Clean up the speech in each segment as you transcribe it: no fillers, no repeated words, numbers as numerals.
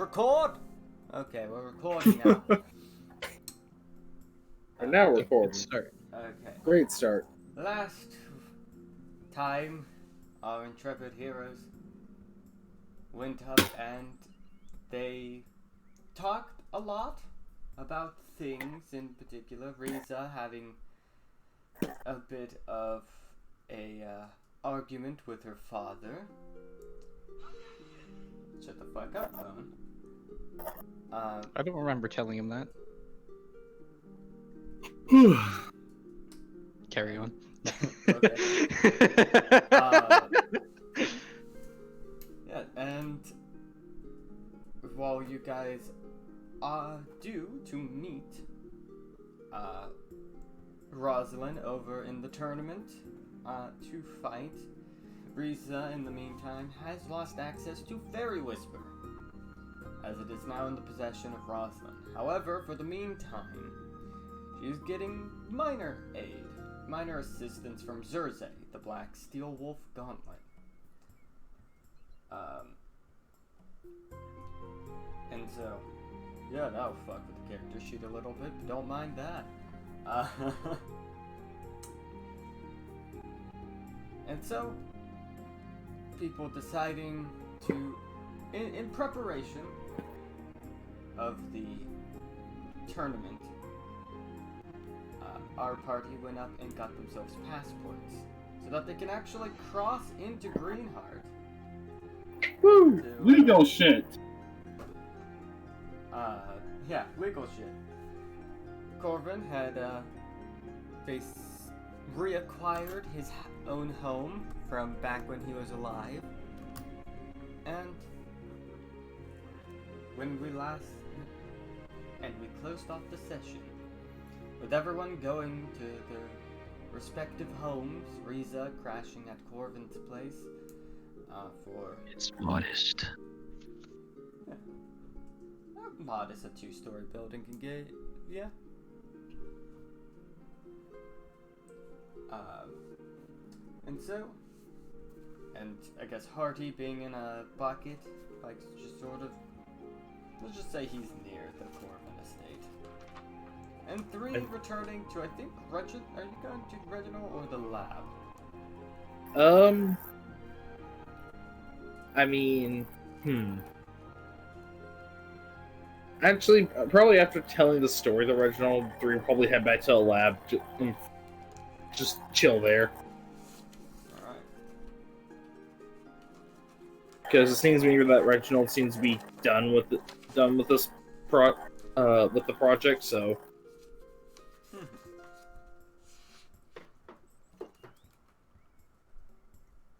Record! Okay, we're recording now. And now we're Good recording. start. Okay. Great start. Last time, our intrepid heroes went up and they talked a lot about things, in particular Riza having a bit of a argument with her father. Shut the fuck up, phone. I don't remember telling him that. Carry on. Okay. Yeah, and while you guys are due to meet Rosalind over in the tournament to fight, Riza, in the meantime, has lost access to Fairy Whisper, as it is now in the possession of Rosalind. However, for the meantime, she is getting minor aid, minor assistance from Zurze, the Black Steel Wolf Gauntlet. And so, yeah, that'll fuck with the character sheet a little bit, but don't mind that. And so, people deciding to, in preparation of the tournament, our party went up and got themselves passports so that they can actually cross into Greenheart. Woo! Legal shit. Yeah, legal shit. Corvin had reacquired his own home from back when he was alive, and when we closed off the session with everyone going to their respective homes, Riza crashing at Corvin's place for... It's modest. Modest, a 2-story building can get, yeah. And so, and I guess Harty being in a bucket, like just sort of, let's just say he's near the Corvin estate. And 3 returning to, I think, are you going to Reginald or the lab? I mean, Actually, probably after telling the story, the original 3 will probably head back to the lab. Just chill there. Alright. Because it seems to me that Reginald seems to be done with the project, so.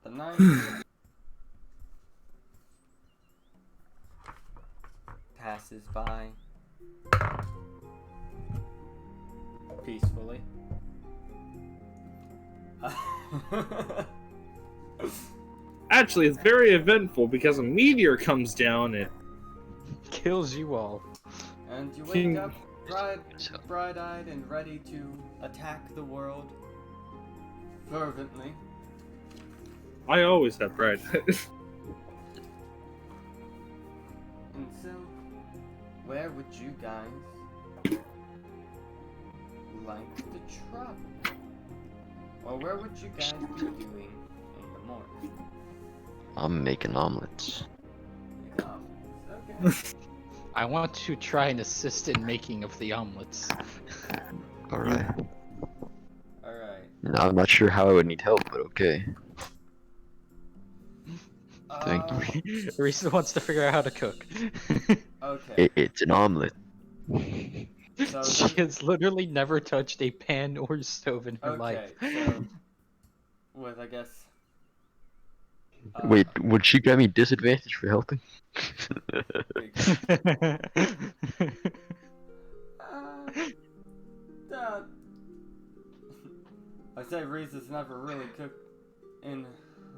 The 9 passes by peacefully. Actually, it's very eventful because a meteor comes down and Kills you all. And you wake up bright-eyed and ready to attack the world fervently. I always have pride. And so, where would you guys like to travel? Or where would you guys be doing in the morning? I'm making omelets. Okay. I want to try and assist in making of the omelets. Alright. Alright. Now, I'm not sure how I would need help, but okay. Thank you. Risa wants to figure out how to cook. Okay. It's an omelet. So She has literally never touched a pan or stove in her okay, life. so with I guess Wait, would she grant me disadvantage for helping? I say Riza's never really cooked in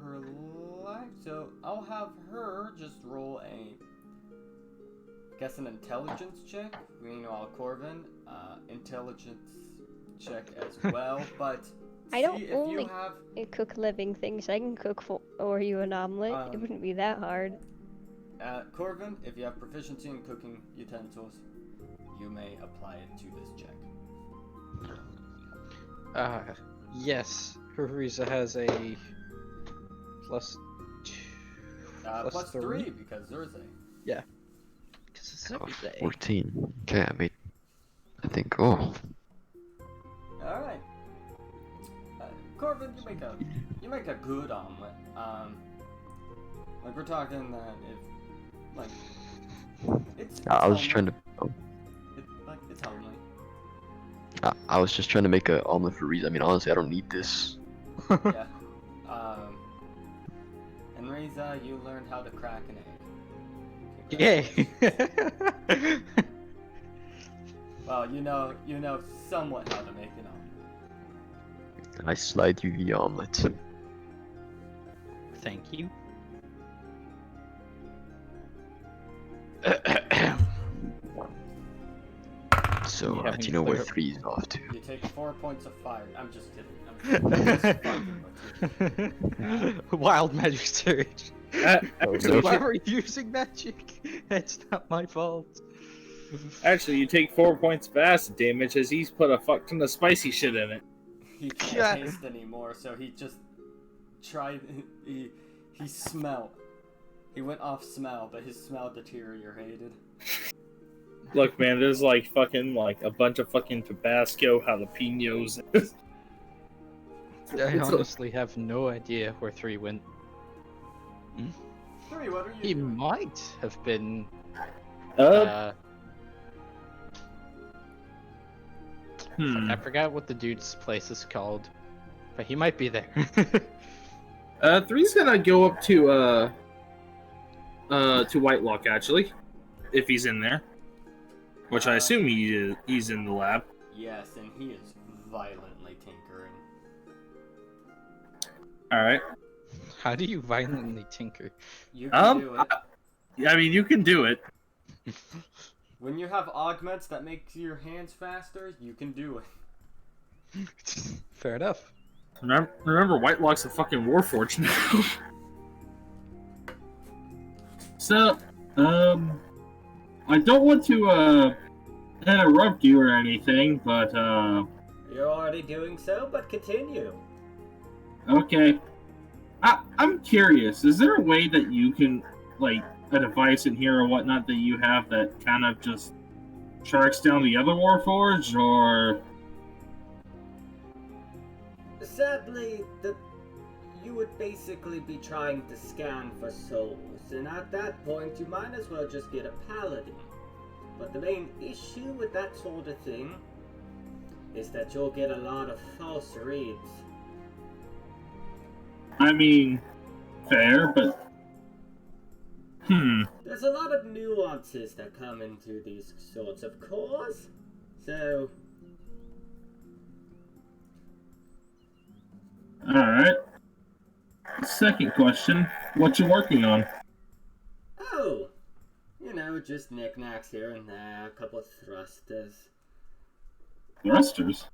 her life, so I'll have her just roll an intelligence check. Meanwhile, Corvin, intelligence check as well, but I don't see if only you have... cook living things. I can cook for you an omelet. It wouldn't be that hard. Corvin, if you have proficiency in cooking utensils, you may apply it to this check. Yes. Riza has a plus two. Plus three because there's a. Yeah. Because it's Oh, every day. 14. Okay, I think, oh. Alright. Corvin, you make a good omelet. Like we're talking that if, like, it's I was trying to. it's homely. I was just trying to make an omelet for Reza. I mean, honestly, I don't need this. Yeah. And Reza, you learned how to crack an egg. Yay! Well, you know somewhat how to make an omelet. And I slide you the omelet. Thank you. So, You have do any you know where flavor- 3 is off to? You take 4 points of fire. I'm just kidding. I'm just fucking with you. Wild magic surge. Actually, Why were you using magic? It's not my fault. actually, you take 4 points of acid damage as he's put a fuck ton of spicy shit in it. He can't Yeah. taste anymore, so he just tried. He smelled. He went off smell, but his smell deteriorated. Look, man, there's like fucking like a bunch of fucking Tabasco jalapenos. I honestly have no idea where 3 went. 3, what are you He doing? might have been. Hmm. I forgot what the dude's place is called, but he might be there. 3's gonna go up to Whitelock actually, if he's in there, which I assume he's in the lab. Yes, and he is violently tinkering. All right. How do you violently tinker? You can do it. I mean, you can do it. When you have augments that make your hands faster, you can do it. Fair enough. Remember, Whitelock's a fucking warforged now. So, I don't want to interrupt you or anything, but You're already doing so, but continue. okay. I'm curious. Is there a way that you can, like, a device in here or whatnot that you have that kind of just tracks down the other warforged, or? Sadly, you would basically be trying to scan for souls, and at that point you might as well just get a paladin. But the main issue with that sort of thing is that you'll get a lot of false reads. I mean, fair, but There's a lot of nuances that come into these sorts of cores, so all right. Second question: what you working on? oh, just knickknacks here and there, a couple of thrusters. Thrusters.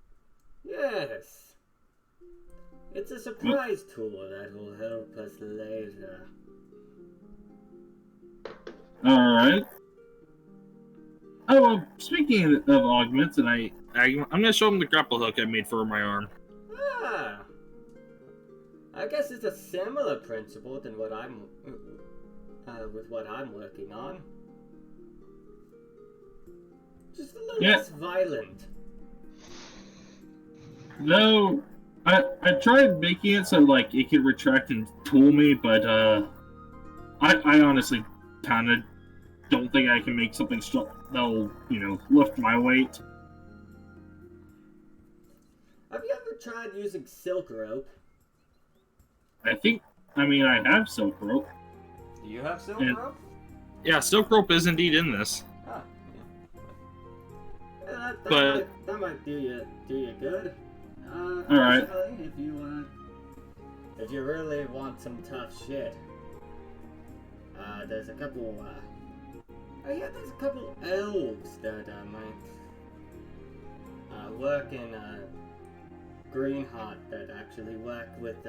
Yes. It's a surprise tool that will help us later. All right. Oh, well, speaking of augments, and I'm gonna show him the grapple hook I made for my arm. Ah! I guess it's a similar principle than what I'm with what I'm working on. Just a little Yeah. less violent. No, I tried making it so like it could retract and tool me, but I honestly kind of don't think I can make something that'll lift my weight. Have you ever tried using silk rope? I mean I have silk rope. Do you have silk And- rope? Yeah, silk rope is indeed in this. Ah, yeah. But- That might do you good. Alright. Actually, if you really want some tough shit, there's a couple. There's a couple elves that might work in Greenheart that actually work with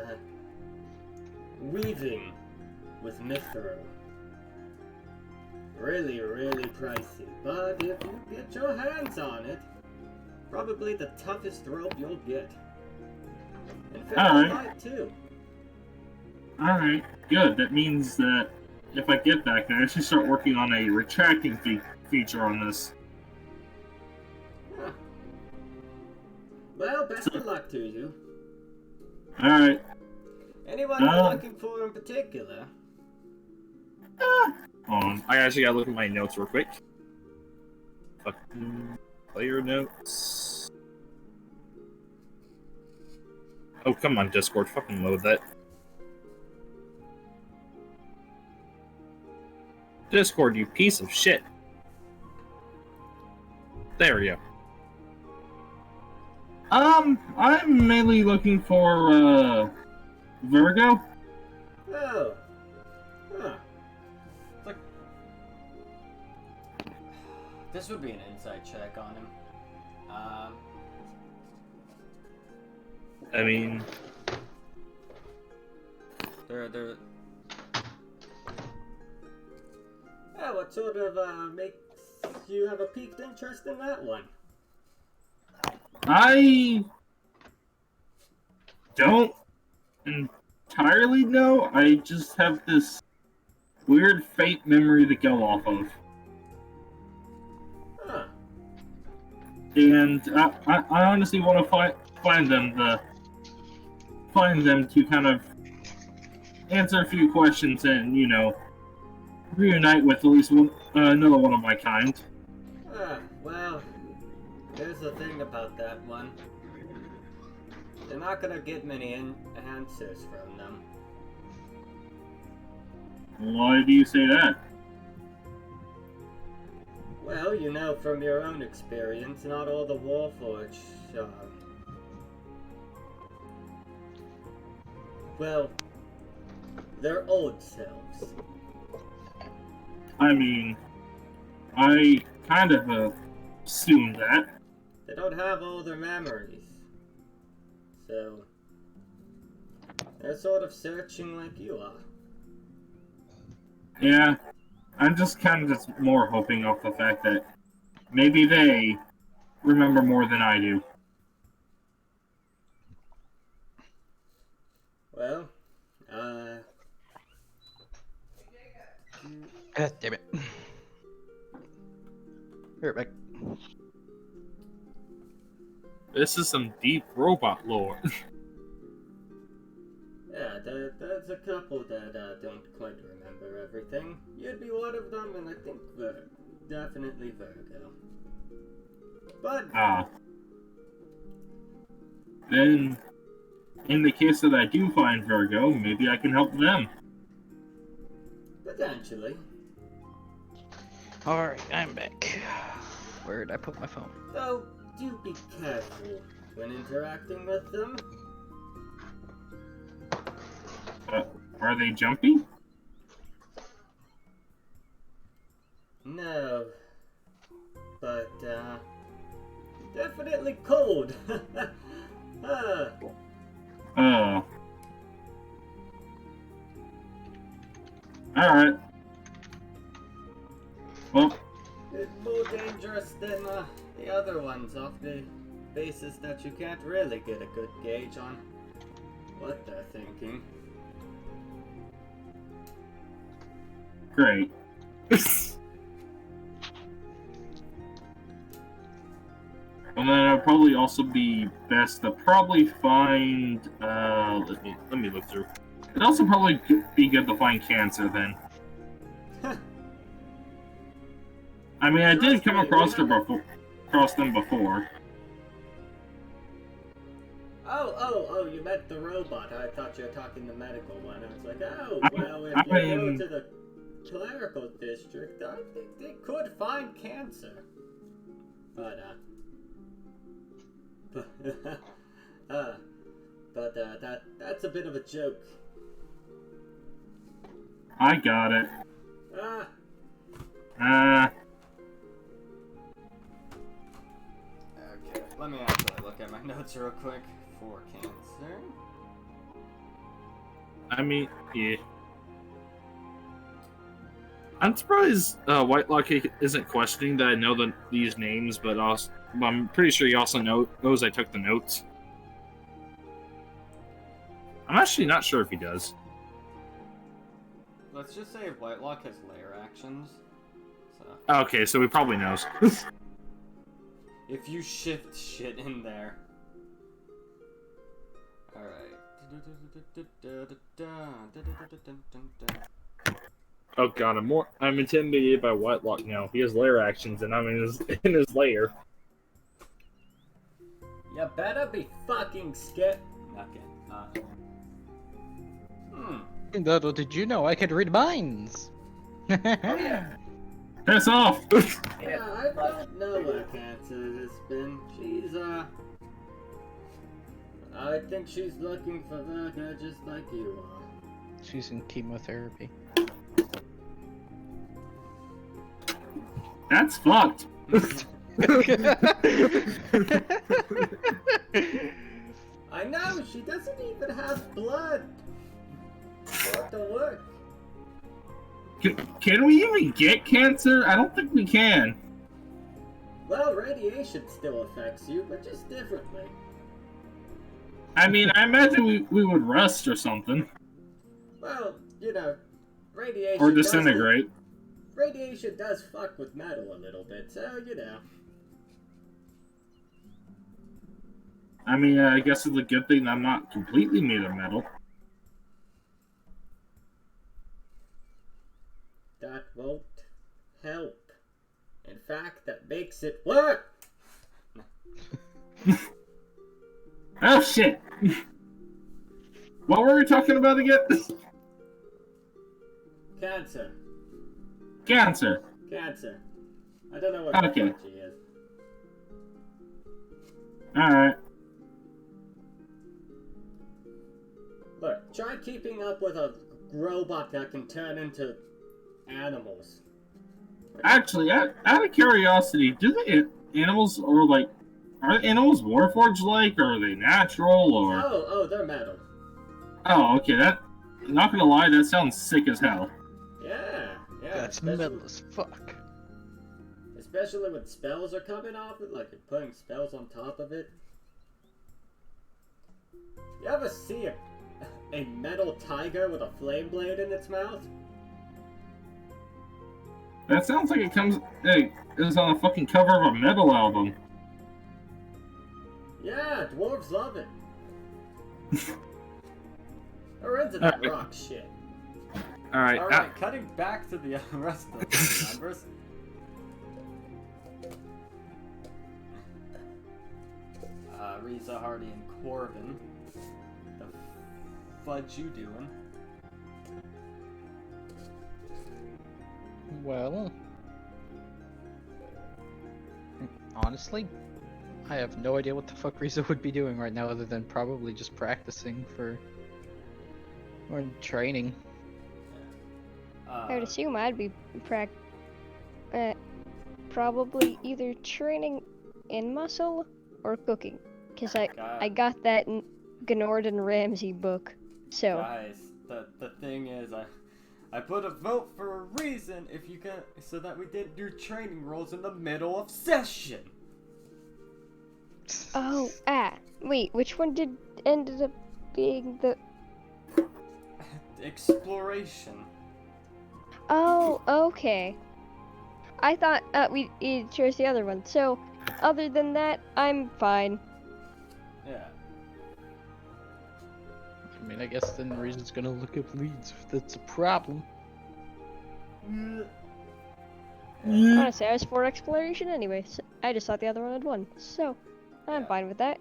weaving with mithril. really, really pricey. But if you get your hands on it, probably the toughest rope you'll get. And fairly light too. Alright, good. That means that if I get that, I can actually start working on a retracting feature on this. Huh. Well, best of luck to you. Alright. Anyone you're looking for in particular? Hold on. I actually gotta look at my notes real quick. Fucking player notes. Oh, come on, Discord. Fucking load that. Discord, you piece of shit. There we go. I'm mainly looking for, Virgo. Oh. Huh. Like, this would be an insight check on him. I mean... They're... Yeah, what sort of, makes you have a piqued interest in that one? I... don't entirely know. I just have this weird faint memory to go off of. Huh. And I honestly want to find them to kind of answer a few questions and, you know, reunite with at least another one of my kind. Well, here's the thing about that one. You're not gonna get many answers from them. Why do you say that? Well, you know from your own experience, not all the Warforged well, they're old selves. I mean, I kind of assumed that. They don't have all their memories. So, they're sort of searching like you are. Yeah, I'm just more hoping off the fact that maybe they remember more than I do. Well, God damn it. Here, back. This is some deep robot lore. yeah, there's a couple that don't quite remember everything. You'd be one of them, and I think definitely Virgo. But then, in the case that I do find Virgo, maybe I can help them. potentially. Alright, I'm back. Where'd I put my phone? Though, do be careful when interacting with them. Are they jumpy? No. But, definitely cold. Alright. Well, It's more dangerous than the other ones off the basis that you can't really get a good gauge on what they're thinking. great. And then it'll probably also be best to probably find, let me look through. It'd also probably be good to find cancer then. I mean, I did come across them before. Oh, you meant the robot. I thought you were talking the medical one. I was like, oh, well, if you go to the clerical district, I think they could find cancer. But, that's a bit of a joke. I got it. Okay, let me actually look at my notes real quick for cancer. I mean, yeah. I'm surprised Whitelock isn't questioning that I know these names, but I'm pretty sure he also knows I took the notes. I'm actually not sure if he does. Let's just say Whitelock has lair actions. So Okay, so he probably knows. if you shift shit in there. Alright. Oh god, I'm intimidated by Whitelock now. He has lair actions, and I'm in his lair. You better be fucking scared. Okay. Little did you know I could read minds. Oh yeah. Piss off! Yeah, I don't know what cancer has been. She's I think she's looking for vodka just like you are. She's in chemotherapy. That's fucked. I know, she doesn't even have blood. What to work? Can we even get cancer? I don't think we can. Well, radiation still affects you, but just differently. I mean, I imagine we would rust or something. Well, you know, radiation Or disintegrate. Radiation does fuck with metal a little bit, so, you know. I mean, I guess it's a good thing I'm not completely made of metal. That won't help. In fact, that makes it work! Oh shit! What were we talking about again? Cancer. Cancer. Cancer. I don't know what Okay. the fuck she is. Alright. Look, try keeping up with a robot that can turn into animals. Actually, out of curiosity, do the animals, or like, are the animals Warforged-like, or are they natural, or... Oh, they're metal. Oh, okay, not gonna lie, that sounds sick as hell. Yeah. That's especially- metal as fuck. Especially when spells are coming off it, like you're putting spells on top of it. You ever see a metal tiger with a flame blade in its mouth? That sounds like it is on the fucking cover of a metal album. Yeah, dwarves love it. They're into that Alright. rock shit. Alright, Alright, cutting back to the rest of the members. Riza, Hardy, and Corbin. The fudge you doing? Well, honestly, I have no idea what the fuck Riza would be doing right now other than probably just practicing or training. I would assume I'd be probably either training in muscle or cooking, because I got that Gnord and Ramsey book. So Guys, the thing is, I put a vote for a reason if you can, so that we didn't do training rolls in the middle of session. wait, which one ended up being the? Exploration. Oh, okay. I thought we chose the other one. So, other than that, I'm fine. Yeah. I mean, I guess then Riza's gonna look up leads if that's a problem. Honestly, I was for exploration anyway. So I just thought the other one had won. So, I'm Yeah. fine with that.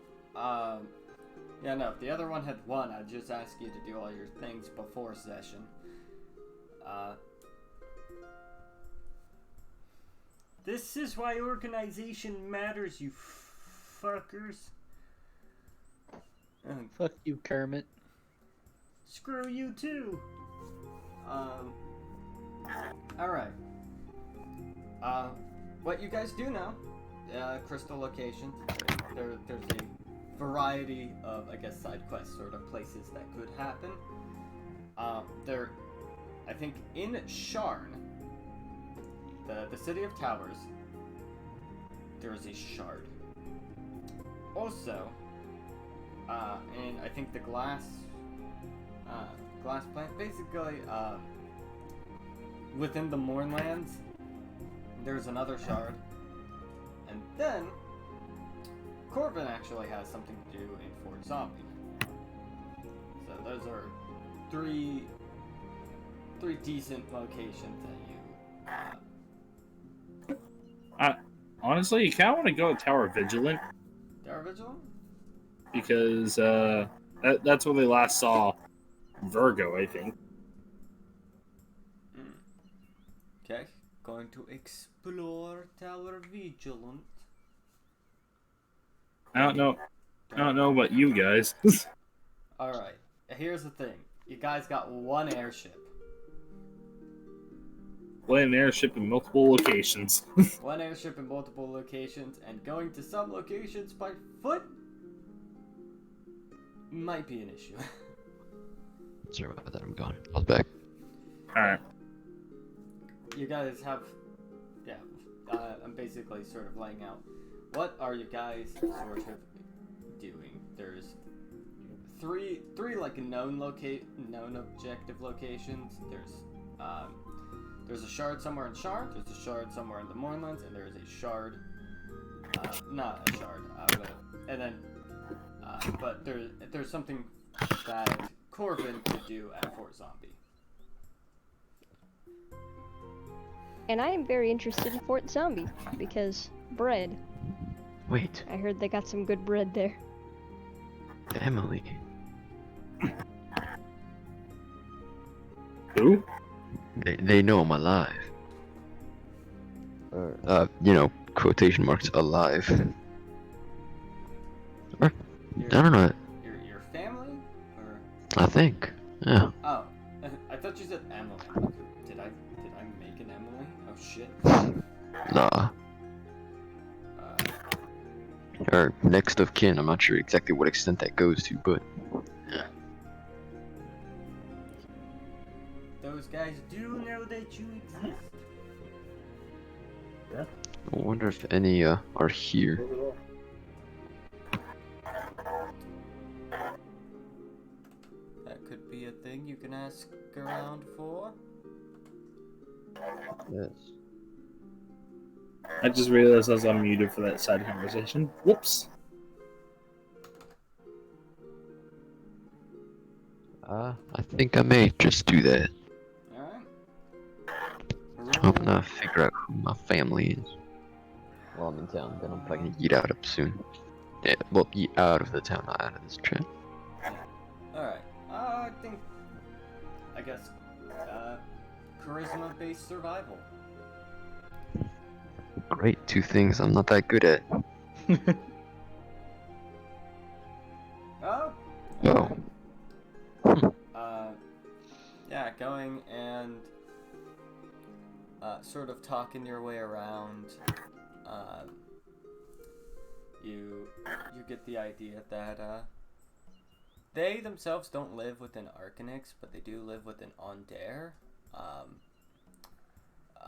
Yeah, no, if the other one had won, I'd just ask you to do all your things before session. This is why organization matters, you fuckers. Fuck you, Kermit. Screw you too. Alright. What you guys do now, crystal locations, there's a variety of, I guess, side quest sort of places that could happen. I think in Sharn, the City of Towers, there is a shard. Also, and I think the glass plant, basically, within the Mournlands, there's another shard. And then, Corbin actually has something to do in Fort Zombie. So those are three decent locations that you... Honestly, you kind of want to go to Tower Vigilant. Tower Vigilant? Because that's where they last saw Virgo, I think. Okay, going to explore Tower Vigilant. I don't know about you guys. Alright, here's the thing. You guys got one airship. Land an airship in multiple locations. One airship in multiple locations, and going to some locations by foot might be an issue. Sorry about that, I'm gone. I was back. Alright. You guys have... Yeah, I'm basically sort of laying out. What are you guys sort of doing? There's three like known objective locations. There's a shard somewhere in Shard, there's a shard somewhere in the Mournlands, and there's a shard, not a shard, but there's something that Corbin could do at Fort Zombie. And I am very interested in Fort Zombie, because bread. Wait, I heard they got some good bread there. Emily. Who? They know I'm alive. Quotation marks, alive. I don't know. Your family? Or... I think. Yeah. Oh, I thought you said Emily. Did I make an Emily? Oh shit. Nah. Or next of kin. I'm not sure exactly what extent that goes to, but yeah. Those guys do know that you exist. Yeah. I wonder if any are here. That could be a thing you can ask around for. Yes. I just realized I was unmuted for that side conversation. Whoops. I think I may just do that. Alright. I'm gonna figure out who my family is while I'm in town. Then I'm probably gonna yeet out up soon. Yeah, well, yeet out of the town, not out of this trip. Alright. I guess, charisma-based survival. Great, two things I'm not that good at. Oh? Oh. Yeah, going and sort of talking your way around. You get the idea that they themselves don't live within Arcanix, but they do live within Ondare.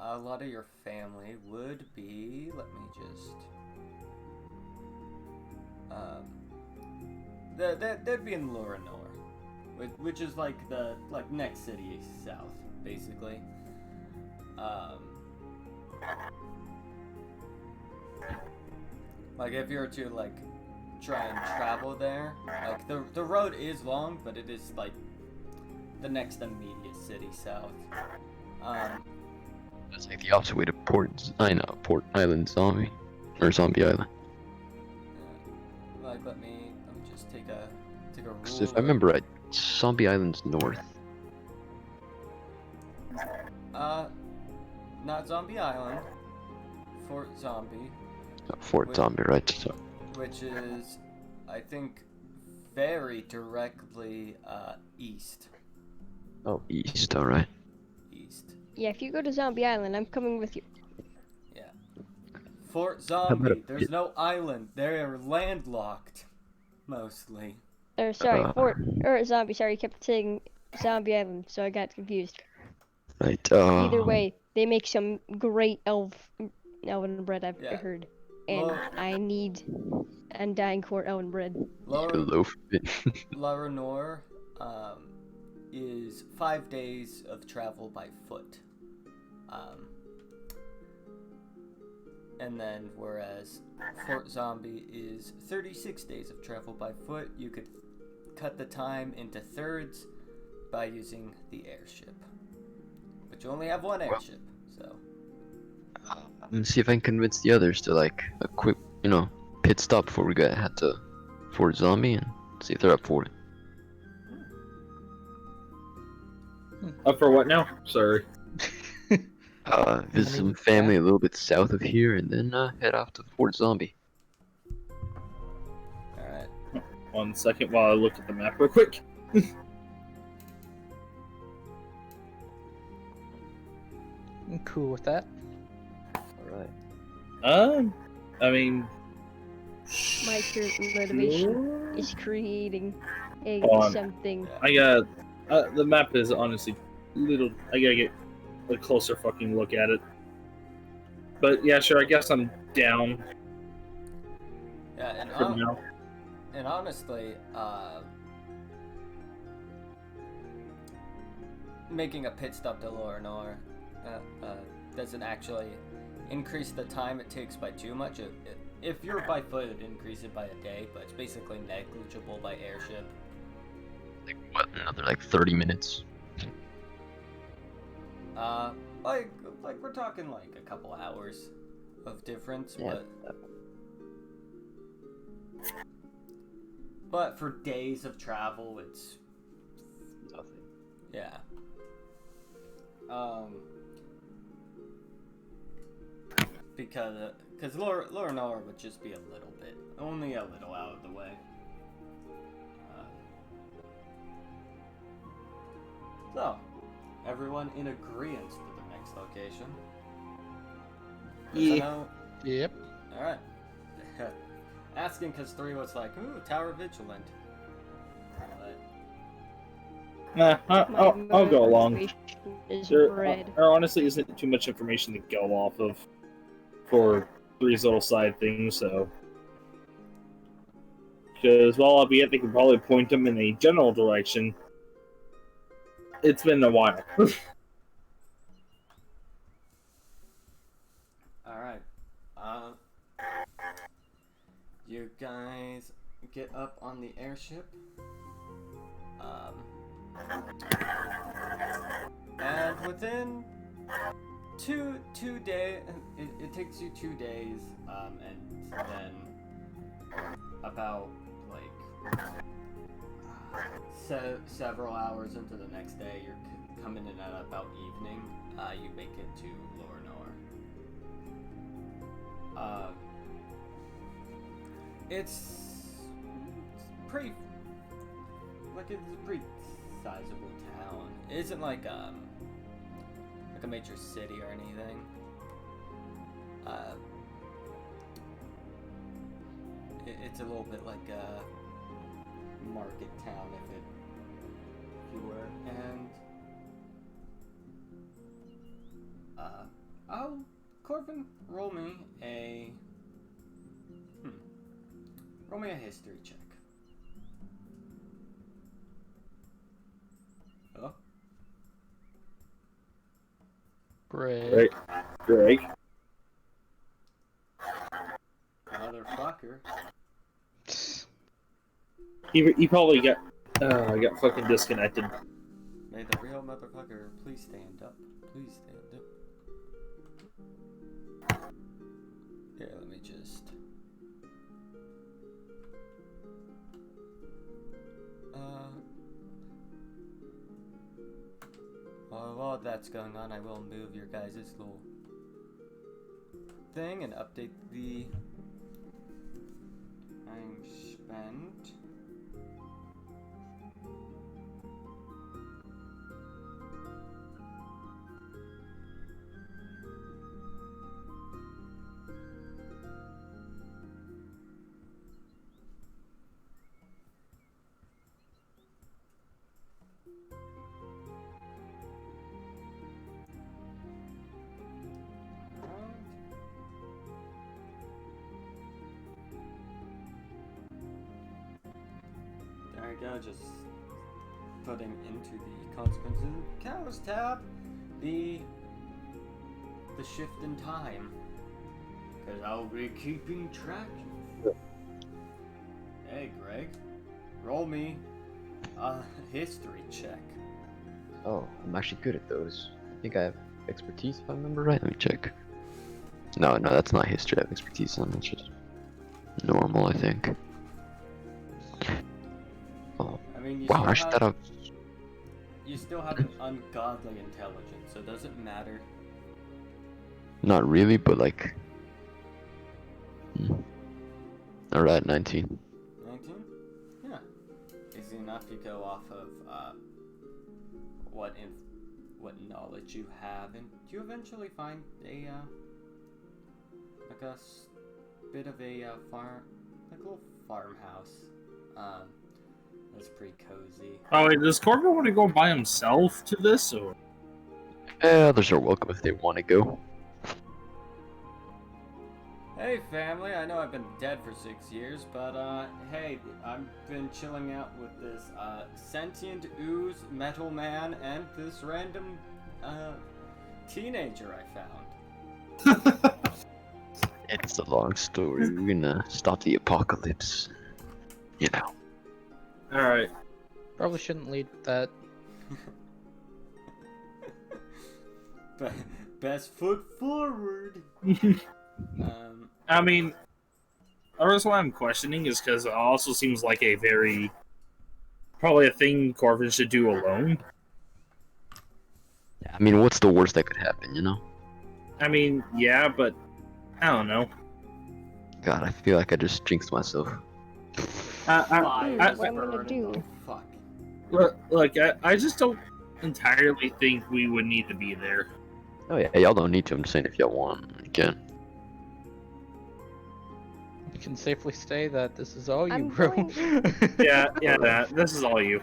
A lot of your family would be. Let me just. They'd be in Lorinor, which is like the next city south, basically. Like if you were to like try and travel there, like the road is long, but it is like the next immediate city south. That's like the opposite way to Port Island Zombie. Or Zombie Island. Like let me just take a Because if I remember right, Zombie Island's north. Not Zombie Island. Fort Zombie. Fort Zombie, right? So. Which is, I think, very directly east. Oh, east, alright. East. Yeah, if you go to Zombie Island, I'm coming with you. Yeah. Fort Zombie. There's no island. They're landlocked, mostly. Or sorry, Zombie. Sorry, you kept saying Zombie Island, so I got confused. Right. Either way, they make some great elven bread I've Yeah. heard, and Well- I need Undying Court elven bread. Laura, loaf of it. Laranor is 5 days of travel by foot. And then whereas Fort Zombie is 36 days of travel by foot, you could cut the time into thirds by using the airship. But you only have one airship, so... And see if I can convince the others to like a quick, pit stop before we head to Fort Zombie and see if they're up for it. Up for what now? Sorry. Visit some family a little bit south of here and then head off to Fort Zombie. Alright. 1 second while I look at the map real quick. I'm cool with that. Alright. I mean... My current motivation is creating Hold on. something. I got... the map is honestly little... I gotta get a closer fucking look at it. But yeah, sure, I guess I'm down Yeah, for now. and honestly, making a pit stop to Loranor doesn't actually increase the time it takes by too much. If you're by foot, it'd increase it by a day, but it's basically negligible by airship. Like what? Another like 30 minutes. Like we're talking like a couple hours of difference, Yeah. but for days of travel, it's Nothing. yeah. Because Loranor would just be only a little out of the way. So, everyone in agreement for the next location? Yeah. Yep. Alright. Asking because 3 was like, ooh, Tower Vigilant. But, Nah, I'll go along. motivation is There bread. honestly isn't too much information to go off of for 3's little side things, so... Because, well, albeit they can probably point them in a general direction, it's been a while. alright. You guys get up on the airship. And within two days, it takes you 2 days, and then about like several hours into the next day, you're coming in at about evening. You make it to Loranor. It's pretty, it's a pretty sizable town. It isn't like a major city or anything. It's a little bit like a market town, if you were. And Corvin, roll me a history check. Hello? Bread. Right. Greg. Motherfucker. He probably got fucking disconnected. May the real motherfucker please stand up. Please stand up. Here, let me just... while that's going on, I will move your guys' little thing and update the time spent. There we go, just putting into the consequences cows tab the shift in time. Because I'll be keeping track. Hey Greg, roll me a history check. Oh, I'm actually good at those. I think I have expertise if I remember right. Let me check. No, that's not history. I have expertise on. That's just normal, I think. Oh, I mean, wow, I should have. you still have an ungodly intelligence, so does it matter? Not really, but like. Alright, 19. 19? Yeah. Easy enough. You go off of what knowledge you have, and you eventually find a bit of a farm, like a little farmhouse. That's pretty cozy. Oh, wait, does Corbin want to go by himself to this, or? Others are welcome if they want to go. Hey family, I know I've been dead for 6 years, but hey, I've been chilling out with this sentient ooze, metal man, and this random teenager I found. It's a long story. We're gonna stop the apocalypse. You know. Alright. Probably shouldn't lead with that. Best foot forward. I mean, the reason why I'm questioning is because it also seems like a probably a thing Corvin should do alone. I mean, what's the worst that could happen, you know? I mean, yeah, but I don't know. God, I feel like I just jinxed myself. What I'm gonna do. Fuck. Look, I just don't entirely think we would need to be there. Oh yeah, y'all don't need to. I'm just saying if y'all want, you can. You can safely say that this is all you, I'm bro. going- Yeah, this is all you.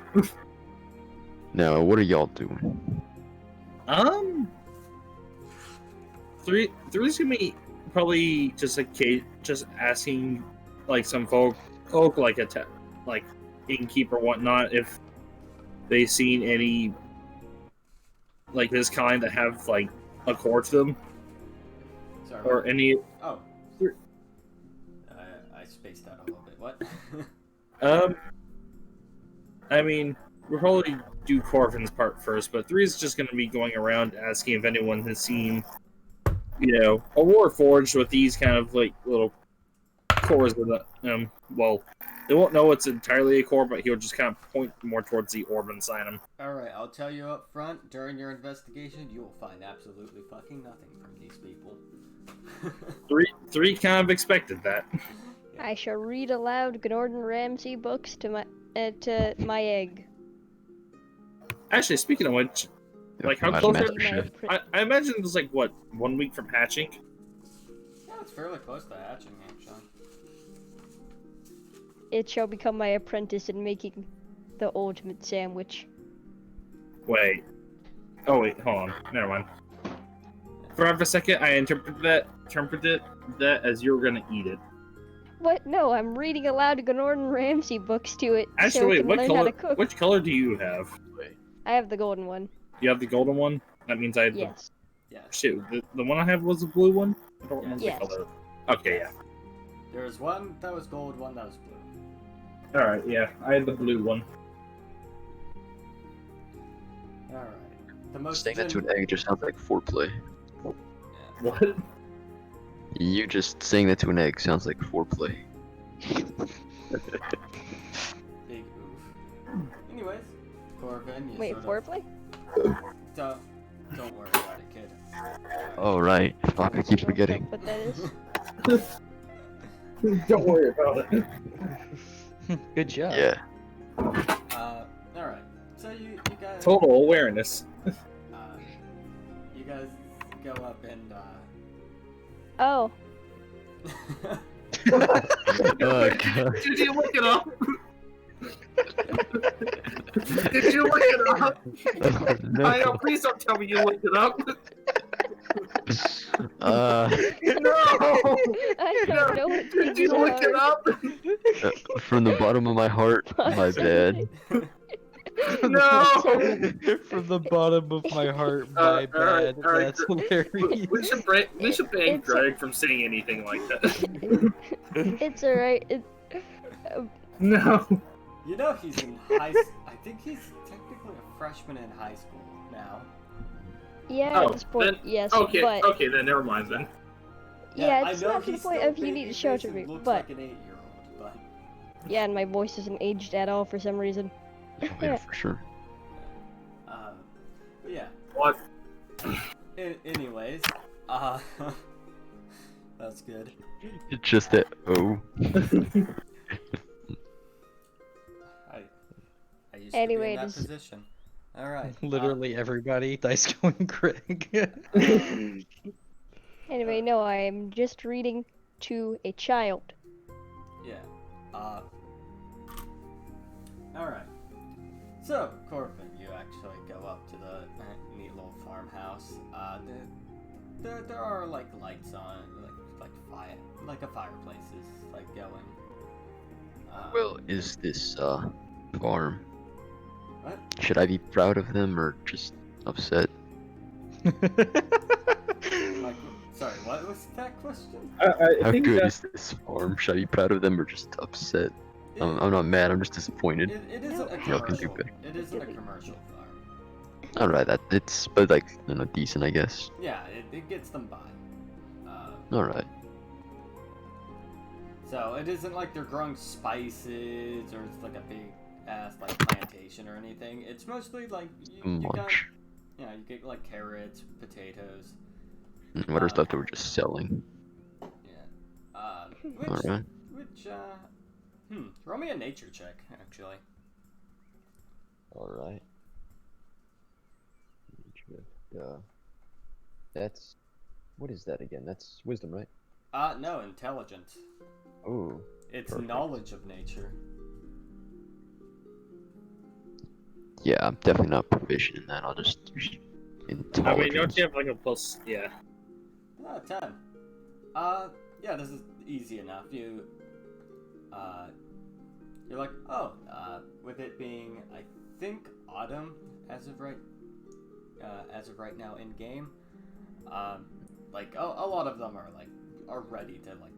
Now, what are y'all doing? Three's gonna be probably just just asking like some folk like like innkeeper or whatnot if they seen any like this kind that have like a core to them Sorry. or any. Oh. I spaced out a little bit. What? I mean, we'll probably do Corvin's part first, but Three's just gonna be going around asking if anyone has seen, you know, a war forged with these kind of like little cores with it. Well, they won't know it's entirely a core, but he'll just kind of point more towards the orb inside him. Alright, I'll tell you up front, during your investigation, you will find absolutely fucking nothing from these people. Three kind of expected that. I shall read aloud Gordon Ramsay books to my egg. Actually, speaking of which, like how I'd close imagine. I imagine it's like what 1 week from hatching. Yeah, it's fairly close to hatching, actually. It shall become my apprentice in making the ultimate sandwich. Wait. Oh wait, hold on. Never mind. For a second, I interpreted that as you were gonna eat it. What? No, I'm reading aloud Gordon Ramsay books to it so Actually, it wait. can What learn how color? to cook. Which color do you have? I have the golden one. You have the golden one. That means I have Yes. Yes. Shit, the one I have was the blue one? I don't remember Yes. the color. Okay, yeah. There was one that was gold, one that was blue. Alright, yeah. I had the blue one. Alright. The most Saying that to an egg just sounds like foreplay. What? You just saying that to an egg sounds like foreplay. big oof. Anyways, Corvin, you Wait, sort foreplay? of don't worry about it, kid. Oh right, fuck, I keep forgetting. What that is? Don't worry about it. Good job. Yeah. Alright. So you guys Total awareness. you guys go up and Oh, Oh god. Did you look it up? Did you look it up? Oh, no. I know, please don't tell me you looked it up. Uh, No! I don't know what Did you these look it are. up? From the bottom of my heart, my bad. No! From the bottom of my heart, my bad. Alright, That's hilarious. we should ban It's- Greg from saying anything like that. It's alright. No. You know he's in I think he's technically a freshman in high school now. Yeah, Oh, at this point, then- yes, Okay, but okay, then never mind then. yeah, I it's know not to the he's point still of you need to baby show it face to and me, looks but like an 8-year-old, but yeah, and my voice isn't aged at all for some reason. Oh, yeah, for sure. but yeah. What? Anyways, that's good. It's just that I used to be Anyway, in that does- position. All right. Literally everybody. Dice going Greg. Anyway, no, I am just reading to a child. Yeah. All right. So, Corbin, you actually go up to the neat little farmhouse. There are like lights on, like a fireplace is like going. well, is this farm? What? Should I be proud of them or just upset? Like, sorry, what was that question? I How think good that's is this farm? Should I be proud of them or just upset? It, I'm not mad. I'm just disappointed. it isn't a Y'all can do commercial. better. It isn't a commercial farm. All right, but like decent, I guess. Yeah, it gets them by. All right. So it isn't like they're growing spices or it's like a big ass like plantation or anything. It's mostly like you got, Munch. you get like carrots, potatoes. What are stuff that we're just selling? Yeah. All right. Roll me a nature check actually. All right. That's what is that again? That's wisdom, right? No, intelligence. Oh. It's Perfect. knowledge of nature. Yeah, I'm definitely not proficient in that. I'll just use intelligence. I mean, don't you have like a plus? Yeah. 10. Yeah, this is easy enough. You're like, with it being, I think, autumn as of right now in game. Like a lot of them are ready to like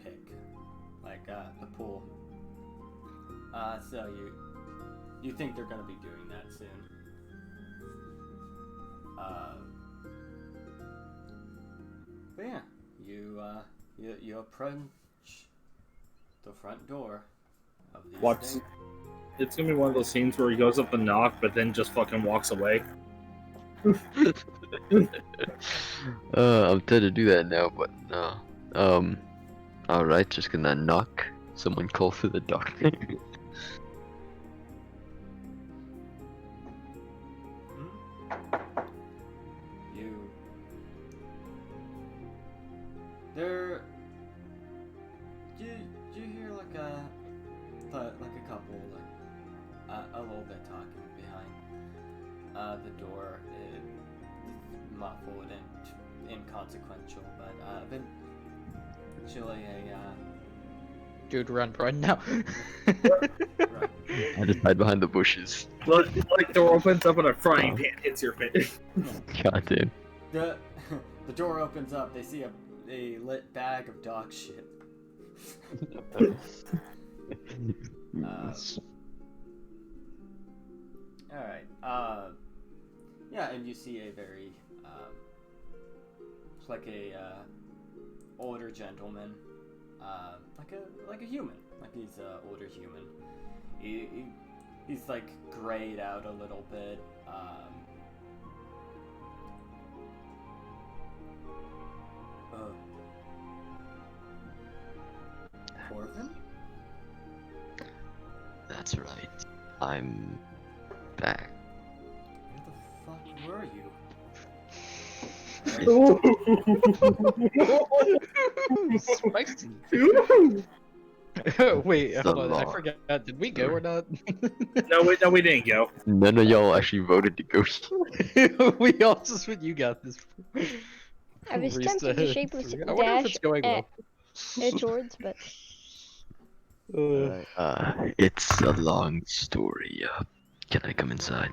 pick, like the pool. So you think they're gonna be doing that soon. But yeah, you approach the front door of the What's- estate. It's gonna be one of those scenes where he goes up the knock, but then just fucking walks away. I'm tempted to do that now, but no. Alright, just gonna knock. Someone call for the doctor. Do you hear like a couple a little bit talking behind the door, muffled and inconsequential, but eventually Dude, run now. right. I just hide behind the bushes. Like door opens up and a frying pan hits your face. God damn. The door opens up. They see a lit bag of dog shit. All right. Yeah, and you see a very like a older gentleman, like a human, like he's a older human. He's like grayed out a little bit. Corbin? That's right. I'm back. Where the fuck were you? Spicy. Wait, hold on. I Salon. forgot. Did we go or not? No, we didn't go. None of y'all actually voted to go. We all just went. You got this. I was Reese, tempted to shapeless I wonder if dash it's going well. towards, but It's a long story. Can I come inside?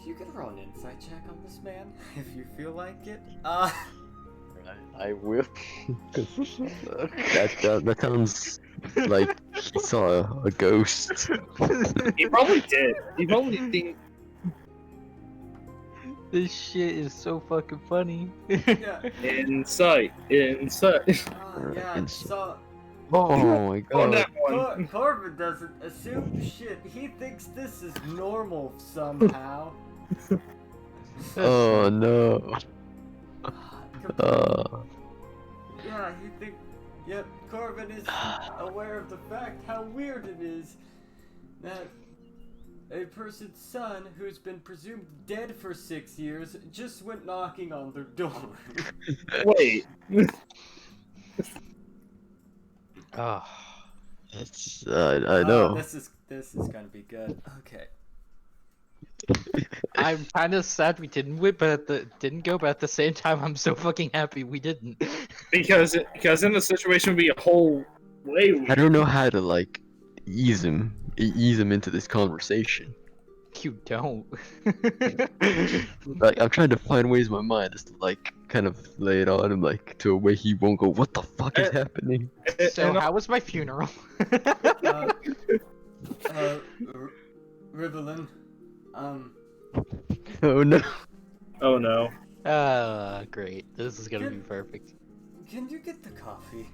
You could roll an insight check on this man if you feel like it. I will. that sounds like he saw a ghost. He probably did. He probably think. This shit is so fucking funny. Yeah. Insight. Yeah. Insight. So Oh my On god. that one. Corbin doesn't assume shit. He thinks this is normal somehow. Oh no. Yeah, he think. Yep, Corbin is aware of the fact how weird it is that a person's son who's been presumed dead for 6 years just went knocking on their door. Wait. Oh. It's I know. This is gonna be good. Okay. I'm kind of sad we didn't win, but didn't go. But at the same time, I'm so fucking happy we didn't. Because in the situation would be a whole way. I don't know how to like ease him into this conversation. You don't. Like I'm trying to find ways in my mind just to like kind of lay it on him like to a way he won't go, what the fuck is happening? So how was my funeral? Rivelin, Oh no. Oh no. Great. This is gonna be perfect. can you get the coffee?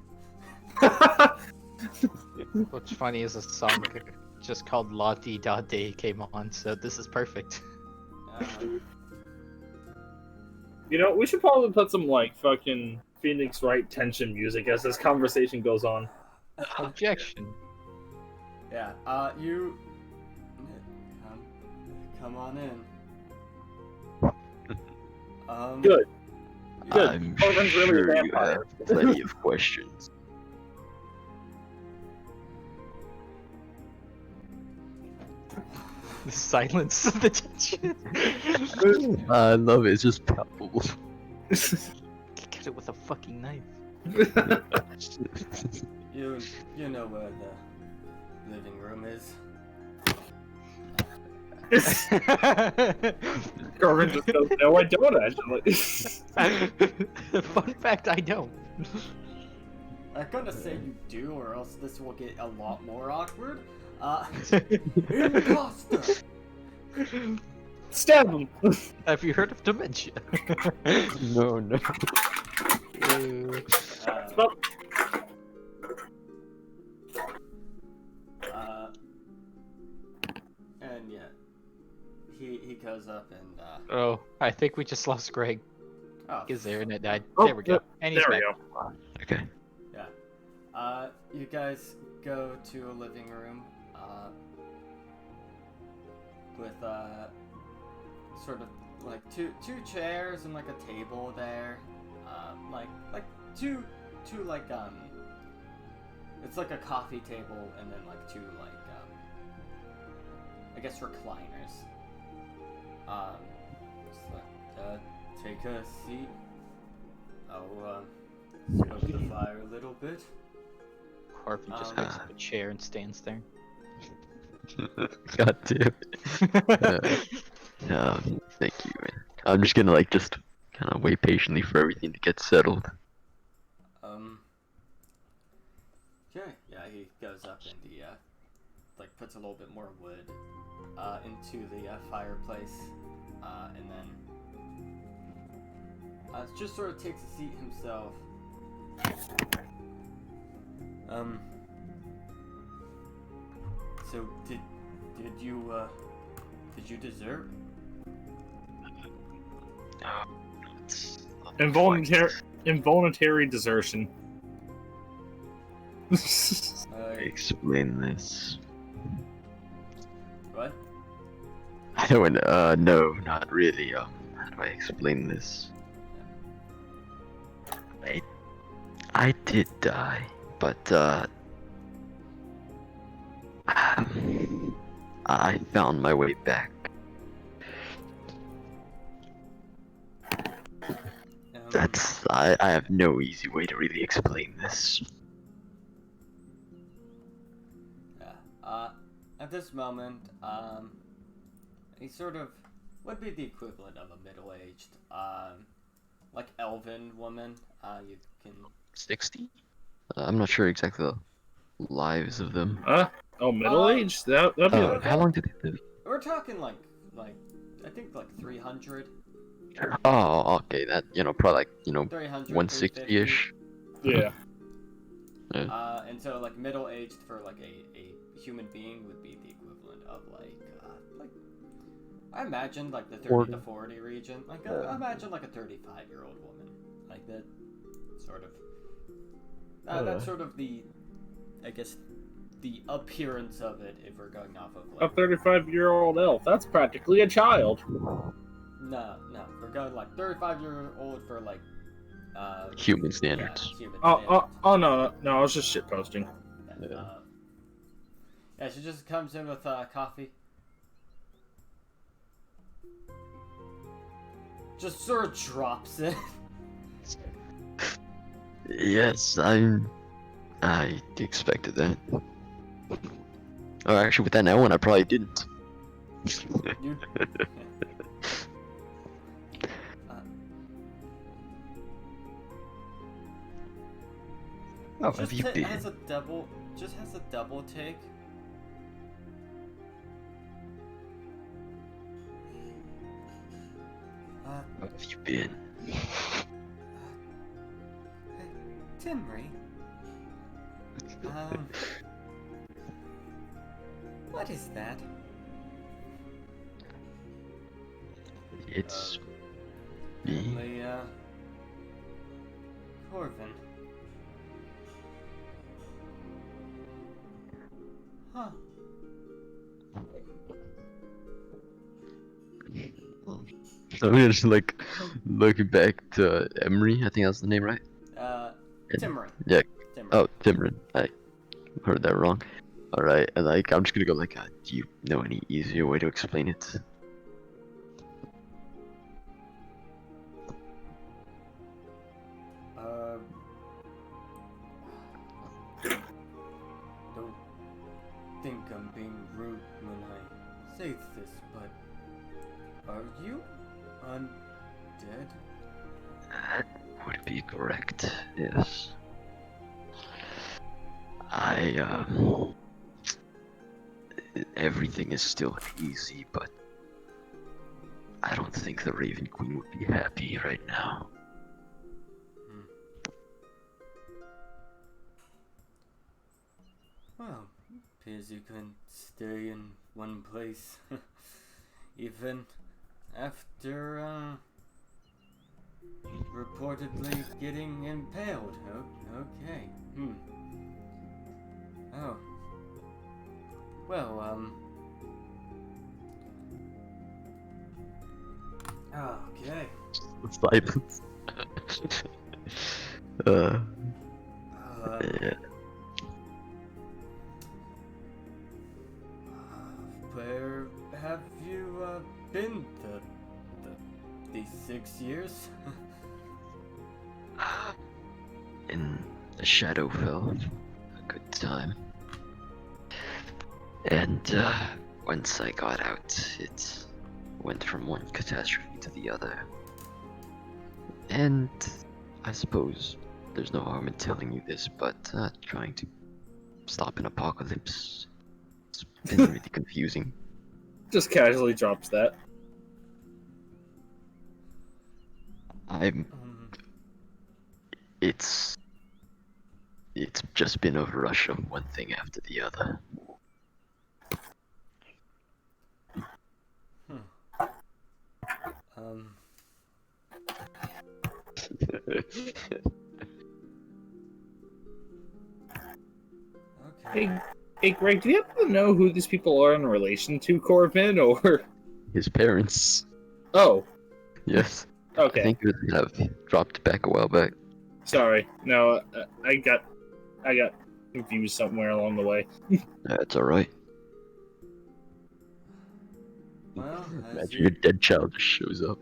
What's funny is a song just called La Di Da Day came on, so this is perfect. You know, we should probably put some like fucking Phoenix Wright tension music as this conversation goes on. Objection. Yeah, you come on in. Good. Good. I'm Corbin's really a sure you vampire. have plenty of questions. The silence of the tension. I love it, it's just palpable. Get it with a fucking knife. You know where the living room is. Corbin just goes, no, I don't actually. Fun fact, I don't. I'm gonna say you do, or else this will get a lot more awkward. Imposter! Stab him! Have you heard of dementia? No. And yeah, he goes up and Oh, I think we just lost Greg. oh, His internet died. Oh, There we go. And he's there back. we go. Okay. yeah. You guys go to a living room, with sort of like two chairs and like a table there, like two like it's like a coffee table and then like two like I guess recliners. Just like, take a seat. I'll smoke the fire a little bit. Harvey just picks up a chair and stands there. God damn it. Thank you, man. I'm just gonna like just kind of wait patiently for everything to get settled. Okay, yeah, he goes up and he like puts a little bit more wood into the fireplace, and then just sort of takes a seat himself. So did you desert? Involuntary desertion. Explain this. What? I don't no, not really. How do I explain this? I did die, but I found my way back. I have no easy way to really explain this. Yeah. At this moment, he sort of would be the equivalent of a middle-aged, like elven woman. You can 60? I'm not sure exactly the lives of them. Middle aged? That'd be Oh, like. How long did they live? We're talking like I think like 300. Oh, okay, that, probably like, 300, 160-ish. Yeah. And so like middle-aged for like a human being would be the equivalent of like I imagine like the 30 to 40 region. Like imagine like a 35-year-old woman. Like that sort of that's sort of the, I guess, the appearance of it if we're going off of A like 35-year-old elf. That's practically a child. no, we're going like 35-year-old for like Human standards. Yeah, human Oh, no, I was just shitposting. Yeah, she just comes in with coffee. Just sort of drops it. Yes, I expected that. Oh, actually, with that now one, I probably didn't. You... How have you been? Has a double take. How have you been? Timry. What is that? It's me. Corvin. Huh. I'm just like looking back to Emery. I think that's the name, right? Timry. Yeah. Timry. Oh, Timrin. I heard that wrong. All right, and like I'm just gonna go like, do you know any easier way to explain it? Don't think I'm being rude when I say this, but are you undead? That would be correct. Yes. Everything is still easy, but I don't think the Raven Queen would be happy right now. Well, appears you couldn't stay in one place, even after, reportedly getting impaled. Okay. Oh. Well, okay. Silence. Yeah. Where have you, been these 6 years? In the Shadowfell, a good time. And once I got out, it went from one catastrophe to the other. And I suppose there's no harm in telling you this, but trying to stop an apocalypse, it's been really confusing. Just casually drops that. It's just been a rush of one thing after the other. Okay. Hey, Greg, do you happen to know who these people are in relation to Corvin, or? His parents. Oh, Yes. okay. I think they have dropped back a while back. Sorry. No, I got confused somewhere along the way. That's alright. Well, as Imagine you, your dead child just shows up.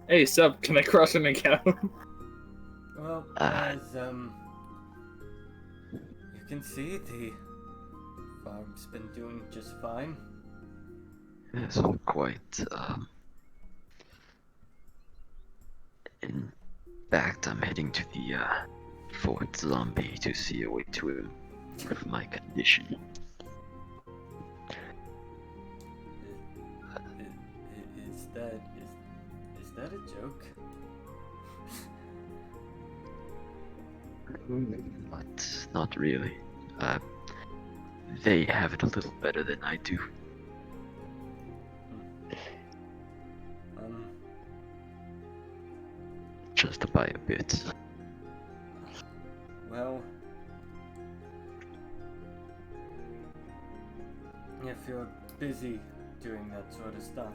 Hey, sup? Can I cross an account? Well, as you can see, the farm's been doing just fine. Yes, I'm quite, in fact, I'm heading to the, Fort Zombie to see a way to improve my condition. Is that a joke? But not really. They have it a little better than I do. Just by a bit. Well, if you're busy doing that sort of stuff,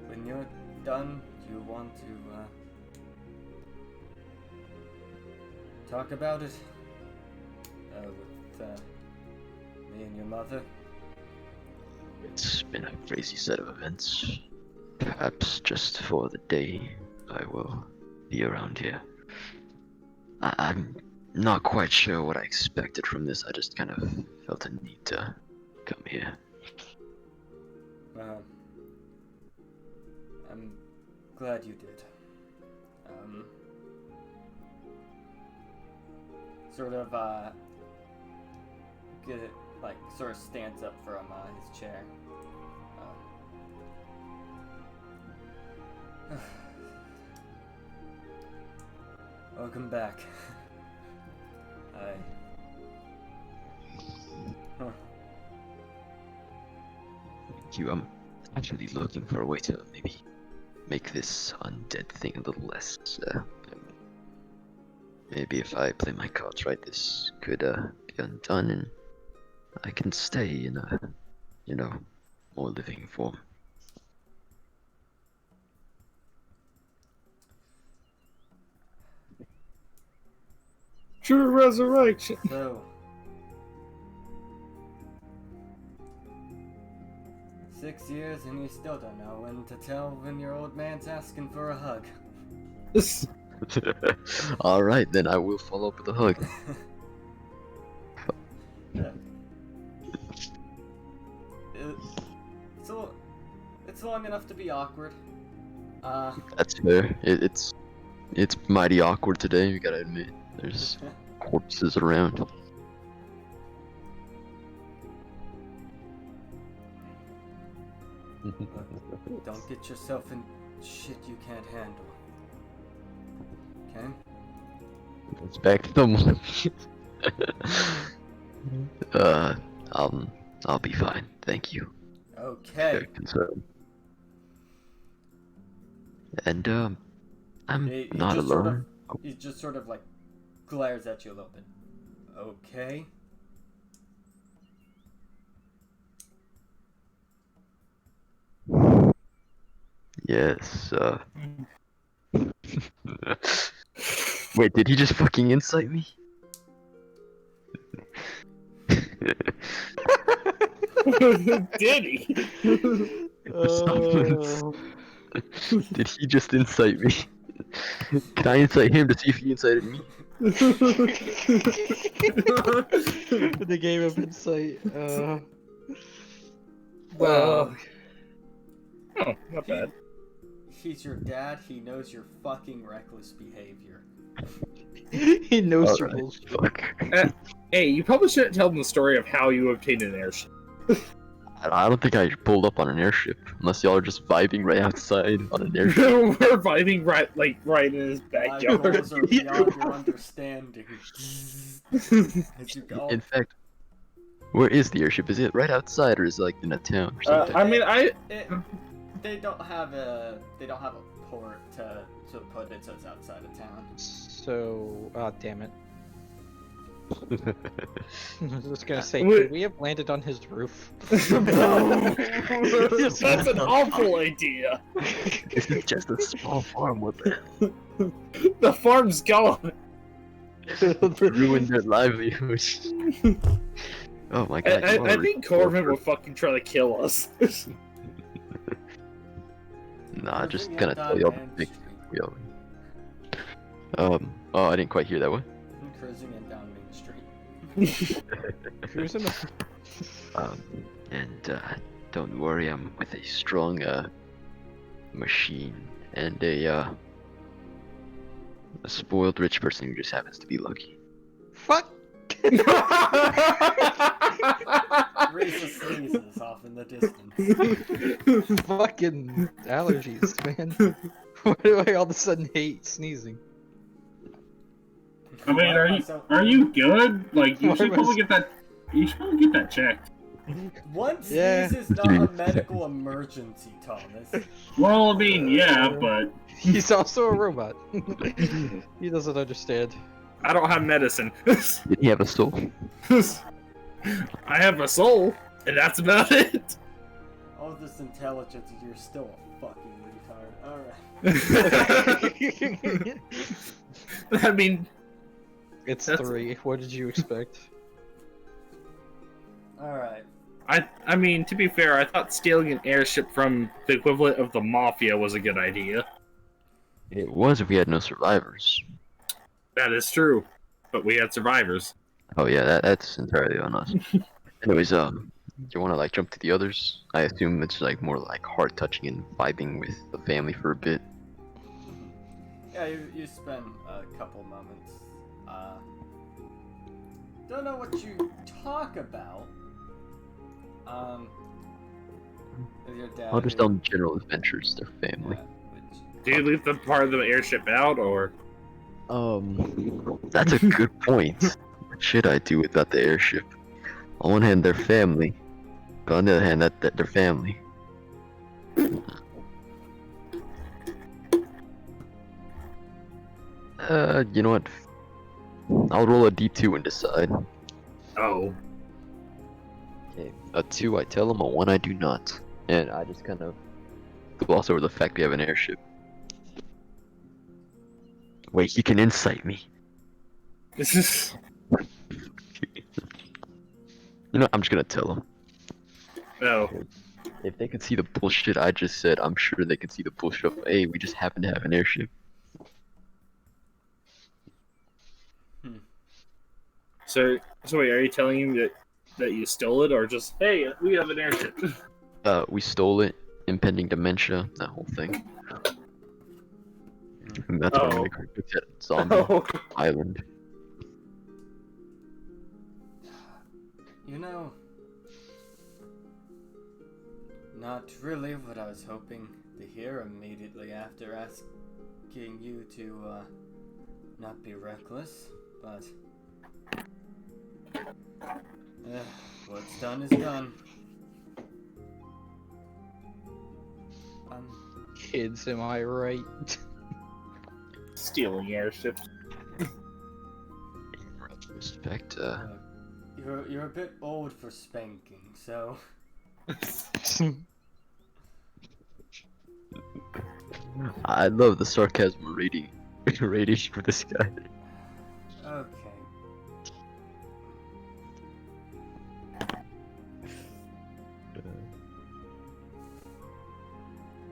when you're done, you want to talk about it with me and your mother? It's been a crazy set of events. Perhaps just for the day I will be around here. I'm not quite sure what I expected from this. I just kind of felt a need to come here. I'm glad you did. Sort of stands up from his chair. Welcome back. Thank you. I'm actually looking for a way to maybe make this undead thing a little less. Maybe if I play my cards right, this could be undone, and I can stay in a, more living form. True resurrection. So, 6 years and you still don't know when to tell when your old man's asking for a hug. Alright, then I will follow up with a hug. It's long enough to be awkward. That's fair. It's mighty awkward today, you gotta admit. There's corpses around. Don't get yourself in shit you can't handle. Okay? It's back to the I'll be fine. Thank you. Okay. Very concerned. And I'm not alone. He just sort of like glares at you a little bit. Okay. Yes, Wait, did he just fucking incite me? Did he? Did he just incite me? Can I incite him to see if he incited me? The game of insight. Wow. Oh, not bad. He's your dad. He knows your fucking reckless behavior. He knows your Alright, bullshit. fuck. Hey, you probably shouldn't tell them the story of how you obtained an airship. I don't think I pulled up on an airship, unless y'all are just vibing right outside on an airship. We're vibing right in his My backyard. goals are beyond your understanding. As you go. In fact, where is the airship? Is it right outside, or is it like in a town or something? I mean, They don't have a port to put it, so it's outside of town. So, damn it. I was just gonna say, Wait. could we have landed on his roof? No! That's an awful idea. This is just a small farm. What the hell? The farm's gone. Ruined their livelihood. Oh my god. I think Corbin will fucking try to kill us. Nah, just Cruising gonna up tell you all the Unarmed big. Street. Yo. Oh, I didn't quite hear that one. Cruising it down Main Street. Cruising. And don't worry, I'm with a strong machine and a spoiled rich person who just happens to be lucky. Fuck. Risa sneezes off in the distance. Fucking allergies, man. Why do I all of a sudden hate sneezing? I mean, Why are you good? Like, you Why should was- probably get that. You should probably get that checked. One sneeze Yeah. is not a medical emergency, Thomas. Well, I mean, yeah, but He's also a robot. He doesn't understand. I don't have medicine. Did he have a soul? I have a soul, and that's about it. All this intelligence, and you're still a fucking retard. Alright. I mean, It's That's- 3. What did you expect? Alright. I mean, to be fair, I thought stealing an airship from the equivalent of the mafia was a good idea. It was if we had no survivors. That is true, but we had survivors. Oh yeah, that's entirely on us. Anyways, you wanna like jump to the others? I assume it's like more like heart touching and vibing with the family for a bit. Yeah, you spend a couple moments. Don't know what you talk about. With your dad. I'll just tell them general adventures, their family. Do you leave the part of the airship out, or? That's a good point. What should I do without the airship? On one hand, their family, but on the other hand, that their family. You know what? I'll roll a d2 and decide. Oh. Okay, a 2 I tell them, a 1 I do not. And I just kind of gloss over the fact we have an airship. Wait, he can insight me. This is. You know, I'm just gonna tell them. No. If they could see the bullshit I just said, I'm sure they could see the bullshit of, hey, we just happen to have an airship. So wait, are you telling him that you stole it, or just, hey, we have an airship? We stole it, impending dementia, that whole thing. And that's why Oh. we picked at Zombie Island. You know, not really what I was hoping to hear immediately after asking you to not be reckless, but what's done is done. Kids, am I right? Stealing airships. In retrospect, You're a bit old for spanking, so I love the sarcasm rating for this guy. okay.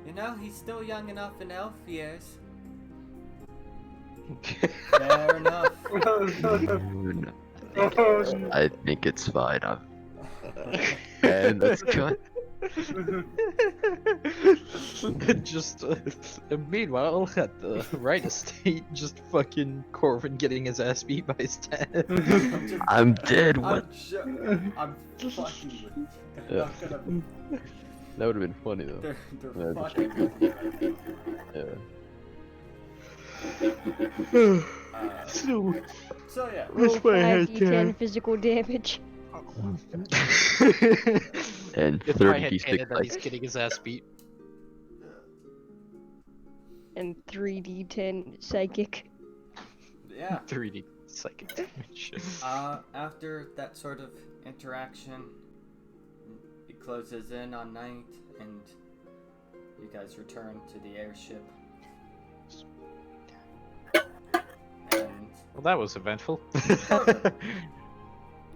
You know, he's still young enough in elf years. Fair enough. I think it's fine. And that's cut. Just meanwhile, at the right estate, just fucking Corvin getting his ass beat by his dad. I'm dead. What? I'm fucking with you. I'm Yeah. not gonna. That would have been funny though. They're Yeah, fucking with you. Yeah. So yeah. Roll 5d10 physical damage. And It's my 30 head d6 canon that he's dice. getting his ass beat. And 3d10 psychic. Yeah. 3D psychic damage. After that sort of interaction, it closes in on night, and you guys return to the airship. And Well, that was eventful. Perfect.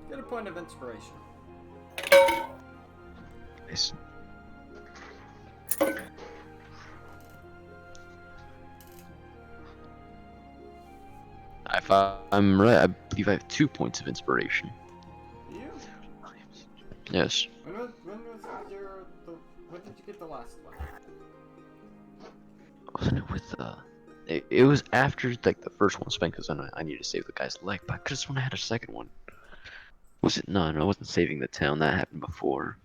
Get a point of inspiration. Nice. If I'm right, I believe I have 2 points of inspiration. You? Yes. When was when did you get the last one? Wasn't it with it was after like the first one spent because I needed to save the guy's leg, but I could have sworn I had a second one. Was it? No, I wasn't saving the town. That happened before.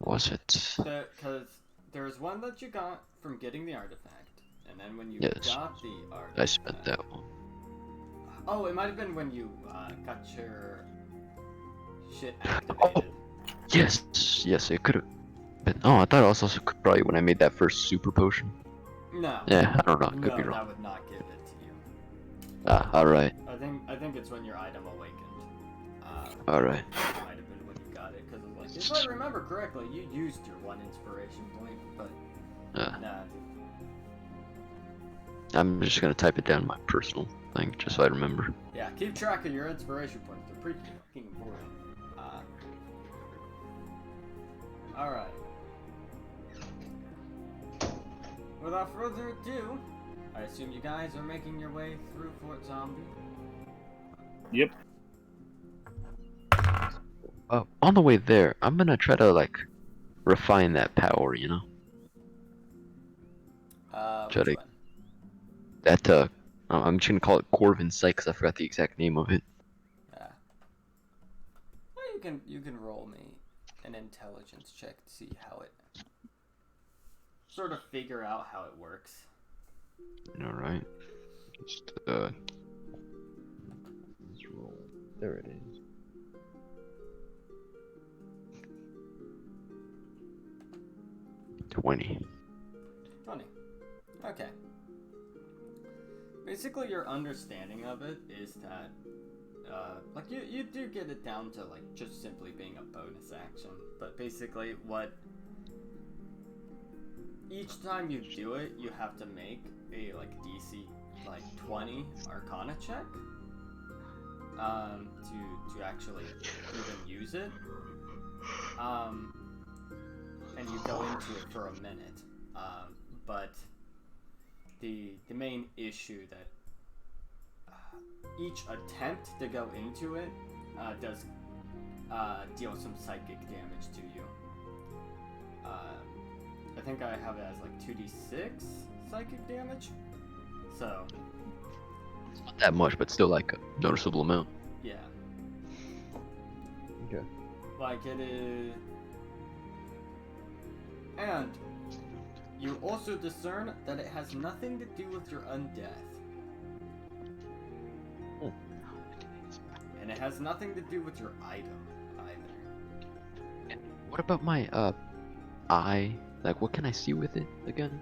Was it? Because there's one that you got from getting the artifact, and then when you Yes. got the artifact. I spent that one. Oh, it might have been when you got your shit activated. Yes, it could have been. Oh, I thought it was also probably when I made that first super potion. No. Yeah, I don't know. Could No, be wrong. that would not give it to you. Ah, alright. I think it's when your item awakened. Alright. It might have been when you got it, because like, if I remember correctly, you used your one inspiration point, but nah. I'm just gonna type it down in my personal thing, just so I remember. Yeah, keep track of your inspiration points. They're pretty fucking important. Alright. Without further ado, I assume you guys are making your way through Fort Zombie. Yep. On the way there, I'm gonna try to like refine that power, you know? Try Which to- one? That I'm just gonna call it Corvin Sight because I forgot the exact name of it. Yeah. Well, you can roll me an intelligence check to see how it sort of figure out how it works. Alright. Just let's roll. There it is. $20. 20. Okay. Basically, your understanding of it is that, like, you do get it down to, like, just simply being a bonus action. But basically, each time you do it, you have to make a, like, DC, like, 20 Arcana check, to actually even use it. And you go into it for a minute. But the main issue that each attempt to go into it does deal some psychic damage to you. I think I have it as like 2d6 psychic damage. So Not that much, but still like a noticeable amount. yeah, Okay. like it is. And you also discern that it has nothing to do with your undeath. Oh. And it has nothing to do with your item either. What about my eye? Like, what can I see with it again?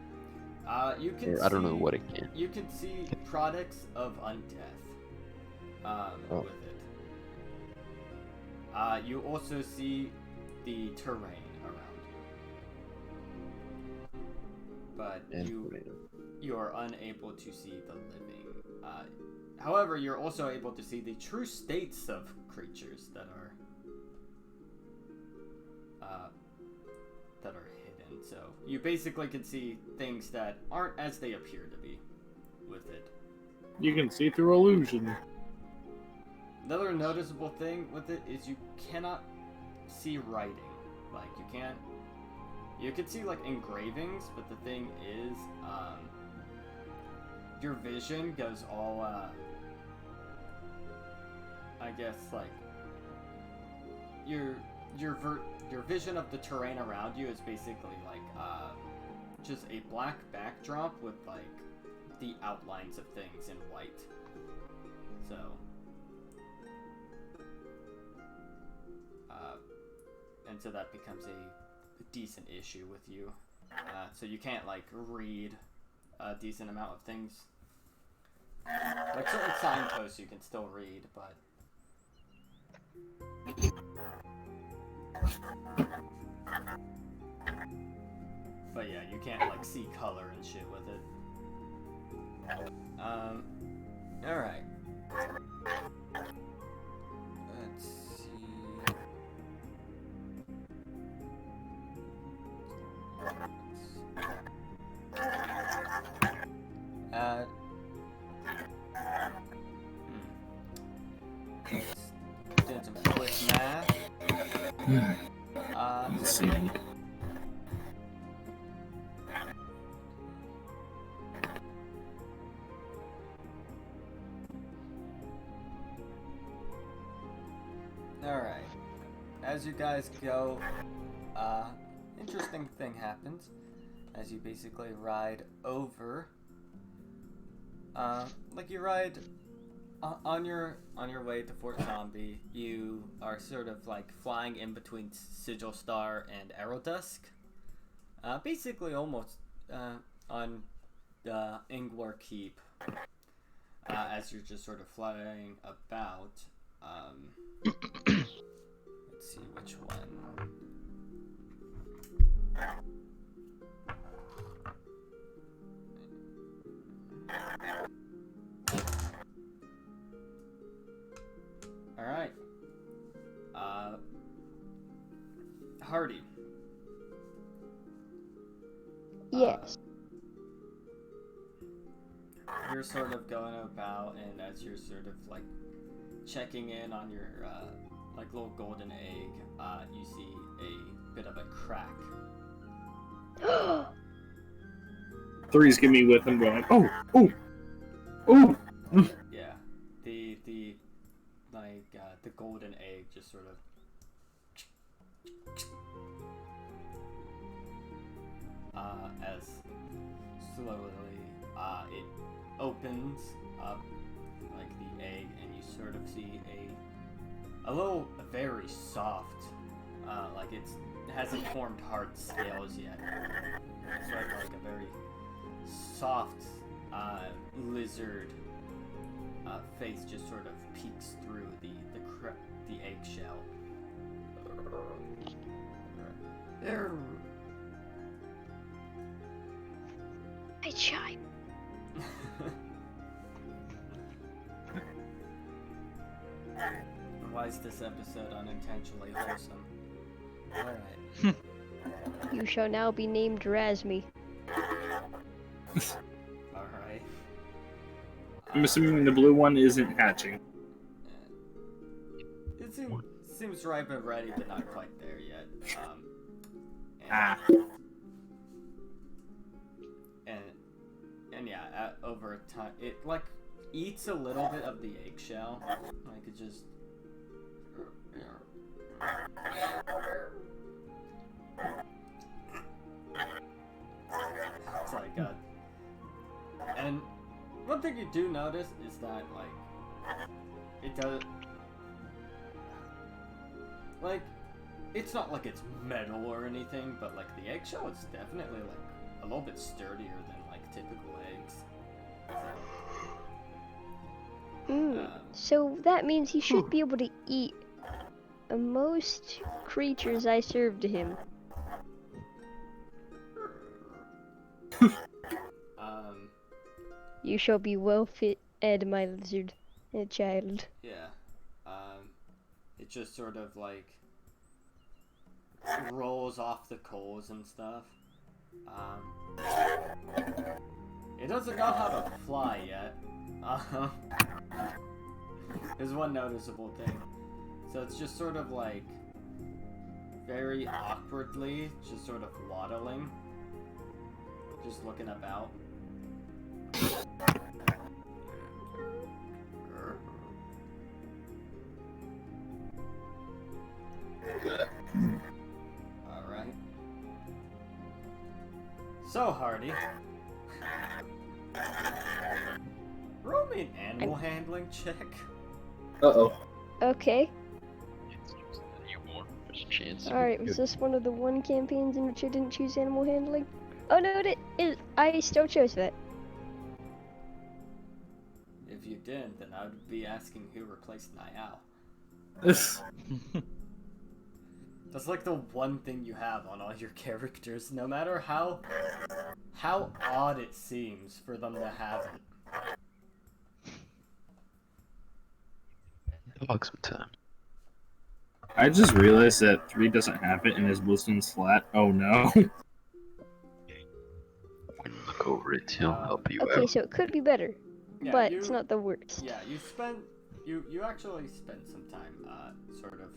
You can Or I don't know what it can. You can see products of undeath Oh. with it. You also see the terrain around you. But you are unable to see the living. However, you're also able to see the true states of creatures that are hidden. So you basically can see things that aren't as they appear to be with it. You can see through illusion. Another noticeable thing with it is you cannot see writing. Like, you can see like engravings, but the thing is, your vision goes all, I guess, like, your vision of the terrain around you is basically like, just a black backdrop with like the outlines of things in white. So, and so that becomes a decent issue with you. So you can't like read a decent amount of things. Like certain signposts you can still read, but yeah, you can't like see color and shit with it. Alright. Let's see. Let's see. Alright. As you guys go, interesting thing happens. As you basically ride over, like you ride on your way to Fort Zombie, you are sort of like flying in between Sigil Star and Aerodusk. Basically almost on Ingwar Keep, as you're just sort of flying about. Let's see which one. Alright. Hardy. Yes. You're sort of going about, and as you're sort of like checking in on your like little golden egg, you see a bit of a crack. Three's gonna be with him going, oh, oh, oh. Yeah, the like the golden egg just sort of as slowly it opens up like the egg, and you sort of see a very soft, like it hasn't formed hard scales yet. It's sort of like a very soft lizard face just sort of peeks through the eggshell. I chime. Why is this episode unintentionally wholesome? Alright. You shall now be named Razmi. Alright. I'm assuming the blue one isn't hatching. It seems ripe and ready, but not quite there yet. And yeah, over time, it like eats a little bit of the eggshell. Like it just. It's like and one thing you do notice is that like it does. Like, it's not like it's metal or anything, but like the eggshell is definitely like a little bit sturdier than like typical eggs. So that means he should be able to eat most creatures I serve to him. You shall be well fed, my lizard child. Yeah. It just sort of like rolls off the coals and stuff. It doesn't know how to fly yet. There's one noticeable thing. So it's just sort of like very awkwardly, just sort of waddling, just looking about. Alright. So, Hardy. Roll me an animal handling check. Uh-oh. Okay. Newborn. There's a chance. Alright, was this one of the one campaigns in which I didn't choose animal handling? Oh no, I still chose that. If you didn't, then I would be asking who replaced Niall. That's like the one thing you have on all your characters, no matter how odd it seems for them to have it. Dog sometimes. I just realized that 3 doesn't have it and his wisdom's flat. Oh no. When you look over it, he'll help you Okay, out. so it could be better, Yeah, but it's not the worst. Yeah, you actually spent some time sort of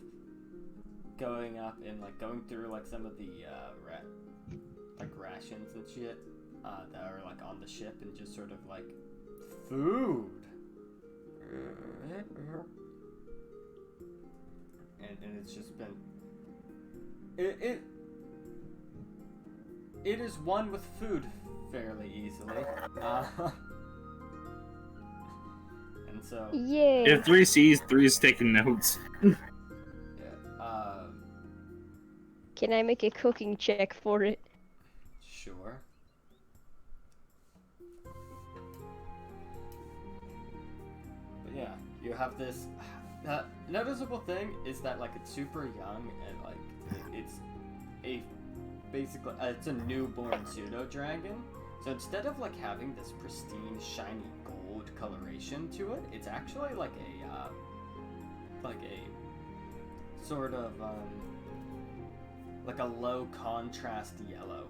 going up and like going through like some of the like rations and shit that are like on the ship, and just sort of like food. And it's just been it is won with food fairly easily. And so Yeah. If 3 sees, 3 is taking notes. yeah, Can I make a cooking check for it? sure. But yeah, you have this. Noticeable thing is that like it's super young, and like it's a basically it's a newborn pseudo dragon. So instead of like having this pristine shiny gold coloration to it, it's actually like a sort of like a low contrast yellow.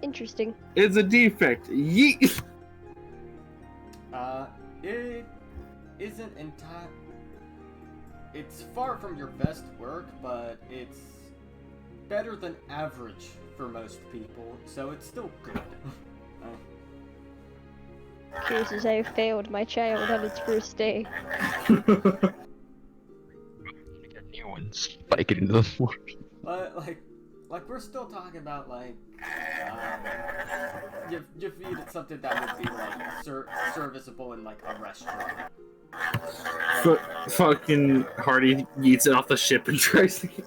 Interesting. It's a defect. Yeet. It isn't entire. It's far from your best work, but it's better than average for most people, so it's still good. Curious as I failed my child on its first day. You got new ones. Spike it into the floor. But like we're still talking about like you feed it something that would be like serviceable in like a restaurant. Fucking Hardy yeets it off the ship and tries to get...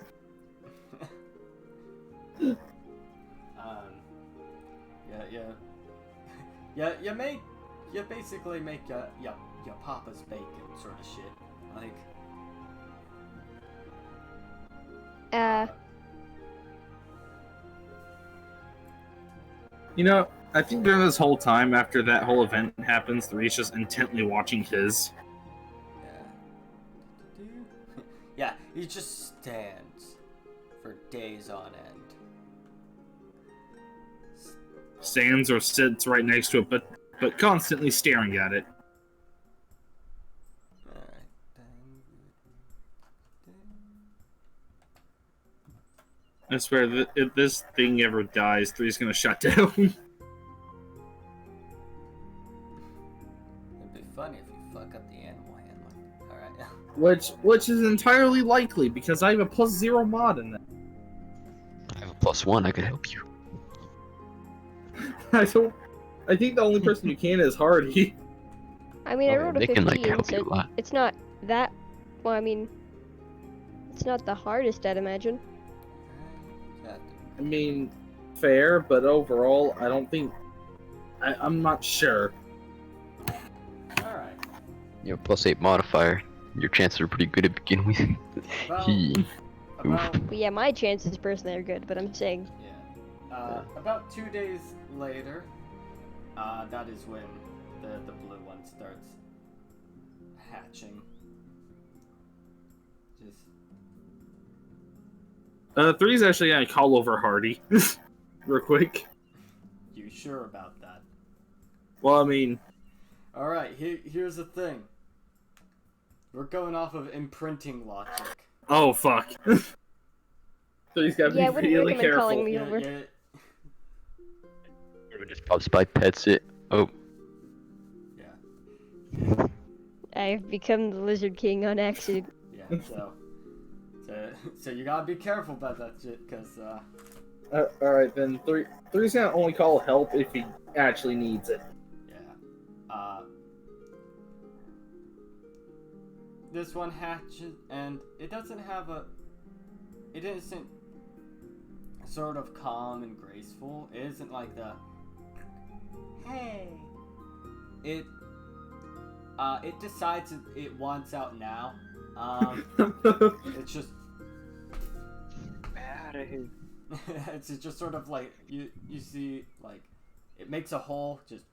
You basically make your papa's bacon sort of shit. Like You know, I think during this whole time after that whole event happens, 3's just intently watching his. yeah, he just stands for days on end. Stands or sits right next to it, but constantly staring at it. I swear, if this thing ever dies, 3's gonna shut down. It'd be funny if you fuck up the animal handler. Alright. Which is entirely likely, because I have a +0 mod in that. I have a +1. I could help you. I think the only person who can is Hardy. I mean, I Oh, rolled a they can, like, 15, help you so a lot. it's not that. Well, I mean, it's not the hardest, I'd imagine. I mean, fair, but overall, I don't think... I'm not sure. Alright. You have +8 modifier. Your chances are pretty good to begin with. Well, He. about But yeah, my chances personally are good, but I'm saying. yeah. About 2 days later, that is when the blue one starts hatching. Just 3's actually gonna call over Hardy. Real quick. you sure about that? Well, I mean... Alright, here's the thing. We're going off of imprinting logic. Oh, fuck. 3's gotta Yeah, I be wouldn't really recommend calling careful. me over. Whoever just pops by, pets it. Oh. Yeah. I've become the Lizard King on accident. Yeah, so you gotta be careful about that shit, cause Alright, then 3's gonna only call help if he actually needs it. yeah. This one hatches, and it doesn't have it isn't sort of calm and graceful. It isn't like the, hey. It decides it wants out now. It's just Out of here. it's just sort of like you see, like it makes a hole, just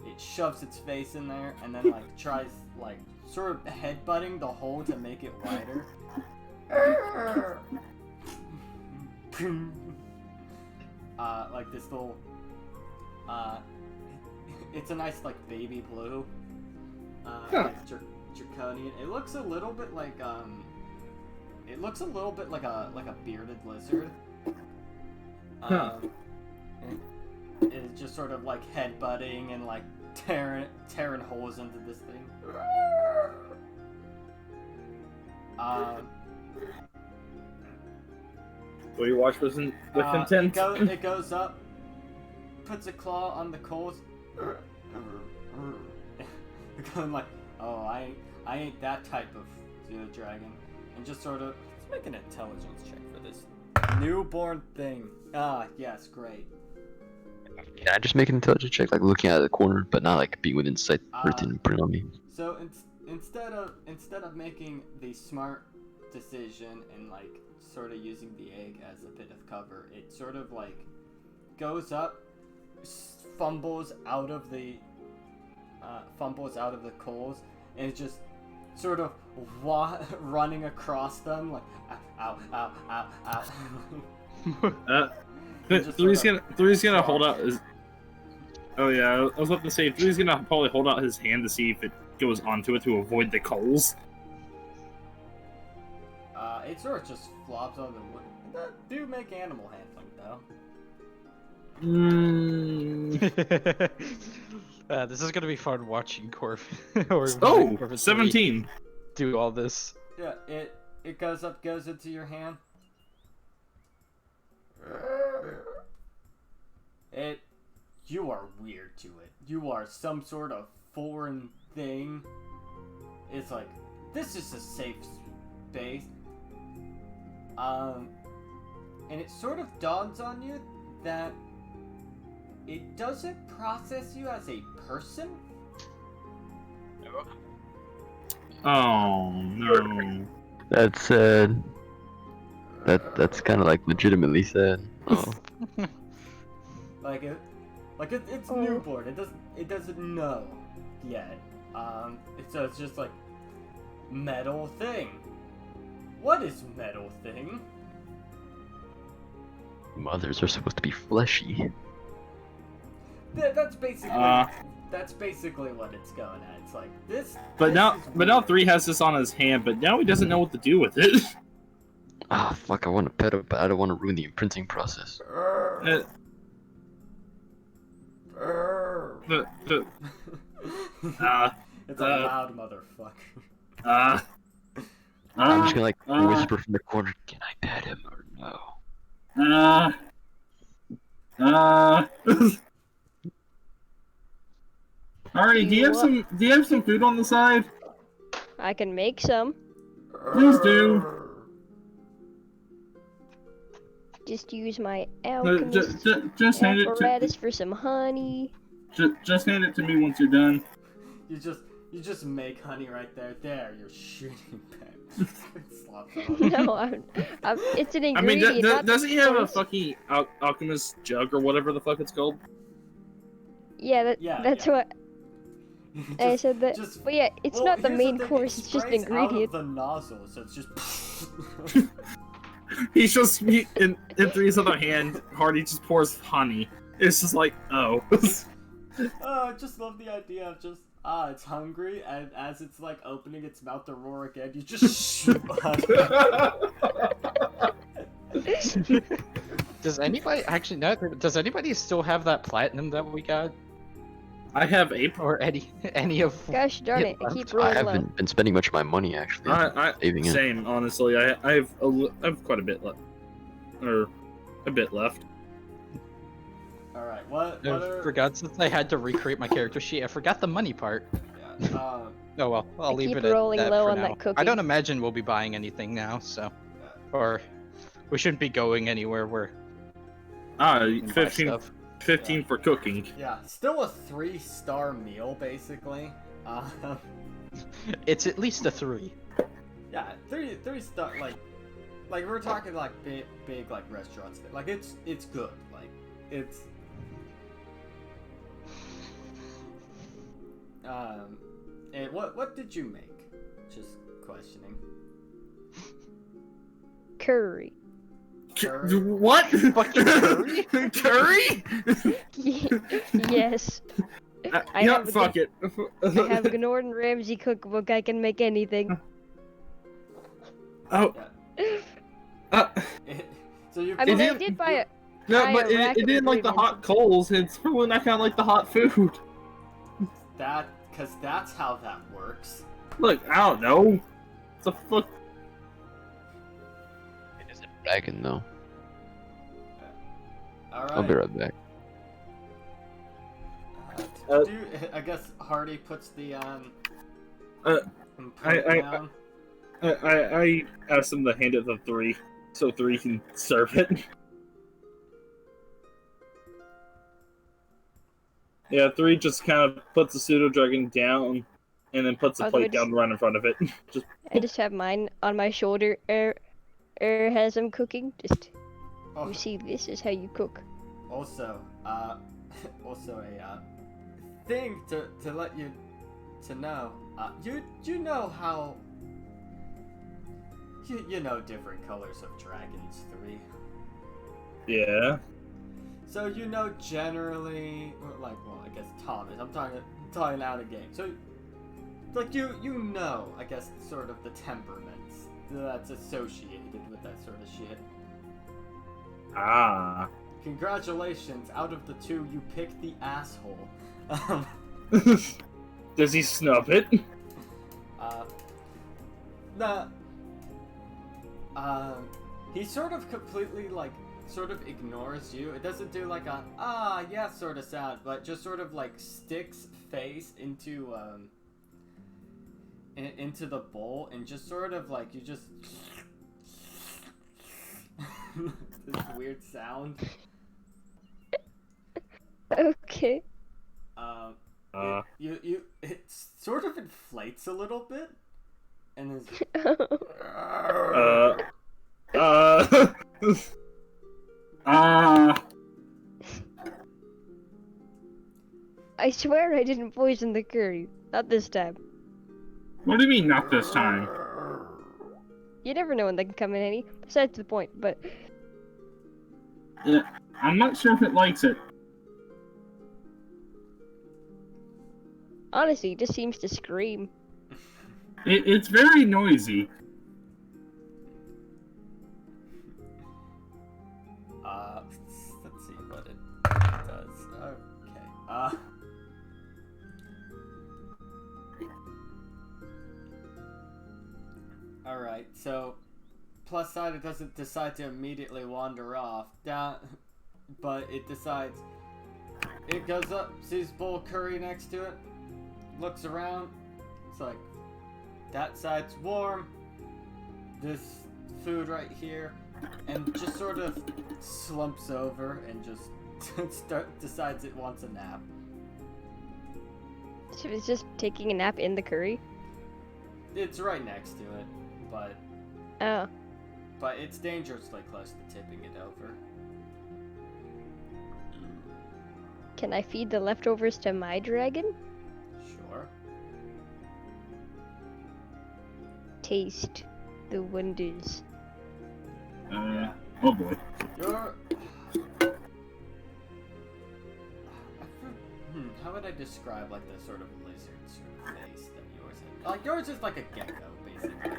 it shoves its face in there, and then like tries like sort of headbutting the hole to make it wider. Like this little it's a nice like baby blue, It's draconian. It looks a little bit like a bearded lizard. It's just sort of like headbutting and like tearing holes into this thing. Will you watch with intent? It goes up, puts a claw on the coals. Going like, oh, I ain't that type of dragon, and just sort of let's make an intelligence check for this newborn thing. Ah, yes, great. Can I just make an intelligence check, like looking out of the corner, but not like being within sight or to put it on me? So instead of making the smart decision and like sort of using the egg as a bit of cover, it sort of like goes up, fumbles out of the coals, and it's just sort of running across them like ow ow ow ow. Three's gonna hold out his. Oh yeah, I was about to say Three's gonna probably hold out his hand to see if it goes onto it to avoid the coals. It sort of just flops on the wood. That do make animal handling though. This is gonna be fun watching Corvin. 17. Do all this. Yeah, it goes into your hand. You are weird to it. You are some sort of foreign thing. It's like, this is a safe space. And it sort of dawns on you that it doesn't process you as a person. Oh no. That's sad. That's kind of like legitimately sad. Oh. It's newborn. It doesn't know yet. So it's just like metal thing. What is metal thing? Mothers are supposed to be fleshy. That's basically what it's going at. It's like this. But now Three has this on his hand, but now he doesn't know what to do with it. Ah, fuck! I want to pet it, but I don't want to ruin the imprinting process. It's a loud motherfucker. I'm just gonna like whisper from the corner, "Can I pet him or no?" Alright, do you have some food on the side? I can make some. Please do. Just use my alchemist Just hand it apparatus to for some honey. Just hand it to me once you're done. You just make honey right there. There, you're shooting pet. No, it's an ingredient. Doesn't he have a fucking alchemist jug or whatever the fuck it's called? Yeah, that's what I said. That, but yeah, it's not the main course. It's just an ingredient. Out of the nozzle, so it's just. He's just in Three's other hand. Hardy just pours honey. It's just like, oh. I just love the idea of just it's hungry, and as it's like opening its mouth to roar again, you just shoot honey. Does anybody actually know? Does anybody still have that platinum that we got? I have April. Or any of? Gosh darn it! I keep rolling I low. haven't been spending much of my money actually. Saving it. Same, honestly. I have quite a bit left, or a bit left. All right, what I are... forgot since I had to recreate my character sheet. I forgot the money part. Yeah. Oh well, I'll leave keep it at rolling that low for on now. that cookie. I don't imagine we'll be buying anything now, so or we shouldn't be going anywhere where. 15 for cooking. Yeah, still a 3-star meal basically. It's at least a 3. Yeah, 3-star like we're talking like big like restaurants. Like it's good. Like it's. And what did you make? Just questioning. Curry. What? Fucking curry? Curry? Yes. I yeah, have a fuck it. I have a Gordon Ramsay cookbook. I can make anything. Oh. So you. I mean, I didn't- did buy a. No, buy but a rack it of didn't like the hot ingredients. coals. It's probably not kind of like the hot food. Cause that's how that works. Look, I don't know. It's a fuck. It is a dragon, though. Alright. I'll be right back. I guess Hardy puts the I down. I asked him to hand it to 3, so 3 can serve it. Yeah, 3 just kind of puts the pseudo dragon down, and then puts the Although plate down right in front of it. Just I just have mine on my shoulder. Has him cooking. Just Oh, you see, this is how you cook. also a thing to let you to know. You know how you know different colors of dragons 3. yeah. So you know generally, well, I guess Thomas. I'm talking out of game. So, like you know, I guess sort of the temperaments that's associated with that sort of shit. Ah. Congratulations! Out of the 2, you picked the asshole. Does he snub it? Nah. He sort of completely sort of ignores you. It doesn't do like a yeah sort of sound, but just sort of like sticks face into into the bowl and just sort of like you just this weird sound. Okay. It sort of inflates a little bit and is I swear I didn't poison the curry. Not this time. What do you mean, not this time? You never know when they can come in handy. Besides the point, but I'm not sure if it likes it. honestly, it just seems to scream. It's very noisy. Let's see what it does. Okay. Alright, so plus side, it doesn't decide to immediately wander off. But it decides. It goes up, sees bowl curry next to it, looks around. It's like, that side's warm. This food right here, and just sort of slumps over and just decides it wants a nap. So it's just taking a nap in the curry. It's right next to it, but Oh. it's dangerously close to tipping it over. Can I feed the leftovers to my dragon? Sure. Taste the wonders. Oh boy. You're. How would I describe like the sort of lizard sort of face that yours has? Like yours is like a gecko, basically.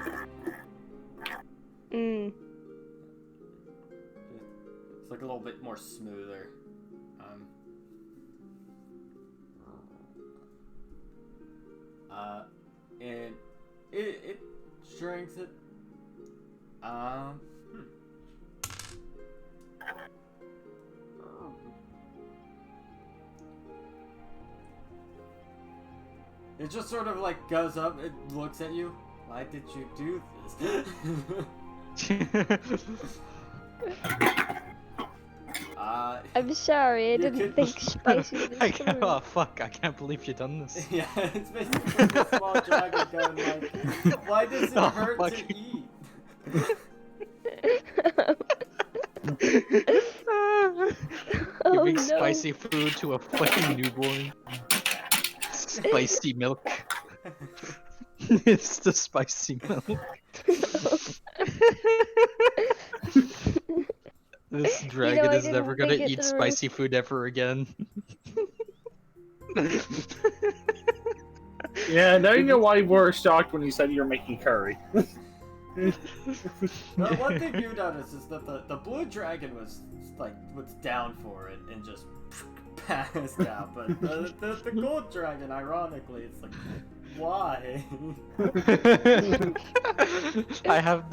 It's like a little bit more smoother. And it drinks it. It just sort of like goes up, it looks at you. Why did you do this? I'm sorry, I You didn't could- think spicy was coming. Oh fuck, I can't believe you done this. Yeah, it's basically a small dragon going like, why does it Oh, hurt fuck. to eat? Oh Giving no. spicy food to a fucking newborn. Spicy milk. It's the spicy milk. This dragon I is never didn't gonna think it eat through. spicy food ever again. Yeah, now you know why you were shocked when you said you were making curry. The one thing you notice is that the blue dragon was down for it and just passed out, but the gold dragon, ironically, it's like, why? I have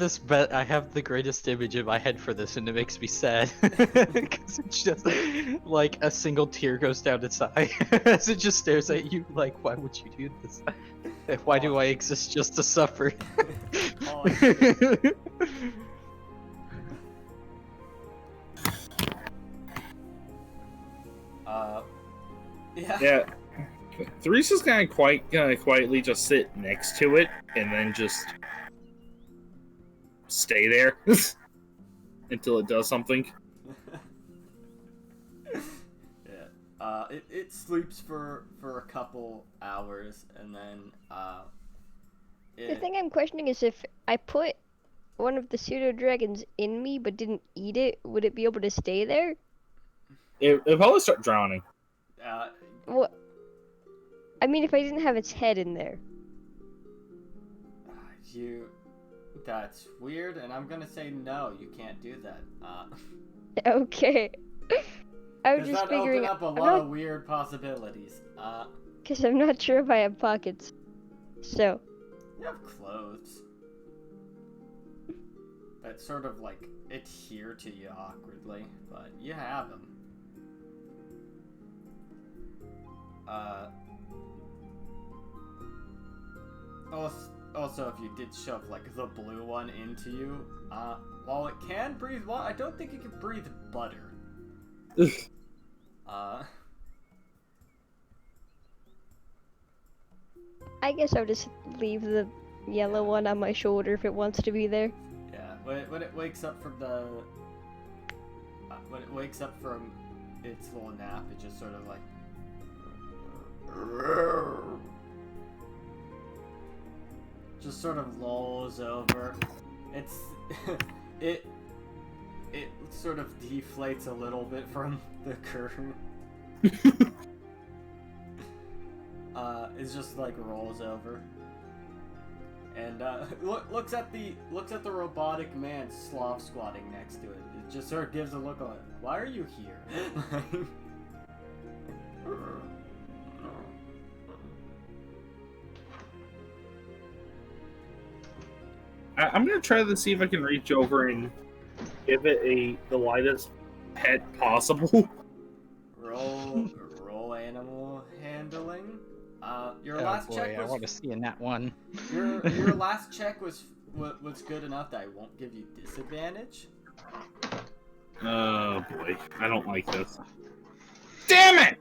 the greatest image in my head for this, and it makes me sad because it's just like a single tear goes down its eye as it just stares at you. Like, why would you do this? Why do I exist just to suffer? Oh, shit. Yeah. Yeah. Theresa's gonna quietly just sit next to it and then just stay there until it does something. Yeah. It sleeps for a couple hours and then The thing I'm questioning is if I put one of the pseudo dragons in me but didn't eat it, would it be able to stay there? It'll probably start drowning. What? I mean, if I didn't have its head in there. That's weird, and I'm gonna say no, you can't do that. Okay. I was Does just that figuring. open up a lot of weird possibilities? Because I'm not sure if I have pockets. So. You have clothes that sort of like adhere to you awkwardly, but you have them. Also, if you did shove like the blue one into you, while it can breathe water, I don't think it can breathe butter. I guess I'll just leave the yellow one on my shoulder if it wants to be there. Yeah, when it wakes up from its little nap, it just sort of like just sort of lolls over. It sort of deflates a little bit from the current. It just like rolls over and looks at the robotic man sloth squatting next to it. It just sort of gives a look like, why are you here? I'm gonna try to see if I can reach over and give it the lightest pet possible. Roll animal handling. Your last check was. I want to see in that one. Your last check was good enough that I won't give you disadvantage. Oh boy, I don't like this. Damn it!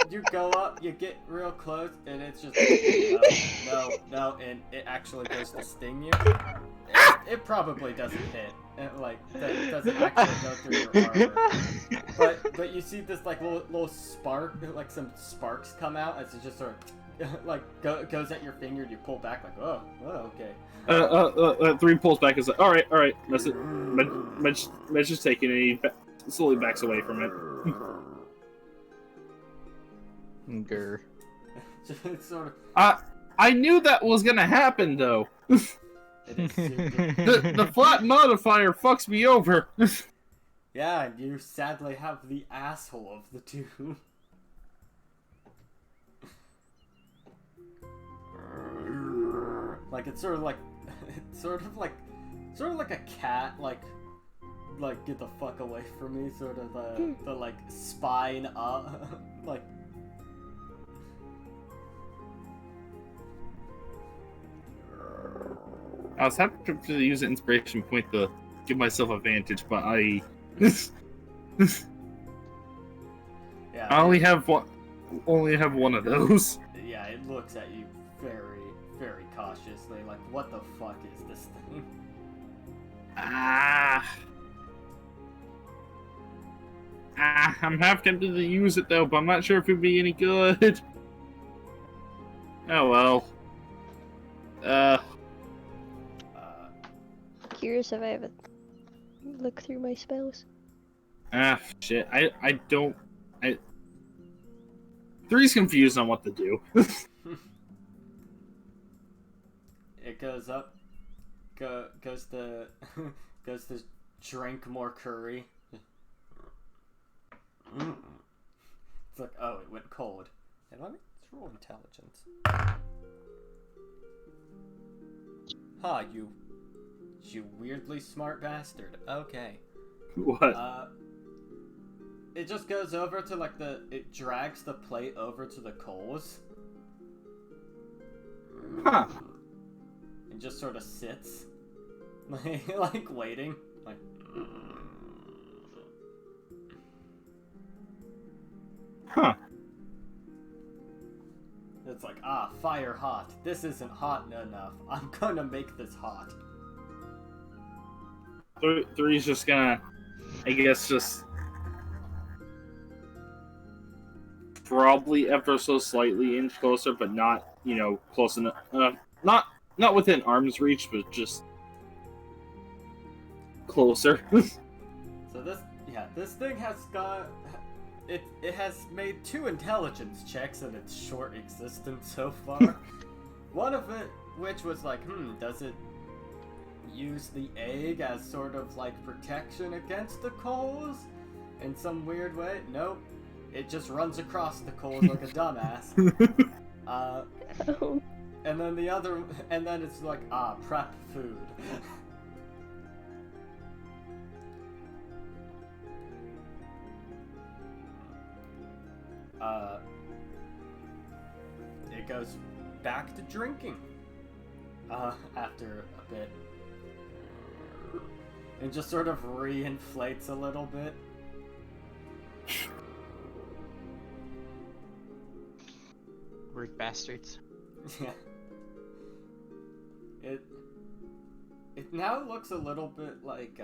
You go up, you get real close, and it's just no, and it actually goes to sting you. It probably doesn't hit. That doesn't actually go through your armor. But you see this like little spark, like some sparks come out as it just sort of like goes at your finger, and you pull back like, oh okay. 3 pulls back and says, all right, that's it. Let's just take it, and he slowly backs away from it. Grr. It's sort of. I knew that was gonna happen though. It is super. The flat modifier fucks me over. Yeah, and you sadly have the asshole of the two. Like it's sort of like a cat, like get the fuck away from me, sort of the like spine up, like. I was happy to use an inspiration point to give myself a vantage, but I Yeah. I only have one of those. Yeah, it looks at you very, very cautiously, like, what the fuck is this thing? I'm half tempted to use it though, but I'm not sure if it'd be any good. Oh well. Curious if I have a look through my spells. Shit. I don't. I. Three's confused on what to do. It goes up, goes to goes to drink more curry. It's like, oh, it went cold. And let me roll intelligence. Ha, you weirdly smart bastard. Okay. What? It just goes over to like it drags the plate over to the coals. Huh. And just sort of sits, like waiting, like. Huh. It's like, fire hot. This isn't hot enough. I'm gonna make this hot. Three's just gonna, I guess, just probably ever so slightly inch closer, but not, close enough. Not within arm's reach, but just closer. So this thing has got. It has made 2 intelligence checks in its short existence so far. One of it, which was like, does it use the egg as sort of like protection against the coals in some weird way? Nope. It just runs across the coals like a dumbass. And then the other, and then it's like, prep food. It goes back to drinking. After a bit. And just sort of re-inflates a little bit. Rude bastards. Yeah. It now looks a little bit like,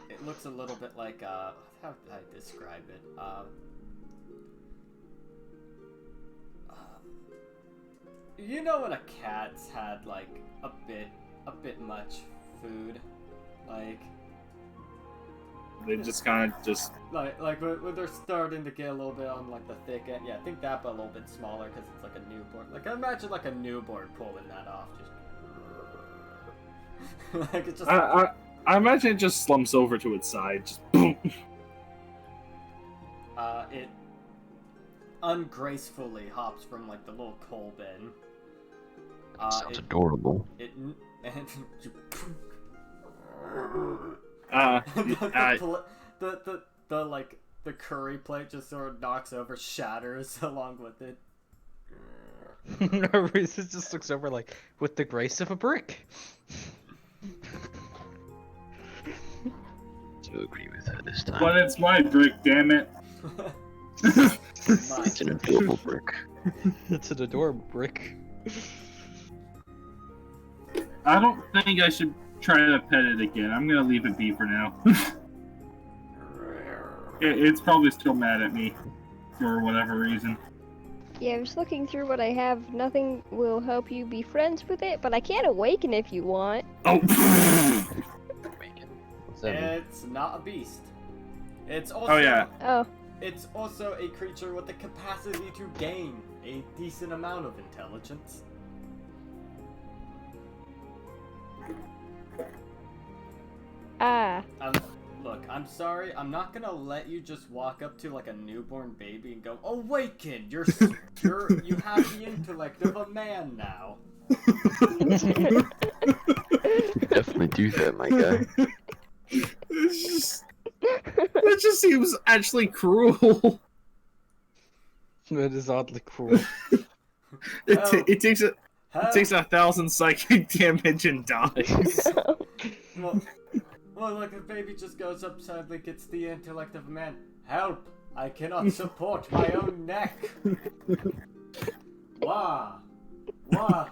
it looks a little bit like, how do I describe it? You know when a cat's had, like, a bit much food? Like... They just kind of just... Like when they're starting to get a little bit on, like, the thick end. Yeah, I think that, but a little bit smaller, because it's like a newborn. Like, imagine, like, a newborn pulling that off. Just... like, it just... I imagine it just slumps over to its side. Just boom. It ungracefully hops from, like, the little coal bin. Sounds adorable. The curry plate just sort of knocks over, shatters along with it. Reese just looks over like, with the grace of a brick. To agree with her this time. But it's my brick, damn it. It's an adorable brick. It's an adorable brick. I don't think I should try to pet it again. I'm gonna leave it be for now. It's probably still mad at me for whatever reason. Yeah, I was looking through what I have. Nothing will help you be friends with it, but I can awaken if you want. Oh. It's not a beast. It's also. Oh yeah. Oh. It's also a creature with the capacity to gain a decent amount of intelligence. Look, I'm sorry, I'm not gonna let you just walk up to like a newborn baby and go, "Awaken! You have the intellect of a man now." Definitely do that, my guy. That just seems actually cruel. That is oddly cruel. It takes 1,000 psychic damage and dies. Well, like the baby just goes up, sadly gets the intellect of a man. Help! I cannot support my own neck. Wah! Wah!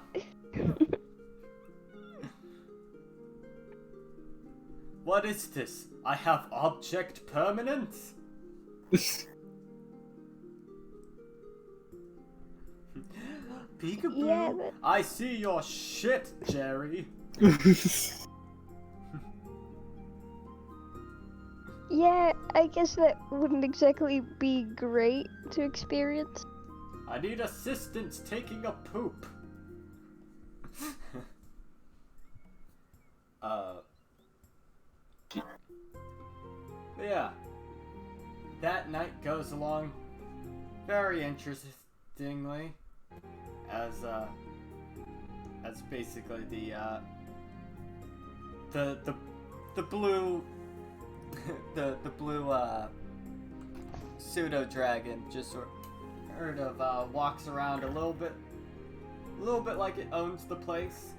What is this? I have object permanence? Peekaboo! Yeah, but... I see your shit, Jerry. Yeah, I guess that wouldn't exactly be great to experience. I need assistance taking a poop. Yeah. That night goes along very interestingly as basically the blue the blue pseudo dragon just sort of walks around a little bit like it owns the place,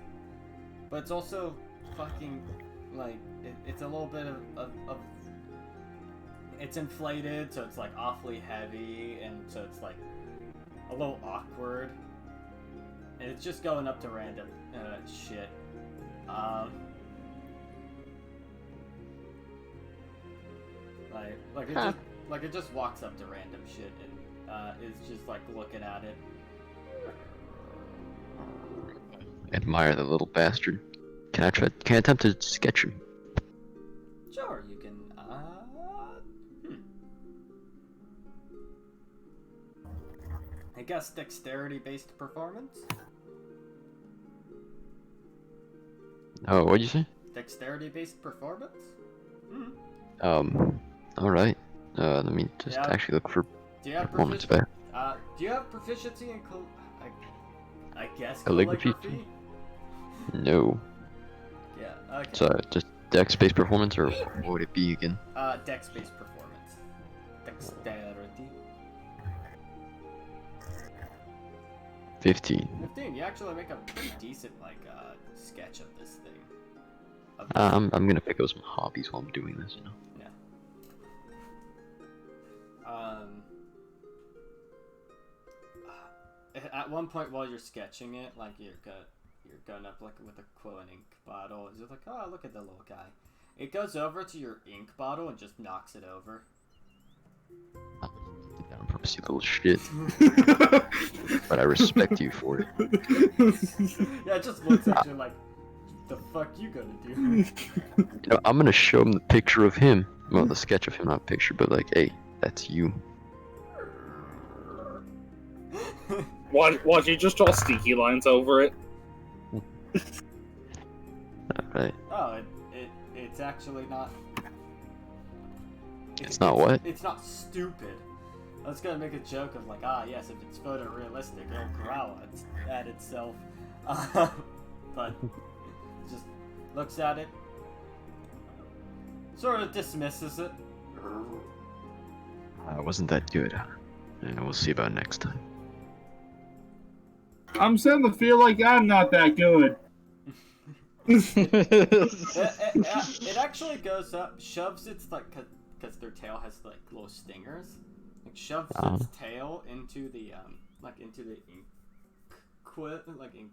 but it's also fucking like it's a little bit of it's inflated, so it's like awfully heavy, and so it's like a little awkward, and it's just going up to random shit. It just walks up to random shit and is just like looking at it. Admire the little bastard. Can I attempt to sketch him? Sure, you can. I guess dexterity-based performance. Oh, what'd you say? Dexterity-based performance. Alright. Let me just actually look for Do you have performance back. do you have proficiency in I guess Calligraphy? calligraphy? No. Yeah. Okay. So, just dex-based performance, or what would it be again? Dex-based performance. Dexterity. 15. 15. You actually make a pretty decent sketch of this thing. I'm gonna pick up some hobbies while I'm doing this, you know. Yeah. At one point while you're sketching it, like you're going up like with a quill and ink bottle, it's just like, oh, look at the little guy. It goes over to your ink bottle and just knocks it over. On purpose, you little shit. But I respect you for it. Yeah, it just looks at you like, the fuck you gonna do? You know, I'm gonna show him the picture of him. Well, the sketch of him, not picture, but like, hey, that's you. Watch, you just draw sticky lines over it. Alright. Oh, it's actually not. It's not what? It's not stupid. I was gonna make a joke of like, yes, if it's photorealistic, it'll growl at itself. But just looks at it, sort of dismisses it. Wasn't that good. And we'll see about next time. I'm starting to feel like I'm not that good. It actually goes up, shoves its because their tail has like little stingers, shoves its tail into the ink ink.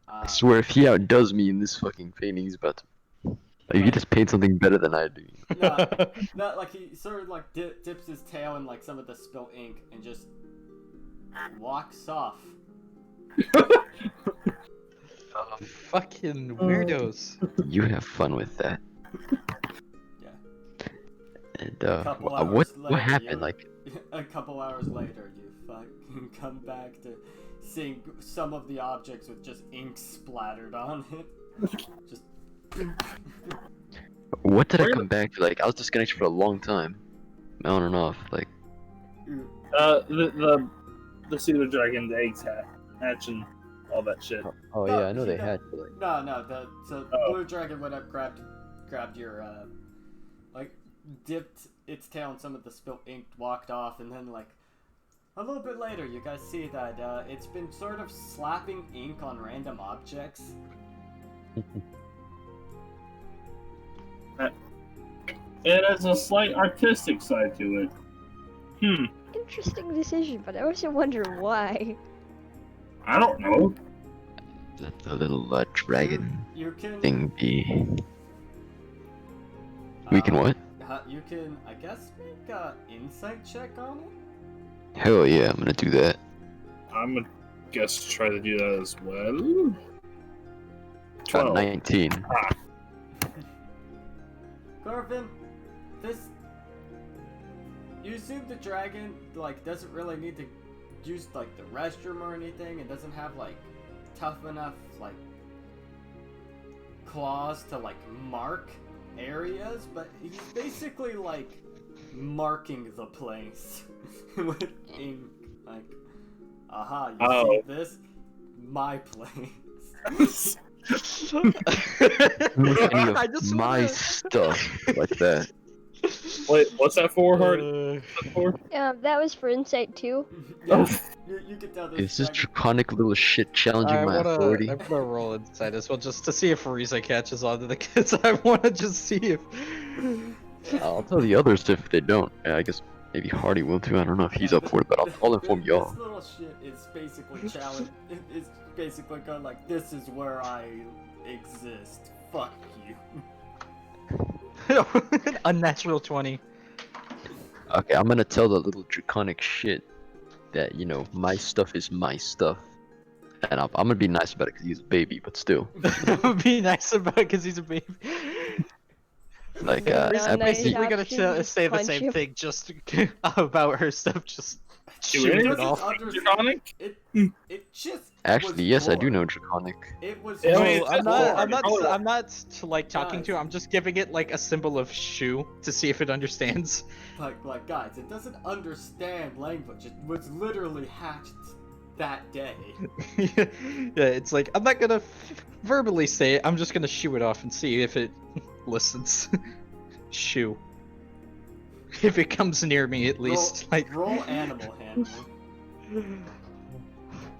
I swear, if he outdoes me in this fucking painting, he's about to. Like, he just paint something better than I do. No, like he sort of like dips his tail in like some of the spilt ink and just walks off. Fucking weirdos. You have fun with that. Yeah. And what happened? Like, a couple hours later, you fucking come back to seeing some of the objects with just ink splattered on it. Just. What did I come back to? Like, I was disconnected for a long time, on and off. Like, the pseudo dragon's eggs hatch and all that shit. oh No, yeah, I know they no, had. No. The blue dragon went up, grabbed your dipped its tail in some of the spilt ink, walked off, and then like a little bit later, you guys see that it's been sort of slapping ink on random objects. It has a slight artistic side to it. Interesting decision, but I also wonder why. I don't know. Let the little dragon You can. thing be. We can what? You can, I guess, make an insight check on it. Hell yeah, I'm gonna do that. I'm gonna try to do that as well. 12. 19. Corvin, this you assume the dragon, like, doesn't really need to use, like, the restroom or anything. It doesn't have, like, tough enough, like, claws to, like, mark areas, but he's basically, like, marking the place with ink. Like, aha, you see this? My place. Any of I just my wanna- stuff like that. Wait, what's that for, Hard? What's that for? That was for insight too. Yeah, you can tell this Is this dragon. draconic little shit challenging my authority? I wanna roll inside as well, just to see if Riza catches on to the kids. I wanna just see if. I'll tell the others if they don't. I guess maybe Hardy will too. I don't know if he's up for it, but I'll inform y'all. This little shit is basically challenge. It's basically going like, this is where I exist. Fuck you. Unnatural 20. Okay, I'm gonna tell the little draconic shit that, you know, my stuff is my stuff. And I'm gonna be nice about it because he's a baby, but still. Be nice about it because he's a baby. Like, No, I'm nice basically gonna option, say the punch same him. thing just about her stuff, just Do shooting any it of off. Draconic? It just Actually, was yes, I do born. know draconic. It was Yeah, I No, mean, just it's just I'm not like talking to her. Guys. I'm just giving it like a symbol of shoe to see if it understands. like guys, it doesn't understand language. It was literally hatched that day. Yeah, it's like I'm not gonna verbally say it. I'm just gonna shoo it off and see if it listens. Shoo. If it comes near me, at least. Roll animal handling.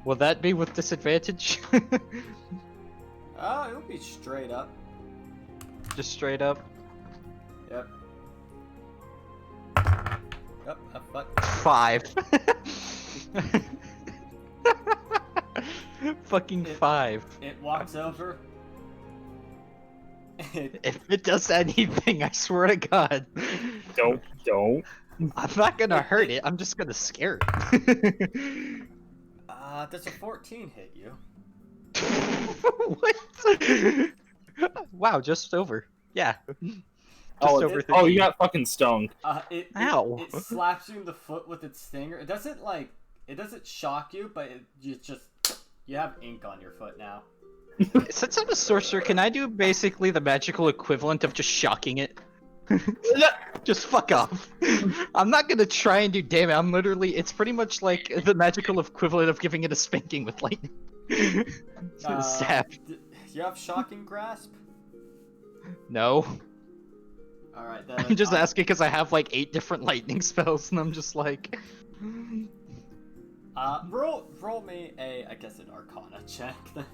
Will that be with disadvantage? It'll be straight up. Just straight up. Yep. Yep. Fuck. 5. Fucking 5. It walks over. If it does anything, I swear to God. Don't. I'm not gonna hurt it, I'm just gonna scare it. Does a 14 hit you? What? Wow, just over. Yeah. Just over Oh, 13. you got fucking stung. Ow. It slaps you in the foot with its stinger. It doesn't shock you, but you have ink on your foot now. Since I'm a sorcerer, can I do basically the magical equivalent of just shocking it? Just fuck off. I'm not gonna try and do damage. It's pretty much like the magical equivalent of giving it a spanking with lightning. Stab. You have shocking grasp? No. Alright, then. I'm just asking because I have like 8 different lightning spells, and I'm just like. Roll me I guess an Arcana check then.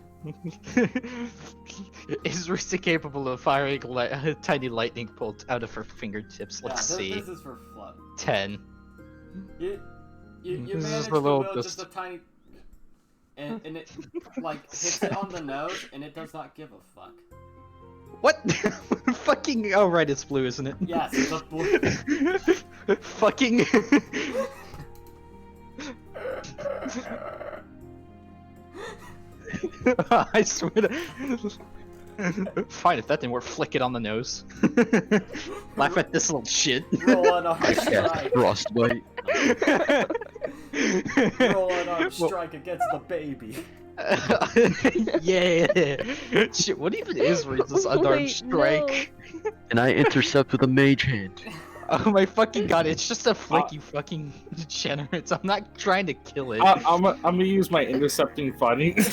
Is Risa capable of firing a tiny lightning bolt out of her fingertips? Let's see. This is for float. 10. You This is manage a to little will just a tiny, and it like hits it on the nose, and it does not give a fuck. What? Fucking. Oh, right, it's blue, isn't it? Yes, it's a blue. Fucking. I swear to. Fine, if that didn't work, flick it on the nose. Laugh at this little shit. Roll an arm I cast strike. frostbite. Roll an arm strike against the baby. Yeah. Shit, what even is Riza's unarmed Wait, strike? And I intercept with a mage hand. Oh my fucking god, it's just a flick, you fucking degenerates. I'm not trying to kill it. I'm gonna use my intercepting fighting.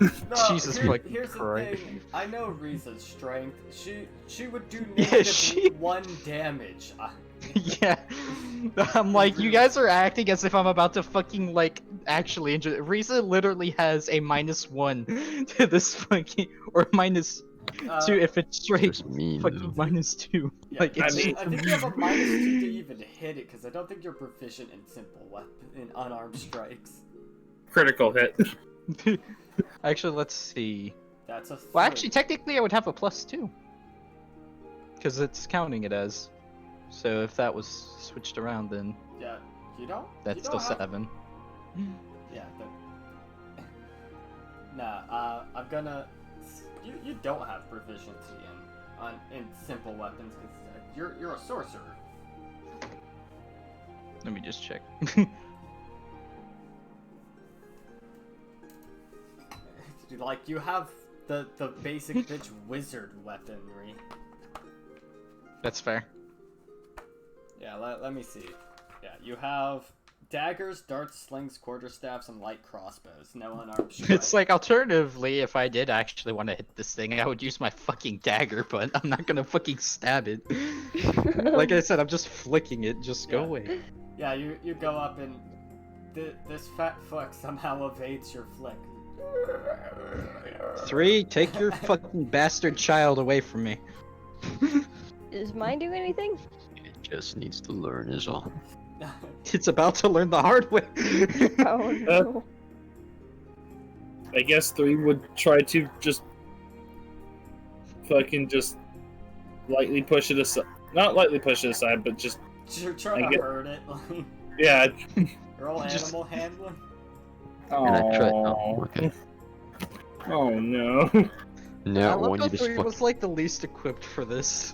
No, Jesus fucking here's the Christ. thing. I know Riza's strength. She would do Yeah, negative she- 1 damage. Yeah. I'm like, you guys are acting as if I'm about to fucking, like, actually injure. Riza literally has a -1 to this fucking. Or -2 if it's straight. Just mean. Fucking -2. Yeah, Like, I it's. think you have a -2 to even hit it, because I don't think you're proficient in simple weapon in unarmed strikes. Critical hit. Actually, let's see. That's a. Well, 3. actually, technically, I would have a +2. Because it's counting it as. So if that was switched around, then Yeah, you don't. that's you don't still have... 7. Yeah. Nah. I'm gonna. You don't have proficiency in simple weapons because you're a sorcerer. Let me just check. Like, you have the basic bitch wizard weaponry. That's fair. Yeah, let me see. Yeah, you have daggers, darts, slings, quarterstaffs, and light crossbows. No unarmed strike. It's like, alternatively, if I did actually want to hit this thing, I would use my fucking dagger, but I'm not gonna fucking stab it. Like I said, I'm just flicking it. Just go Yeah. away. Yeah, you go up and this fat fuck somehow evades your flick. 3, take your fucking bastard child away from me. Does mine do anything? It just needs to learn is all. It's about to learn the hard way. Oh no. I guess 3 would try to just fucking just lightly push it aside. Not lightly push it aside, but just You're trying to hurt it. Like, yeah. roll Just- animal handling. Can I try? Oh, okay. Oh no. I Now I love want how you to 3 fuck. was like the least equipped for this.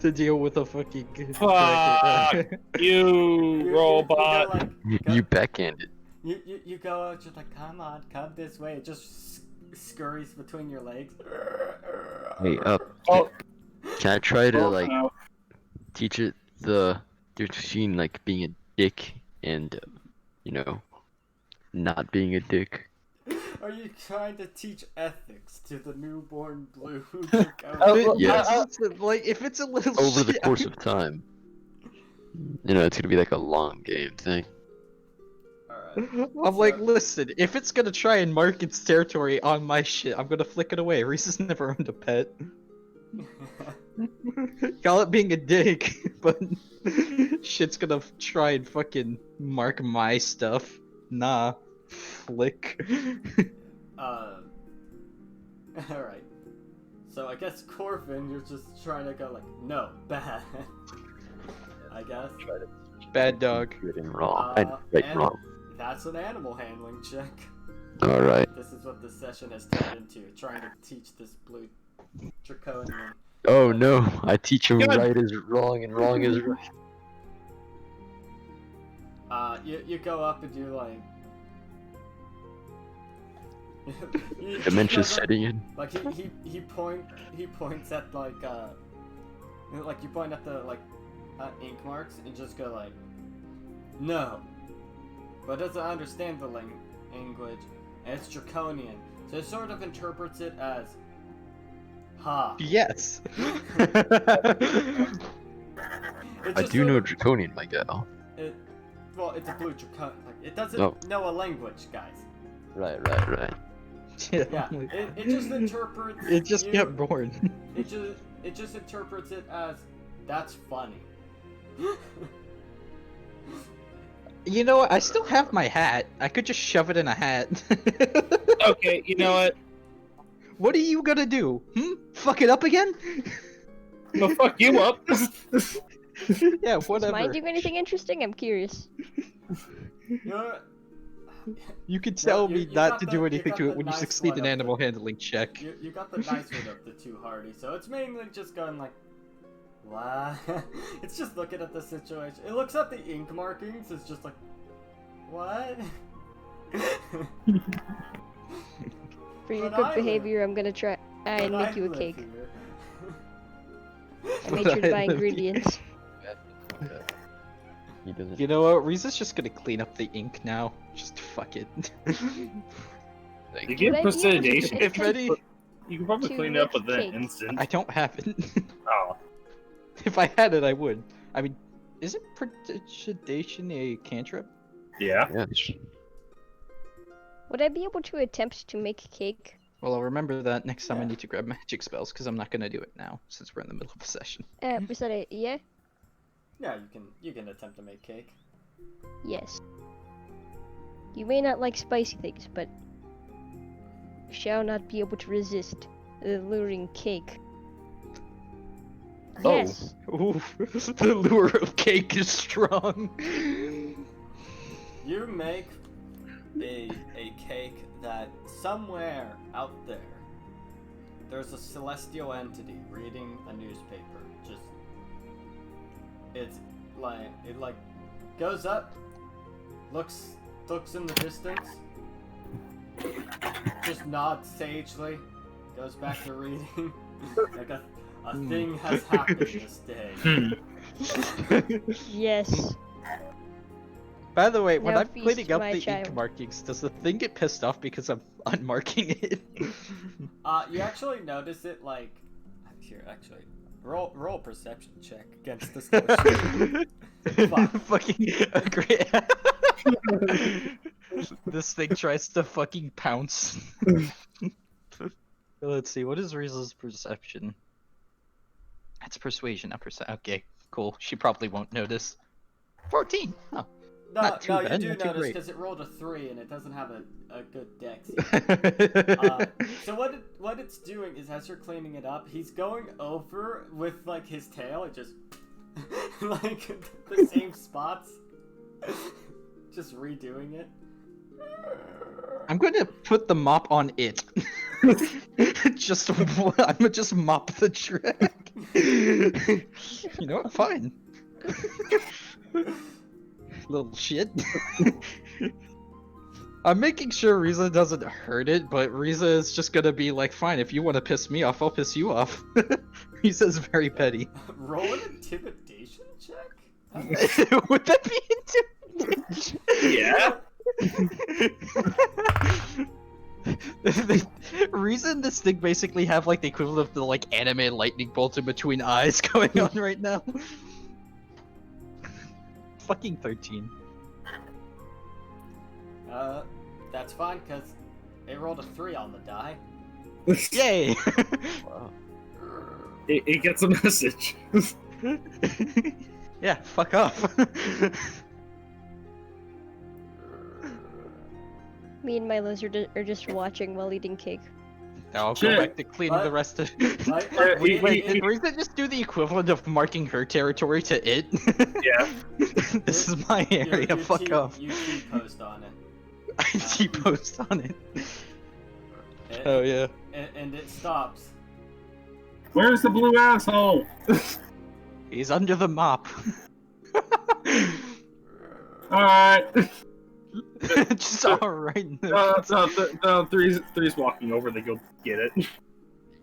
To deal with a fucking Fuck. You robot. You, go, like, You backhanded. you go out just like, come on, come this way. It just scurries between your legs. Hey, up. Oh, Can I try to oh, like no. teach it the difference between like being a dick and you know, not being a dick? Are you trying to teach ethics to the newborn blue? Oh, Yes. Like, if it's a little Over the shit, course of time. You know, it's gonna be like a long game thing. Alright. I'm like, So- listen, if it's gonna try and mark its territory on my shit, I'm gonna flick it away. Reese has never owned a pet. Call it being a dick, but shit's gonna try and fucking mark my stuff. Nah. Flick. Alright. So I guess Corvin, you're just trying to go like, no, bad. I guess. Bad dog. Good and wrong. Right and and wrong. That's an animal handling check. Alright. This is what this session has turned into, trying to teach this blue draconian. Oh no, I teach him God. right is wrong and wrong is right. You go up and you're like... Dementia like, setting in. Like he points at like you point at the ink marks and just go like, no, but doesn't understand the language and it's draconian, so it sort of interprets it as, ha. Yes. It I just do sort know of- draconian, my gal. Well, it's a blue draconian. Like, it doesn't No. know a language, guys. Right. Yeah, it just interprets. It just you- got born. It just interprets it as, that's funny. You know what? I still have my hat. I could just shove it in a hat. Okay, you know what? What are you gonna do? Fuck it up again? I'm gonna fuck you up. Yeah, Does whatever. mine do anything interesting? I'm curious. You're, You can tell you- me you not got to the- do you anything got to the it when you nice succeed one an of the- animal handling check. you got the nice one of the two, Hardy, so it's mainly just going like, what? It's just looking at the situation. It looks at the ink markings, it's just like, what? For your But good I behavior, I'm gonna try and But make you a live cake. here. I made sure to I buy live ingredients. He doesn't. You know what? Riza's just gonna clean up the ink now. Just fuck it. You get Would I be able to prestidigitation. get If any, You can probably to clean it up make with that cake? instant. I don't have it. Oh. If I had it, I would. I mean, isn't prestidigitation a cantrip? Yeah. Yes. Would I be able to attempt to make cake? Well, I'll remember that next time I Yeah. need to grab magic spells, because I'm not gonna do it now, since we're in the middle of a session. Was that a yeah? Yeah, you can attempt to make cake. Yes. You may not like spicy things, but you shall not be able to resist the alluring cake. Oh. Yes. Ooh, the lure of cake is strong. You make a cake that somewhere out there's a celestial entity reading a newspaper. Just it's it goes up, looks in the distance, just nods sagely, goes back to reading. Like a thing has happened this day. Yes. By the way, when Now I'm feast cleaning up my the child. ink markings, does the thing get pissed off because I'm unmarking it? You actually notice it here. Actually, roll a perception check against this question. Fuck. Fucking agree. This thing tries to fucking pounce. Let's see, what is Riza's perception? It's persuasion, not perception. Okay, cool. She probably won't notice. 14. Oh. Not too No, you bad, do not too notice great. because it rolled a 3 and it doesn't have a good dex. So what it's doing is, as you're cleaning it up, he's going over with his tail and just the same spots, just redoing it. I'm going to put the mop on it. I'm gonna just mop the track. You know what? Fine. Little shit. I'm making sure Riza doesn't hurt it, but Riza is just gonna be like, fine, if you want to piss me off, I'll piss you off. Riza's very petty. Roll an intimidation check? Would that be intimidation? Yeah. The reason this thing basically have the equivalent of the anime lightning bolt in between eyes going on right now. Fucking 13. That's fine because it rolled a 3 on the die. Yay! Wow. It gets a message. Yeah, fuck off. Me and my lizard are just watching while eating cake. Now I'll Shit. go back to cleaning What? the rest of. Wait, Wait, did Risa just do the equivalent of marking her territory to it? Yeah. This is my area. Fuck off. You T-post on it. I T-post on it. It- Oh yeah. and it stops. Where's the blue asshole? He's under the mop. Alright. Just alright. No, three's walking over. They go get it.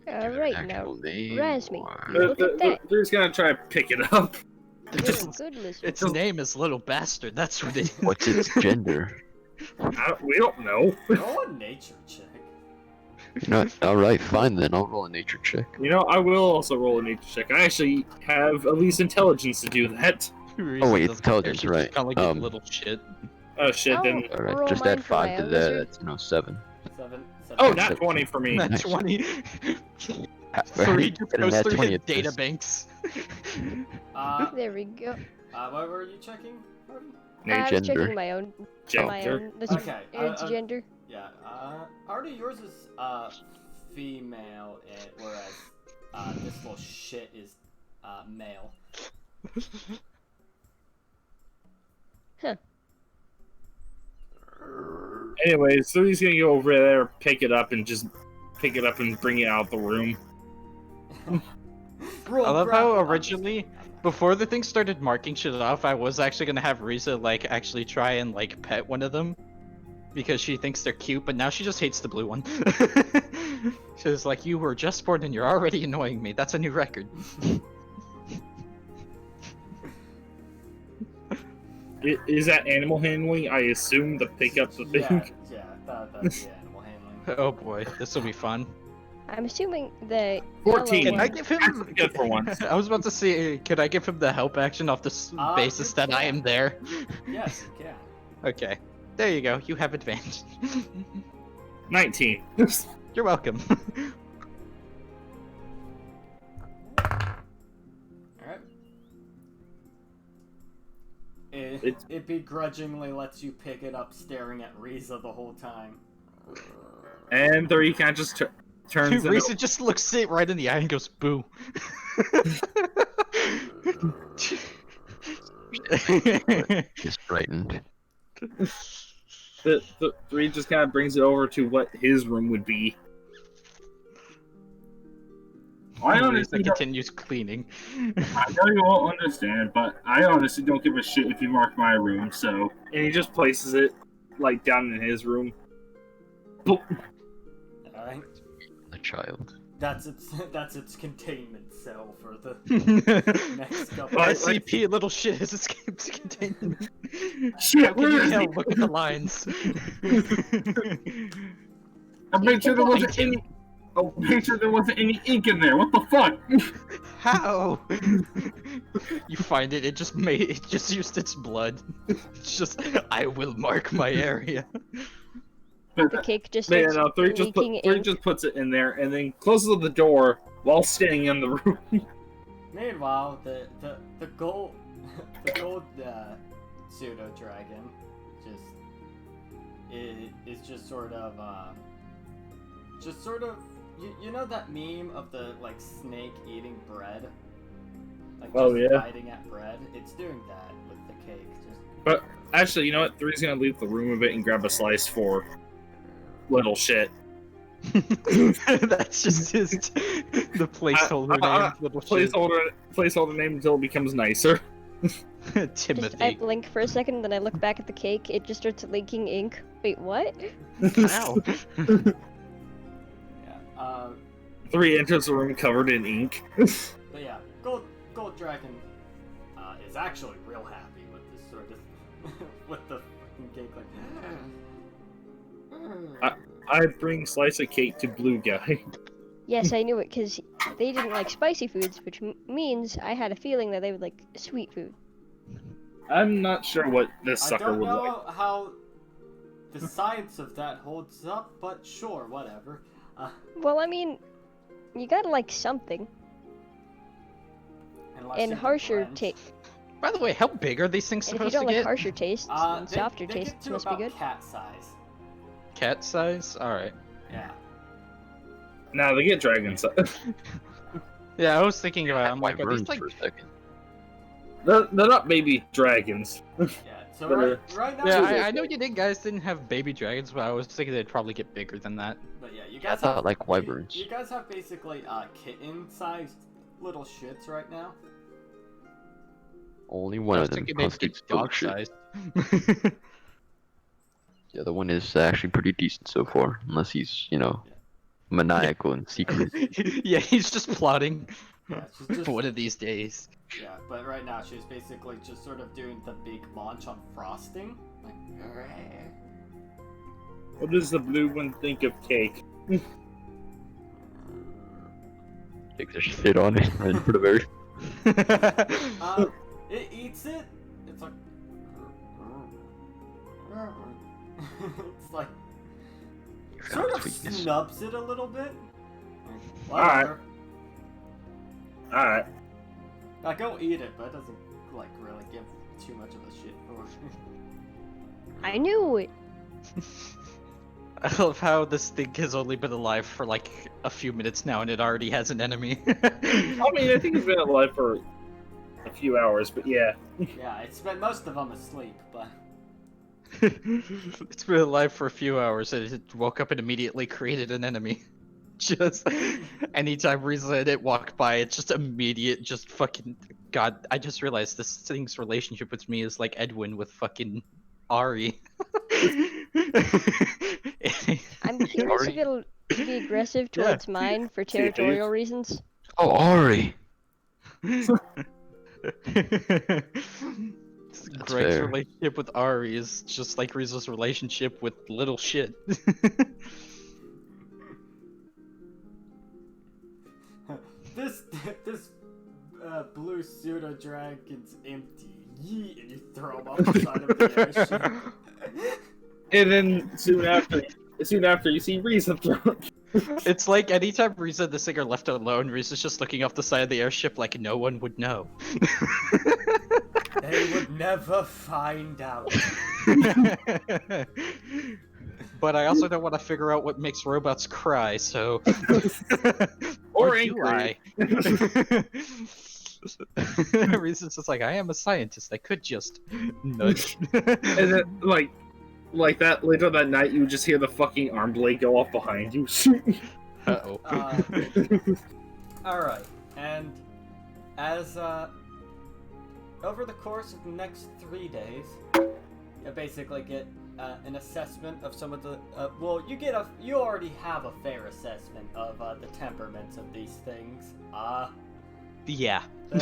Alright, now, Actual name, Razmi, or- Look at that. Three's gonna try to pick it up. you're a good lizard. Its name is Little Bastard. That's what it is. What's its gender? We don't know. Roll a nature check. You know, alright, fine then, I'll roll a nature check. You know, I will also roll a nature check. I actually have at least intelligence to do that. Oh, wait, intelligence, right. Kind of like a little shit. Oh shit, then. Alright, roll just mine add for my 5 to own that, lizard. that's, 7. 7. Oh, not 20 for me. Nat Nice. 20. Where 3 did just you get a goes nat through 20 his at this? data banks. There we go. What were you checking, Harvey? I was Gender. checking my own Gender. lizard. Okay, Its gender. Yeah, Artie, yours is, female, whereas, this little shit is, male. Anyways, so he's gonna go over there, pick it up, and bring it out the room. Roll I love grapple. how originally, before the thing started marking shit off, I was actually gonna have Riza actually try and pet one of them, because she thinks they're cute. But now she just hates the blue one. She's like, "You were just born and you're already annoying me. That's a new record." Is that animal handling? I assume to pick up the thing. Yeah, that's the animal handling. Oh boy, this will be fun. I'm assuming the 14. yellow Can I one- give him? Actually good for once. I was about to say, could I give him the help action off the basis you that I can. am there? Yes, you can. Okay, there you go. You have advantage. 19. You're welcome. Alright. It's- It begrudgingly lets you pick it up, staring at Riza the whole time. And 3 kind of just turns it. Risa just looks it right in the eye and goes, "Boo." Just frightened. The 3 just kind of brings it over to what his room would be. I Risa honestly don't, continues cleaning. I know you won't understand, but I honestly don't give a shit if you mark my room, so... And he just places it, like, down in his room. Boop. Alright. The child. That's its containment cell for the next couple. Right, SCP, little shit, has escaped containment. Shit, How can where you is tell? he? Look at the lines. I made sure there wasn't Find him. any... Oh, made sure there wasn't any ink in there, what the fuck? How? You find it, it just used its blood. It's just, I will mark my area. The cake just Yeah, starts no, Three leaking ink. just puts it in there and then closes the door while standing in the room. Meanwhile, the gold pseudo dragon is just sort of you know that meme of the like snake eating bread, like Oh, just yeah. biting at bread. It's doing that with the cake. Just But actually, you know what? Three's gonna leave the room a bit and grab a slice for little shit. That's just the placeholder name, little shit. Placeholder name until it becomes nicer. Just, I Timothy. blink for a second, then I look back at the cake. It just starts leaking ink. Wait, what? Ow. yeah. Three enters the room covered in ink. But yeah, gold dragon is actually real happy with this sort of with the fucking cake. Like. I bring slice of cake to blue guy. Yes, I knew it, because they didn't like spicy foods, which means I had a feeling that they would like sweet food. I'm not sure what this I sucker don't would know like. how the science of that holds up, but sure, whatever. Well, I mean, you gotta like something. Unless And you're harsher French. taste. By the way, how big are these things And if you supposed to don't like get? harsher tastes, and They softer get tastes to must be about good. cat size. Cat size? Alright. Yeah. Nah, they get dragon size. Yeah, I was thinking about it. I'm Why like, are these burns like... for a second? They're not baby dragons. Yeah. So right now. Yeah, I know you guys didn't have baby dragons, but I was thinking they'd probably get bigger than that. But yeah, you I guys thought have like wyverns. You guys have basically kitten-sized little shits right now. Only one I of was them thinking they'd constitutes get dog bullshit. sized. The other one is actually pretty decent so far, unless he's, maniacal and secret. Yeah, he's just plotting Yeah, she's just for one of these days. yeah. But right now she's basically just sort of doing the big munch on frosting. Like, What does the blue one think of cake? Takes a shit on it and put a very. It eats it. It's like. It's like sort of Sweetness. snubs it a little bit. Alright. Whatever. Alright. Like, go eat it, but it doesn't like really give too much of a shit for it. I knew it. I love how this thing has only been alive for like a few minutes now and it already has an enemy. I mean, I think it's been alive for a few hours, but yeah. Yeah, it's spent most of them asleep, but It's been alive for a few hours and it woke up and immediately created an enemy. Just anytime Riza and it walk by, it's just immediate, just fucking. God, I just realized this thing's relationship with me is like Edwin with fucking Ari. I'm curious if Sorry. it'll be aggressive towards mine for territorial reasons. Oh, Ari! Greg's fair. relationship with Ari is just like Riza's relationship with little shit. this blue pseudo dragon's empty. Yeet, and you throw him off the side of the airship. And then soon after you see Riza throw. It's like anytime Riza and the singer left alone, Riza's just looking off the side of the airship like no one would know. They would never find out. But I also don't want to figure out what makes robots cry, so. Or do angry. I? Riza's just like, I am a scientist. I could just nudge. And then, like that later that night, you would just hear the fucking arm blade go off behind you. Uh-oh. Alright, and as, over the course of the next 3 days, you basically get an assessment of some of the, you already have a fair assessment of the temperaments of these things. Yeah. Do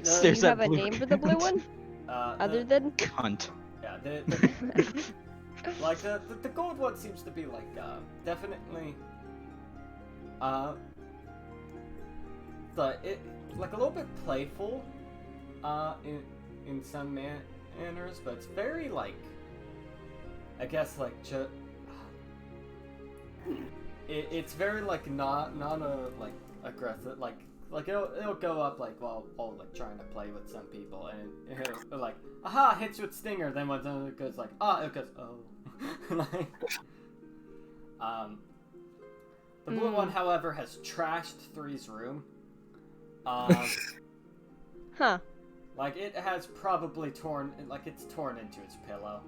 Stares you at have a blue name for the blue one? Other than? cunt. Yeah, the gold one seems to be like, definitely, like a little bit playful, in some manners, but it's very like, I guess like it's very like not like aggressive, like it'll go up like while like trying to play with some people, and it'll like aha, hits with stinger, then when it goes like it goes oh. Like, the blue one, however, has trashed Three's room. Huh. Like it has probably it's torn into its pillow.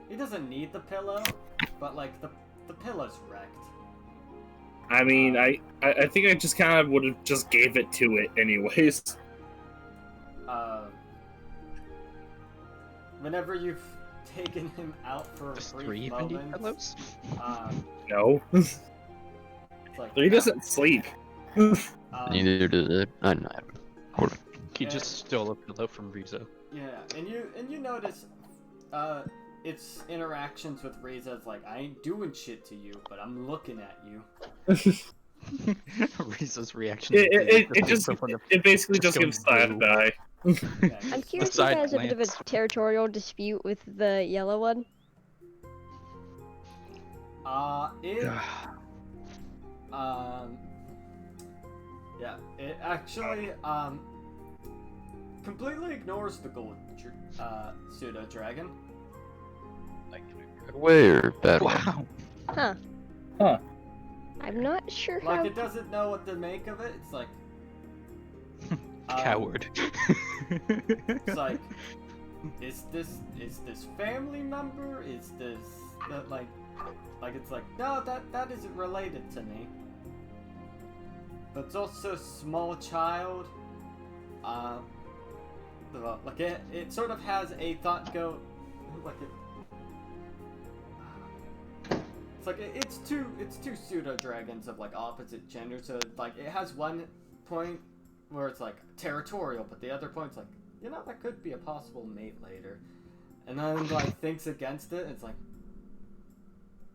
He doesn't need the pillow, but like the pillow's wrecked. I mean, I think I just kind of would have just gave it to it anyways. Whenever you've taken him out for a Just brief 3 even need moment, pillows? No. it's like, He doesn't sleep. Neither does it. I know. Hold on. He Yeah. just stole a pillow from Rizo. Yeah, and you notice, its interactions with Riza's like, I ain't doing shit to you, but I'm looking at you. Rizo's reaction. It basically just just gives goes side blue. eye. Yeah, I'm just- curious if side he has a bit of a glance. territorial dispute with the yellow one. It actually, completely ignores the gold, pseudo dragon. Where? Battle. Wow. Huh. Huh. I'm not sure how. Like, it doesn't know what to make of it. It's like, Coward. it's like, is this family member? Is this like it's like, no, that isn't related to me. But it's also a small child. Like it sort of has a thought go, like it's like it's two pseudo dragons of like opposite gender. So like it has one point where it's like territorial, but the other point's like, that could be a possible mate later. And then like thinks against it. And it's like,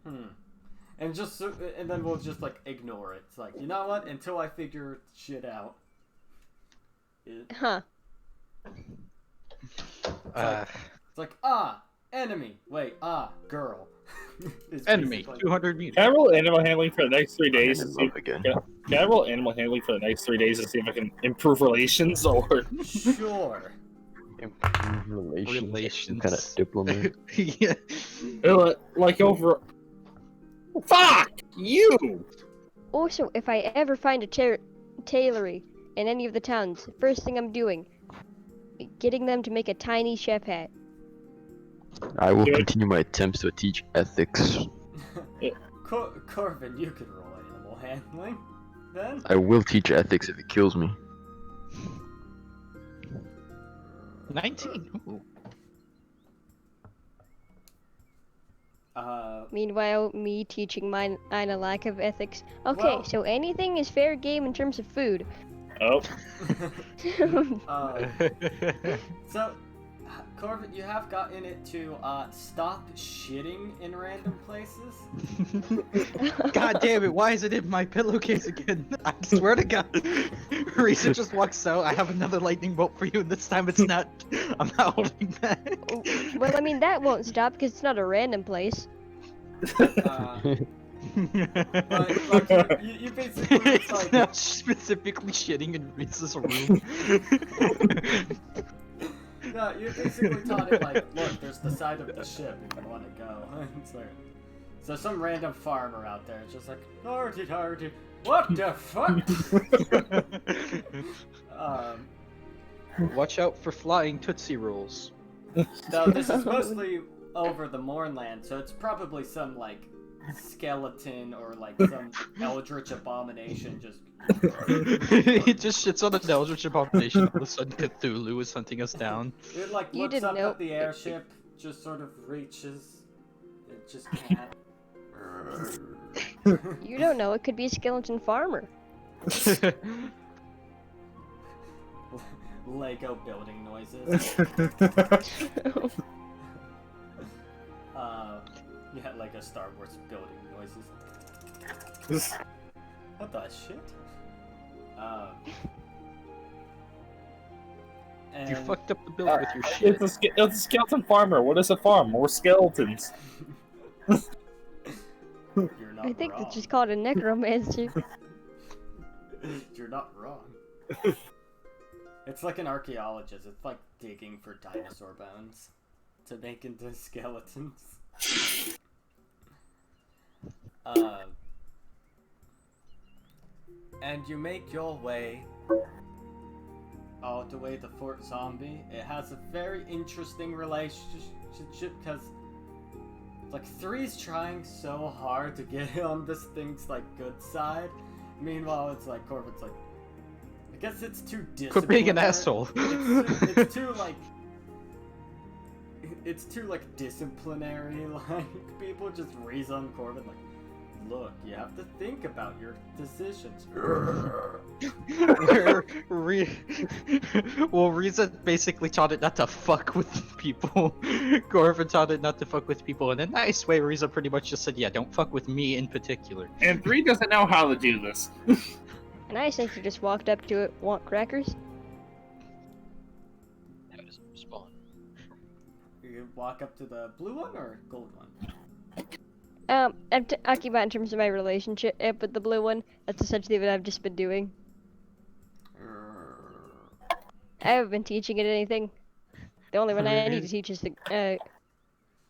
and then we'll just like ignore it. It's like, you know what? Until I figure shit out. Huh. It's like enemy. Wait, girl. It's Enemy. basically- 200 meters. Can I roll animal handling for the next 3 days? I'm To in see love again. can I roll animal handling for the next 3 days to see if I can improve relations or? Sure. Improve relations. Some kind of diplomat. Yeah. Like over. Fuck you! Also, if I ever find a tailory in any of the towns, first thing I'm doing, getting them to make a tiny chef hat. I will Good. continue my attempts to teach ethics. Corvin, you could roll animal handling. Then. I will teach ethics if it kills me. 19. Ooh. Meanwhile, me teaching mine a lack of ethics. Okay, Well- so anything is fair game in terms of food. Oh, So, Corvin, you have gotten it to stop shitting in random places. God damn it, why is it in my pillowcase again? I swear to God. Risa just walks out, I have another lightning bolt for you, and this time I'm not holding back. Well, I mean, that won't stop because it's not a random place. But like you basically it's It's like not specifically shitting in Risa's room. no, you basically taught it like, look, there's the side of the ship if you want to go. It's like, so some random farmer out there is just like, hardy, what the fuck? Watch out for flying Tootsie Rolls. No, this is mostly over the Mournland, so it's probably some like skeleton or like some eldritch abomination just He just shits on an eldritch abomination. All of a sudden, Cthulhu is hunting us down. it like You looks didn't up know- at the airship, just sort of reaches. It just can't. You don't know. It could be a skeleton farmer. Lego building noises. Yeah, like a Star Wars building noises. What the shit? And You fucked up the build with your shit. It's a skeleton farmer. What is a farm? More skeletons. You're not I think wrong. that's just called a necromancer. You're not wrong. It's like an archaeologist. It's like digging for dinosaur bones to make into skeletons. And you make your way all the way to Fort Zombie. It has a very interesting relationship because like 3's trying so hard to get on this thing's like good side. Meanwhile, it's like Corbin's like, I guess it's too disciplinary. Quit being an asshole. It's too like. It's too like disciplinary. Like people just reason Corbin like, look, you have to think about your decisions. Well, Riza basically taught it not to fuck with people. Gorvin taught it not to fuck with people in a nice way. Riza pretty much just said, yeah, don't fuck with me in particular. And 3 doesn't know how to do this. And I essentially just walked up to it. Want crackers? How does it respond? You walk up to the blue one or gold one? I'm talking about in terms of my relationship with the blue one. That's essentially what I've just been doing. I haven't been teaching it anything. The only one I need to teach is the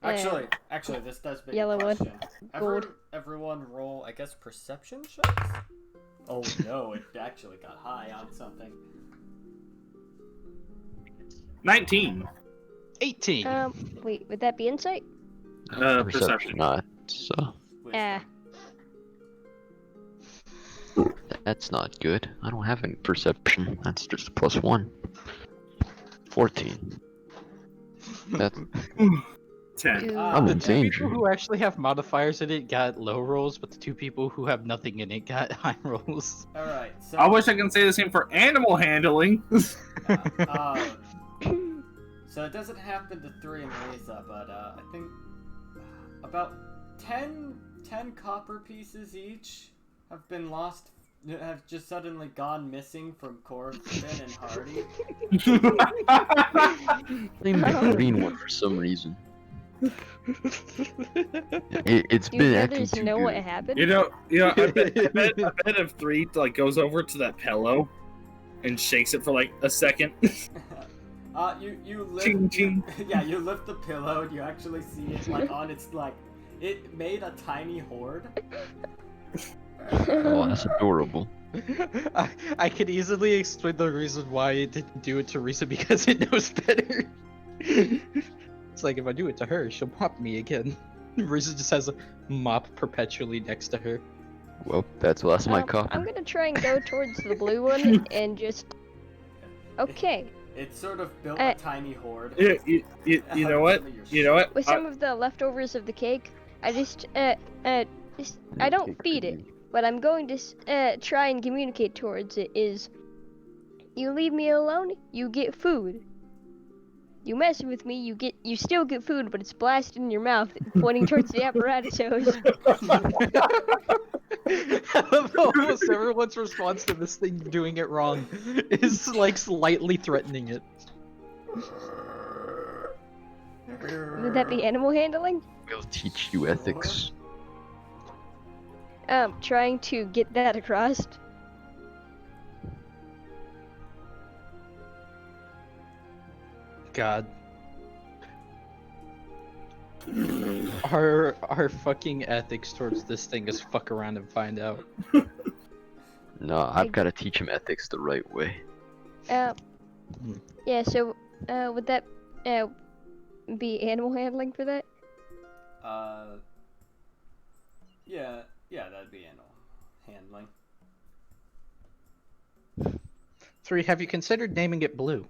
Actually, this does beg a yellow one. question. Gold. Everyone roll, I guess, perception checks? Oh no, it actually got high on something. 19. 18. Wait, would that be insight? Perception. Not. So Wisdom. that's not good. I don't have any perception. That's just a +1. 14. That's 10. Ooh. I'm The in two danger. people who actually have modifiers in it got low rolls, but the two people who have nothing in it got high rolls. Alright, so. I wish I can say the same for animal handling. So it doesn't happen to 3 and Riza, but I think about 10 copper pieces each have been lost, have just suddenly gone missing from Corbin and Hardy. Blame the green one for some reason. It's Do been you acting others too know good. what happened? I bet if 3 like goes over to that pillow and shakes it for like a second. You lift, Ching, ching. yeah, you lift the pillow and you actually see it like on its like, it made a tiny horde. Oh, that's adorable. I could easily explain the reason why it didn't do it to Risa because it knows better. It's like if I do it to her, she'll mop me again. Risa just has a mop perpetually next to her. Well, that's the last of my copper. I'm gonna try and go towards the blue one and just. Okay. It sort of built a tiny horde. You know what? You know what? With some of the leftovers of the cake, I just I don't feed it. What I'm going to try and communicate towards it is, you leave me alone, you get food. You mess with me, you still get food, but it's blasted in your mouth, pointing towards the apparatus hose. Almost everyone's response to this thing doing it wrong is like slightly threatening it. Would that be animal handling? We'll teach you ethics. Trying to get that across. God. Our fucking ethics towards this thing is fuck around and find out. No, I've got to teach him ethics the right way. Yeah, so, would that, be animal handling for that? Yeah, that'd be animal handling. 3, have you considered naming it Blue?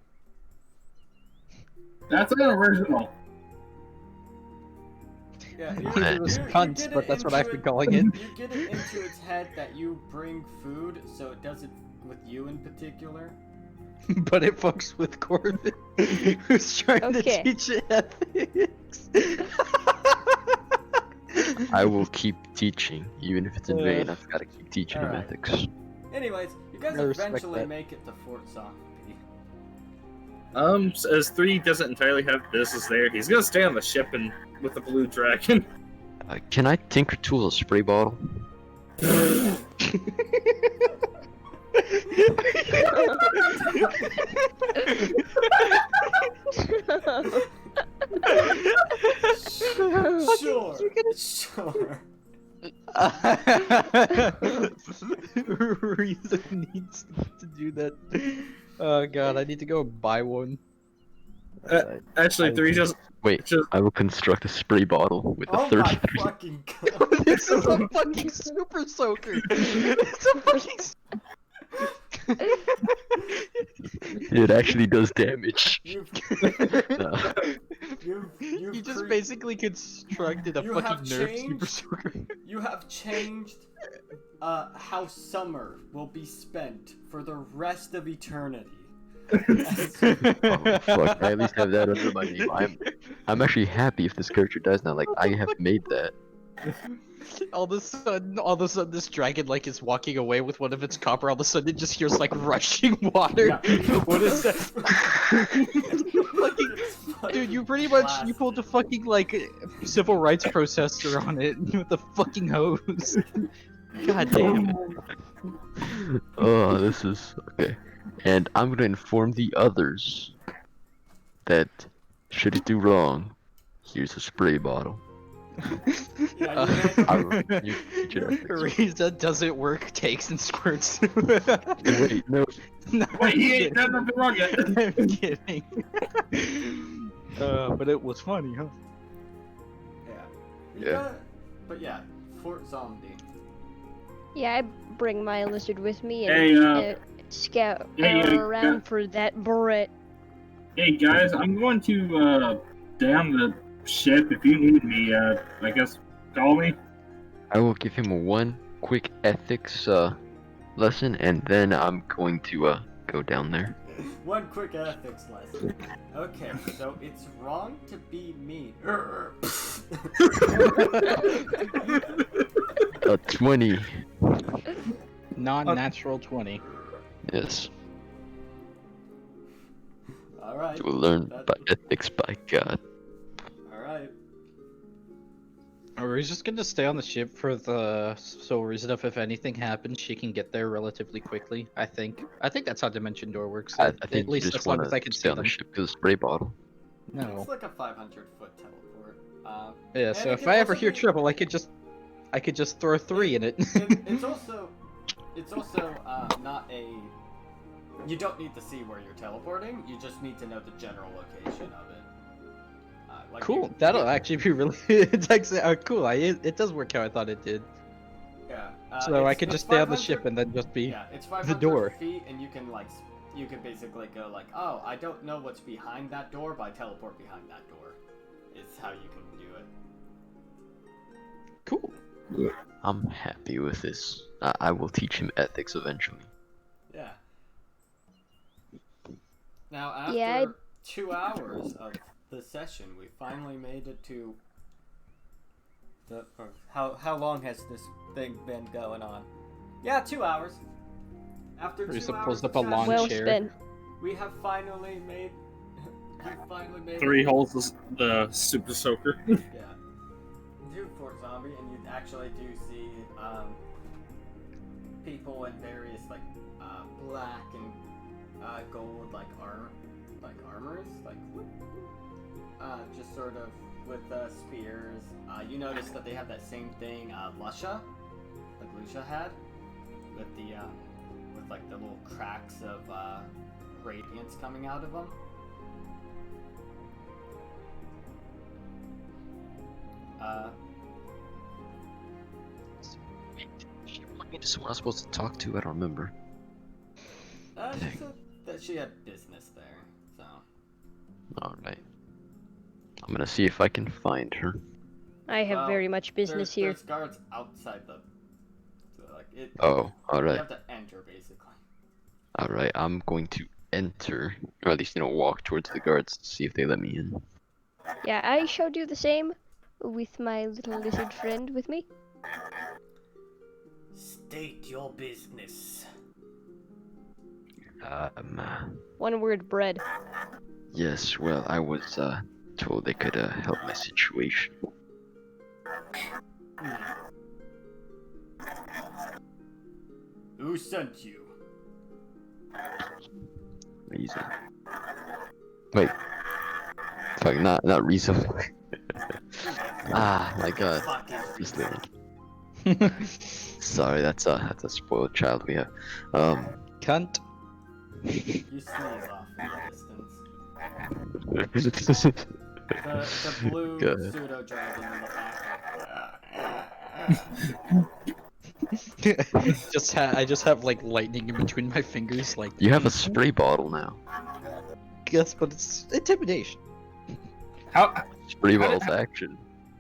That's an original. Yeah, It was cunts, get but it that's what into I've been calling it. You get it into its head that you bring food, so it does it with you in particular. But it fucks with Corbin, who's trying Okay. to teach it ethics. I will keep teaching, even if it's in vain. I've got to keep teaching him Alright. ethics. Anyways, you guys I respect eventually that. make it to Fort Zombie. As 3 doesn't entirely have business there, he's gonna stay on the ship and with the blue dragon. Can I tinker tool a spray bottle? Sure. Sure. Reason needs to do that. Oh god, I need to go buy one. Actually, 3 just Wait, I will construct a spray bottle with a Oh third my degree. fucking god. This is a fucking super soaker. It's a fucking. It actually does damage. You've, No. you've You just cre- basically constructed a You fucking have nerf super changed- soaker. You have changed how summer will be spent for the rest of eternity. Oh, fuck, I at least have that under my name. I'm actually happy if this character dies now. Like, I have made that. All of a sudden, this dragon like is walking away with one of its copper. All of a sudden, it just hears like rushing water. Yeah. What is that? Fucking, dude, you pretty much you pulled a fucking like civil rights protester on it with the fucking hose. God damn it. Oh, this is okay. And I'm gonna inform the others that should it do wrong, here's a spray bottle. Yeah, You teach it ethics. Riza doesn't work, takes and squirts. Wait, no. No, Wait, he I'm ain't done nothing wrong yet. kidding. I'm kidding. But it was funny, huh? You Yeah. got- But yeah, Fort Zombie. Yeah, I bring my lizard with me Hey, and scout hey, around for that Brett. Hey guys, I'm going to down the ship. If you need me, I guess call me. I will give him one quick ethics lesson, and then I'm going to go down there. One quick ethics lesson. Okay, so it's wrong to be mean. 20. Non-natural 20. Yes. Alright. You will learn by ethics by God. Alright. Are we just gonna stay on the ship for the sole reason of if anything happens, she can get there relatively quickly? I think that's how Dimension Door works. I At think you least just as long want as I to can stay see on the them. ship because spray bottle. No. It's like a 500-foot teleport. Yeah. and So it if can I ever also hear be- trouble, I could just throw 3 in it. It's also not a. You don't need to see where you're teleporting. You just need to know the general location of it. Like Cool. you- That'll you- actually be really. It's actually cool. It does work how I thought it did. Yeah. So I it's- could it's just stay on the 500 ship and then just be. Yeah, it's 500 door. feet, and you can you can basically go like, oh, I don't know what's behind that door, but I teleport behind that door. Is how you can do it. Cool. I'm happy with this. I will teach him ethics eventually. Yeah. Now after Yeah, 2 hours of the session, we finally made it to the. Or how long has this thing been going on? Yeah, 2 hours. After 2 Risa hours pulls of up a lawn session, Well chair. spent. we have finally made. We finally made 3 it. holes the super soaker. Yeah. Do Fort Zombie, and you actually do see people in various black and gold armors, just sort of with spears. You notice that they have that same thing Lucia had with the with the little cracks of radiance coming out of them. talking to someone I was supposed to talk to? I don't remember. She said that she had business there, so. Alright. I'm gonna see if I can find her. I have Well, very much business here. There's guards outside the. Like it. Oh, You alright. have to enter basically. Alright, I'm going to enter, or at least, walk towards the guards to see if they let me in. Yeah, I shall do the same with my little lizard friend with me. State your business. One word, bread. Yes, well, I was, told they could, help my situation. Who sent you? Reason. Wait. Fuck, not reason. Ah, my god. This lady. Sorry, that's a spoiled child we have. Cunt. You sneeze off in the distance. The blue Good. pseudo dragon in the back. I just have like lightning in between my fingers, like. You have a spray bottle now. Guess, but it's intimidation. How Spray bottle's action.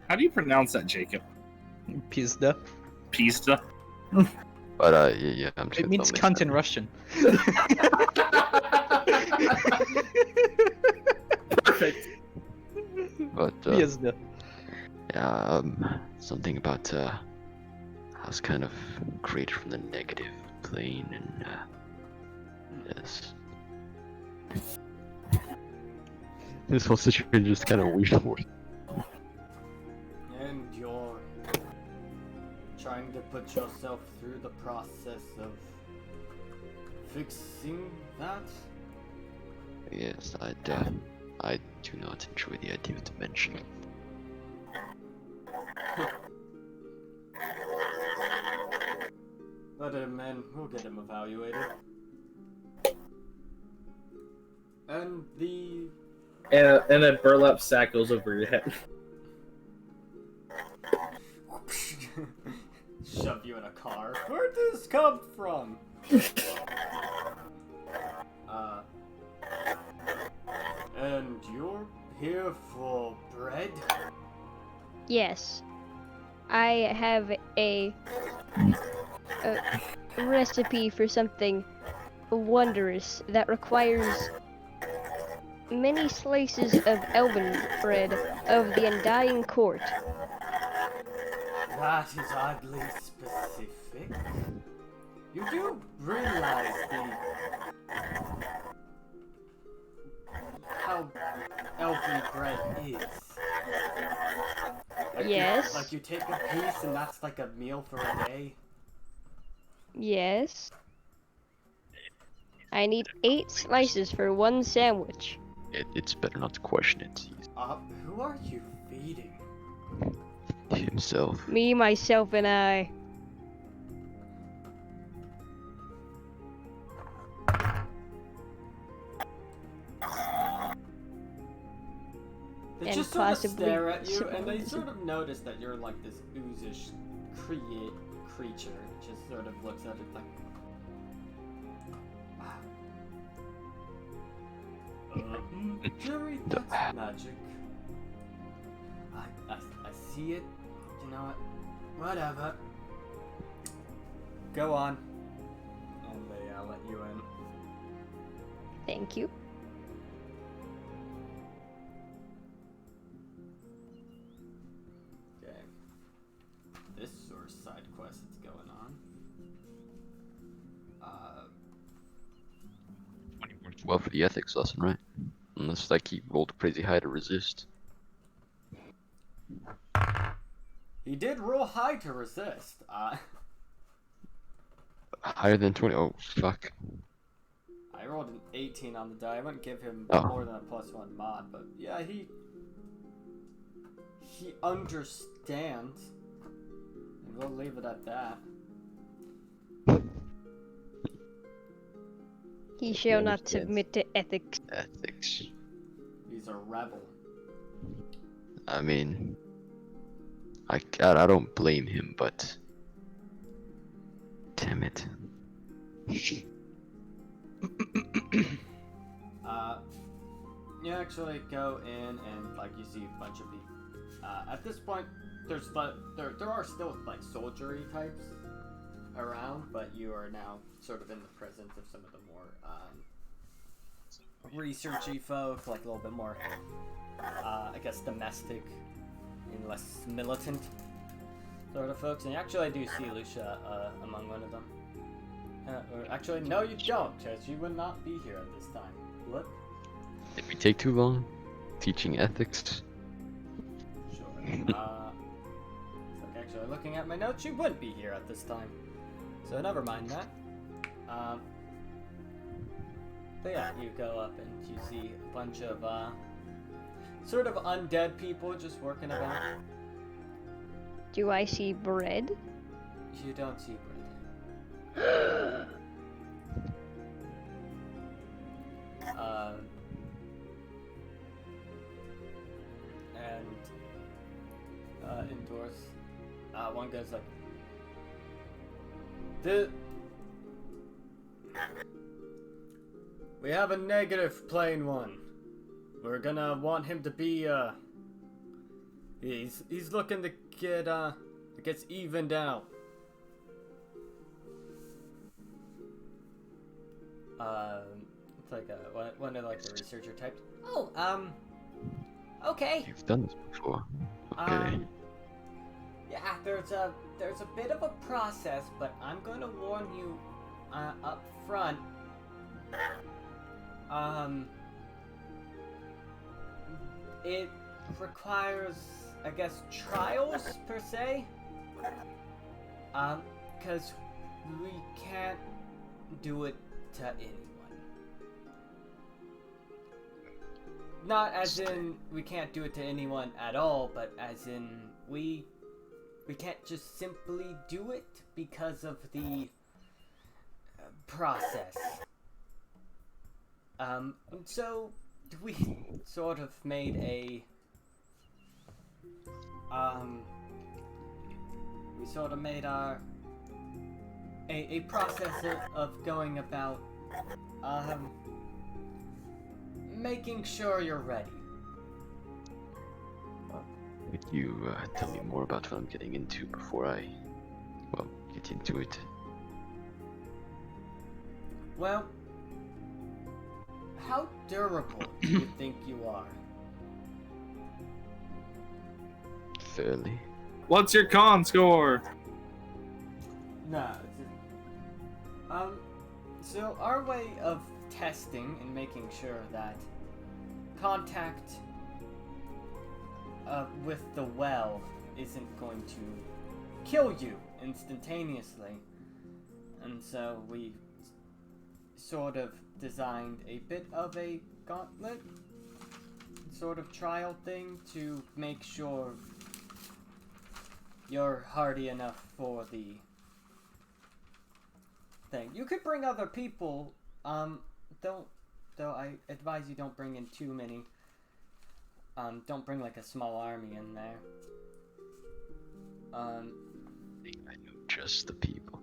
how do you pronounce that, Jacob? Pizda. Pista? But yeah, I'm just It gonna means throw cunt in Russian. Perfect. But Pizda. yeah, something about I was kind of created from the negative plane, and yes. This whole situation is kind of weird. And you're trying to put yourself through the process of fixing that? Yes, I do not enjoy the idea of dimension. Let him in, we'll get him evaluated. And the... And a burlap sack goes over your head. Shove you in a car. Where'd this come from? And you're here for bread? Yes. I have a recipe for something wondrous that requires many slices of elven bread of the Undying Court. That is oddly specific. You do realize how elven bread is. Like Yes. you take a piece and that's like a meal for a day. Yes. I need 8 slices for one sandwich. It's better not to question it. Who are you feeding? He's himself. Me, myself, and I. They And just sort of possibly stare at you, and they some- sort of notice that you're like this oozish creature. Just sort of looks at it like, Jerry, that's magic. I see it. You know what? Whatever. Go on. And they let you in. Thank you. Okay. This sort of side quest that's going on. Well, for the ethics lesson, right? Unless like he rolled crazy high to resist. He did roll high to resist. Higher than 20. Oh, fuck. I rolled an 18 on the die. I wouldn't give him Oh. more than a +1 mod, but yeah, he understands. And we'll leave it at that. He shall not understands. submit to ethics. Ethics. He's a rebel. I mean, I don't blame him, but Damn it. You actually go in and like you see a bunch of people. At this point, there are still like soldiery types around, but you are now sort of in the presence of some of the more researchy folk, like a little bit more, I guess, domestic and less militant sort of folks. And you actually do see Lucia among one of them. Or actually, no, you don't, because you would not be here at this time. What? Did we take too long teaching ethics? Sure. Like actually, looking at my notes, you wouldn't be here at this time. So never mind that. But yeah, you go up and you see a bunch of sort of undead people just working about. Do I see bread? You don't see bread. And indoors, one guy's like, we have a negative plane one. We're gonna want him to be, he's looking to get, it gets evened out. It's like one of like the researcher types. Oh, okay. You've done this before. Okay. Yeah, there's a bit of a process, but I'm going to warn you up front. It requires, I guess, trials per se. Because we can't do it to anyone. Not as in we can't do it to anyone at all, but as in we can't just simply do it because of the process. So we sort of made a a process of going about making sure you're ready. Could you tell me more about what I'm getting into before I, well, get into it? Well, how durable do you think you are? Fairly. What's your con score? No. So our way of testing and making sure that contact with the well isn't going to kill you instantaneously, and so we sort of designed a bit of a gauntlet sort of trial thing to make sure you're hardy enough for the thing. You could bring other people, though I advise you don't bring in too many. Don't bring like a small army in there. I know just the people.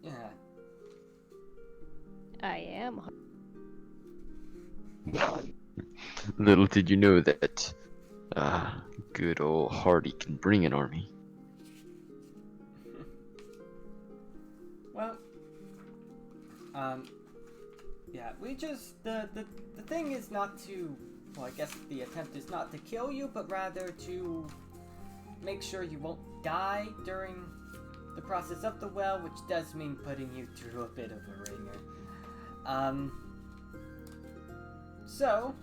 Yeah. I am. Little did you know that, good old Hardy can bring an army. Well, yeah, we just, the thing is not to, well, I guess the attempt is not to kill you, but rather to make sure you won't die during the process of the well, which does mean putting you through a bit of a ringer. So,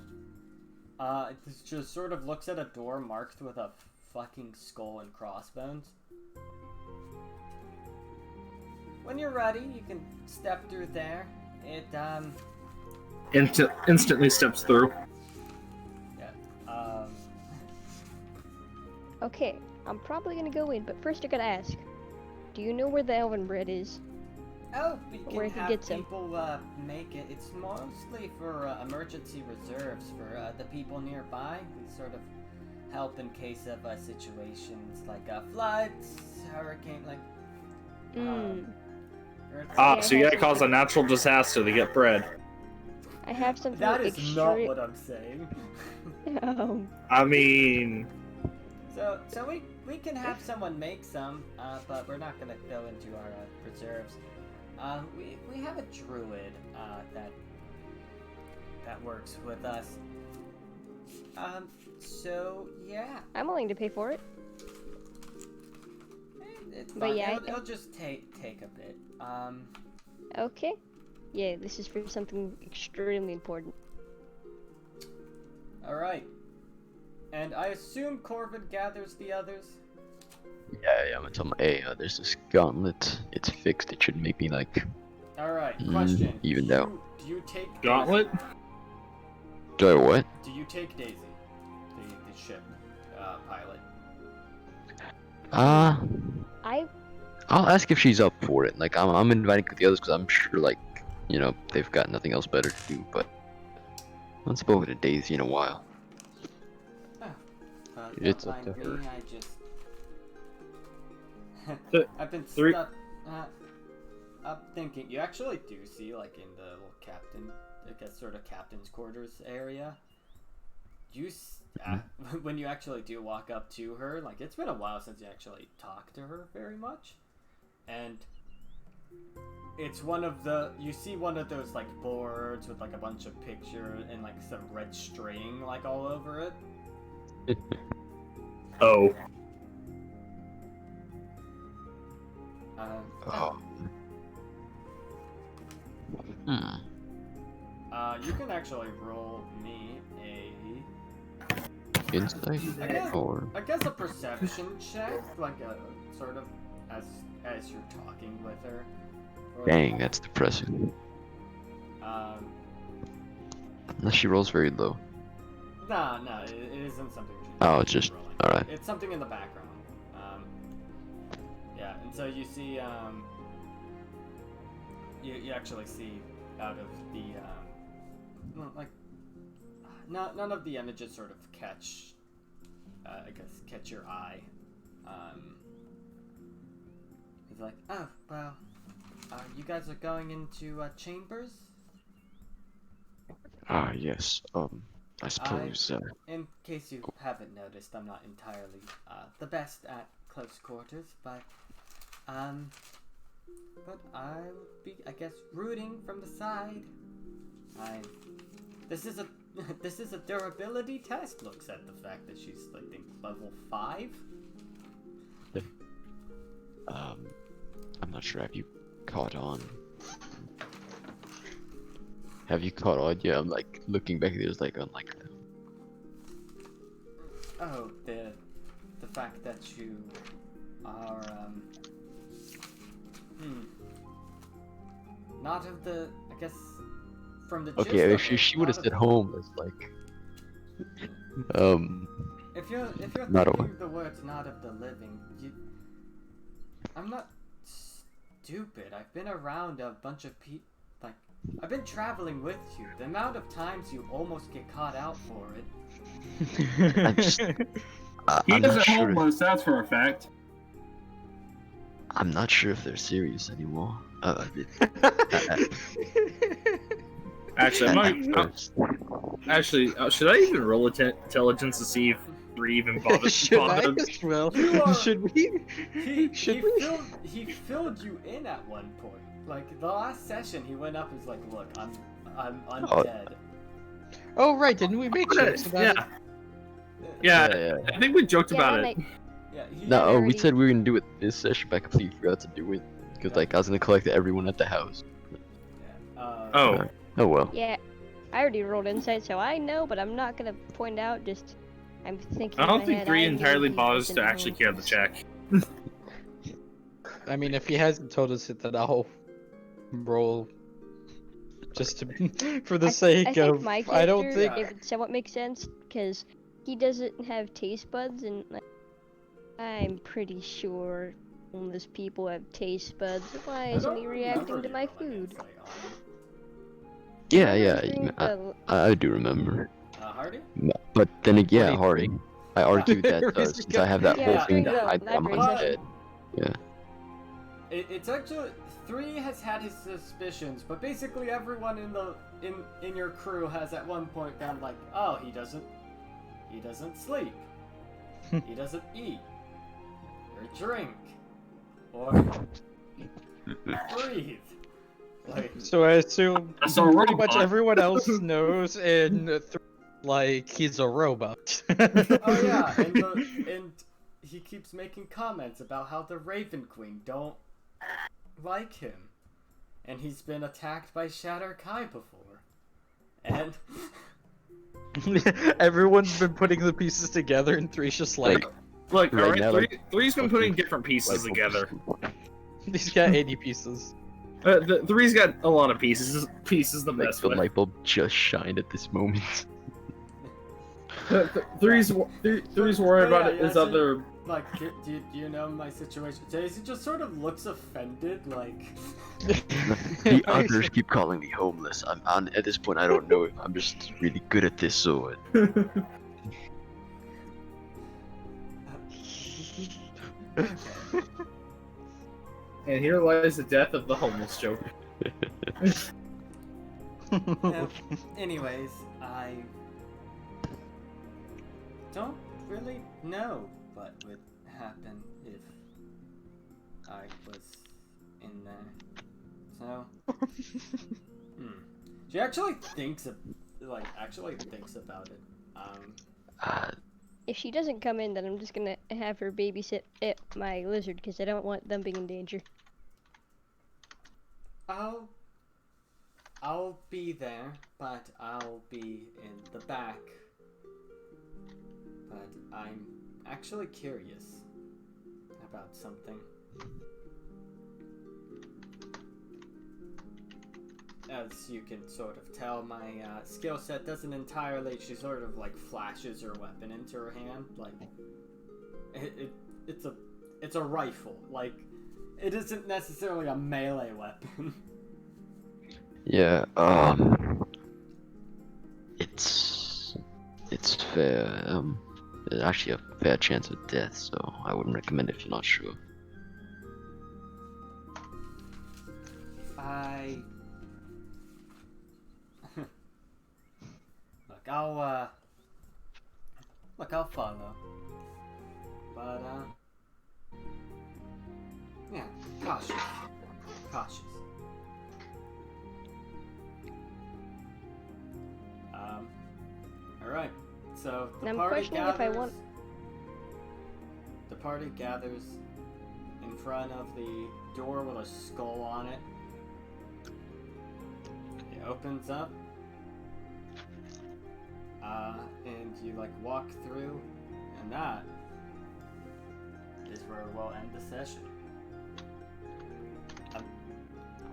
it just sort of looks at a door marked with a fucking skull and crossbones. When you're ready, you can step through there. It, Instantly steps through. yeah, Okay, I'm probably gonna go in, but first I gotta ask. Do you know where the elven bread is? oh, we can Where he have gets 'em. people, make it. It's mostly for, emergency reserves for, the people nearby. We sort of help in case of, situations like, floods, hurricane, like, Ah, Yeah, so I you have gotta cause a something- natural disaster to get bread. I have something That is not extreme. what I'm saying. I mean, So we can have someone make some, but we're not gonna go into our preserves. We have a druid that works with us. So yeah, I'm willing to pay for it. it's But fine. yeah, It'll just take a bit. Okay. Yeah, this is for something extremely important. All right. And I assume Corvid gathers the others. Yeah, I'm gonna tell him, hey, there's this gauntlet. It's fixed. It should make me like All right. Question. even do out. do you take gauntlet? Daisy? Do I what? Do you take Daisy, the ship pilot? I'll ask if she's up for it. Like I'm inviting the others because I'm sure like they've got nothing else better to do. But I haven't spoken to Daisy in a while. It's up Don't to mind her. me, I just Th- I've been three- stuck. I'm thinking. You actually do see, like, in the little captain, I guess, sort of captain's quarters area. When you actually do walk up to her, like, it's been a while since you actually talked to her very much, and it's one of the. You see one of those like boards with like a bunch of pictures and like some red string like all over it. Oh. Oh. Hmm. You can actually roll me Insight or I guess a perception check, like a sort of as you're talking with her. Or, dang, that's depressing. Unless she rolls very low. Nah, it isn't something. Oh, it's just rolling. alright. It's something in the background. Yeah, and so you see, you actually see out of the, like, none of the images sort of catch your eye. It's like, oh, well, you guys are going into, chambers? Ah, yes. I suppose. In case you haven't noticed, I'm not entirely the best at close quarters, but I would be, I guess, rooting from the side. This is a durability test. Looks at the fact that she's, I think, level 5. I'm not sure. Have you caught on? Have you caught on? Yeah, I'm like looking back. There's like unlike. Oh, the fact that you are not of the, I guess, from the gist Okay, of if it, she would have not said of- homeless, like. If you're Not a thinking the words "not of the living," I'm not stupid. I've been around a bunch of people. Like, I've been traveling with you. The amount of times you almost get caught out for it. I'm just. He I'm not isn't sure. homeless, that's for a fact. I'm not sure if they're serious anymore. Actually, At should I even roll intelligence to see if Bree even bothered? Should I bothered? as well? You are- Should we? Should we? He filled you in at one point. Like the last session, he went up and was like, "Look, I'm undead." Oh right, didn't we make jokes about it? Yeah, I think we joked about and it. Yeah, he No, we already- said we were gonna do it this session, but I completely forgot to do it. Because, like, I was gonna collect everyone at the house. Oh, Oh well. Yeah, I already rolled insight, so I know, but I'm not gonna point out. Just I'm thinking. I in don't my think head, Bree I knew entirely he bothers to wasn't actually care the homeless. check. I mean, if he hasn't told us it, then I'll roll just to, for the I sake think of. my I don't character, think. it would somewhat make sense because he doesn't have taste buds, and like, I'm pretty sure homeless people have taste buds. Why isn't he reacting to my food? Yeah, Drink I do remember. Hardy? But then again, yeah, Hardy. Hardy. I argued that Reason since I have that Yeah, whole thing no, that I'm elaborate. undead. Yeah. It's actually 3 has had his suspicions, but basically everyone in your crew has at one point gone like, oh, he doesn't sleep, he doesn't eat or drink or breathe. Like, So I assume That's a pretty much robot. everyone else knows, and like he's a robot. oh yeah, and he keeps making comments about how the Raven Queen don't like him, and he's been attacked by Shatter Kai before, and Everyone's been putting the pieces together, and Three's just like, Look, Right alright, now, like, Three's been putting different Like, pieces together. he's got 80 pieces. Three's got a lot of pieces to like mess the with. light bulb just shined at this moment. Three's worried about his so, other. like, do you know my situation? Daisy just sort of looks offended, like. The others keep calling me homeless. At this point, I don't know if I'm just really good at this or what. And here lies the death of the homeless joke. Anyways, I don't really know what would happen if I was in there. So, she actually thinks about it. If she doesn't come in, then I'm just gonna have her babysit my lizard because I don't want them being in danger. I'll be there, but I'll be in the back. But I'm actually curious about something. As you can sort of tell, my skill set doesn't entirely. She sort of like flashes her weapon into her hand, like it's a rifle. Like, it isn't necessarily a melee weapon. Yeah, it's fair. There's actually a fair chance of death, so I wouldn't recommend it if you're not sure. I'll follow. But yeah, cautious. Alright, so the I'm party questioning if I gathers. want- The party gathers in front of the door with a skull on it. It opens up. And you like walk through, and that is where we'll end the session.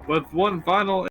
With one final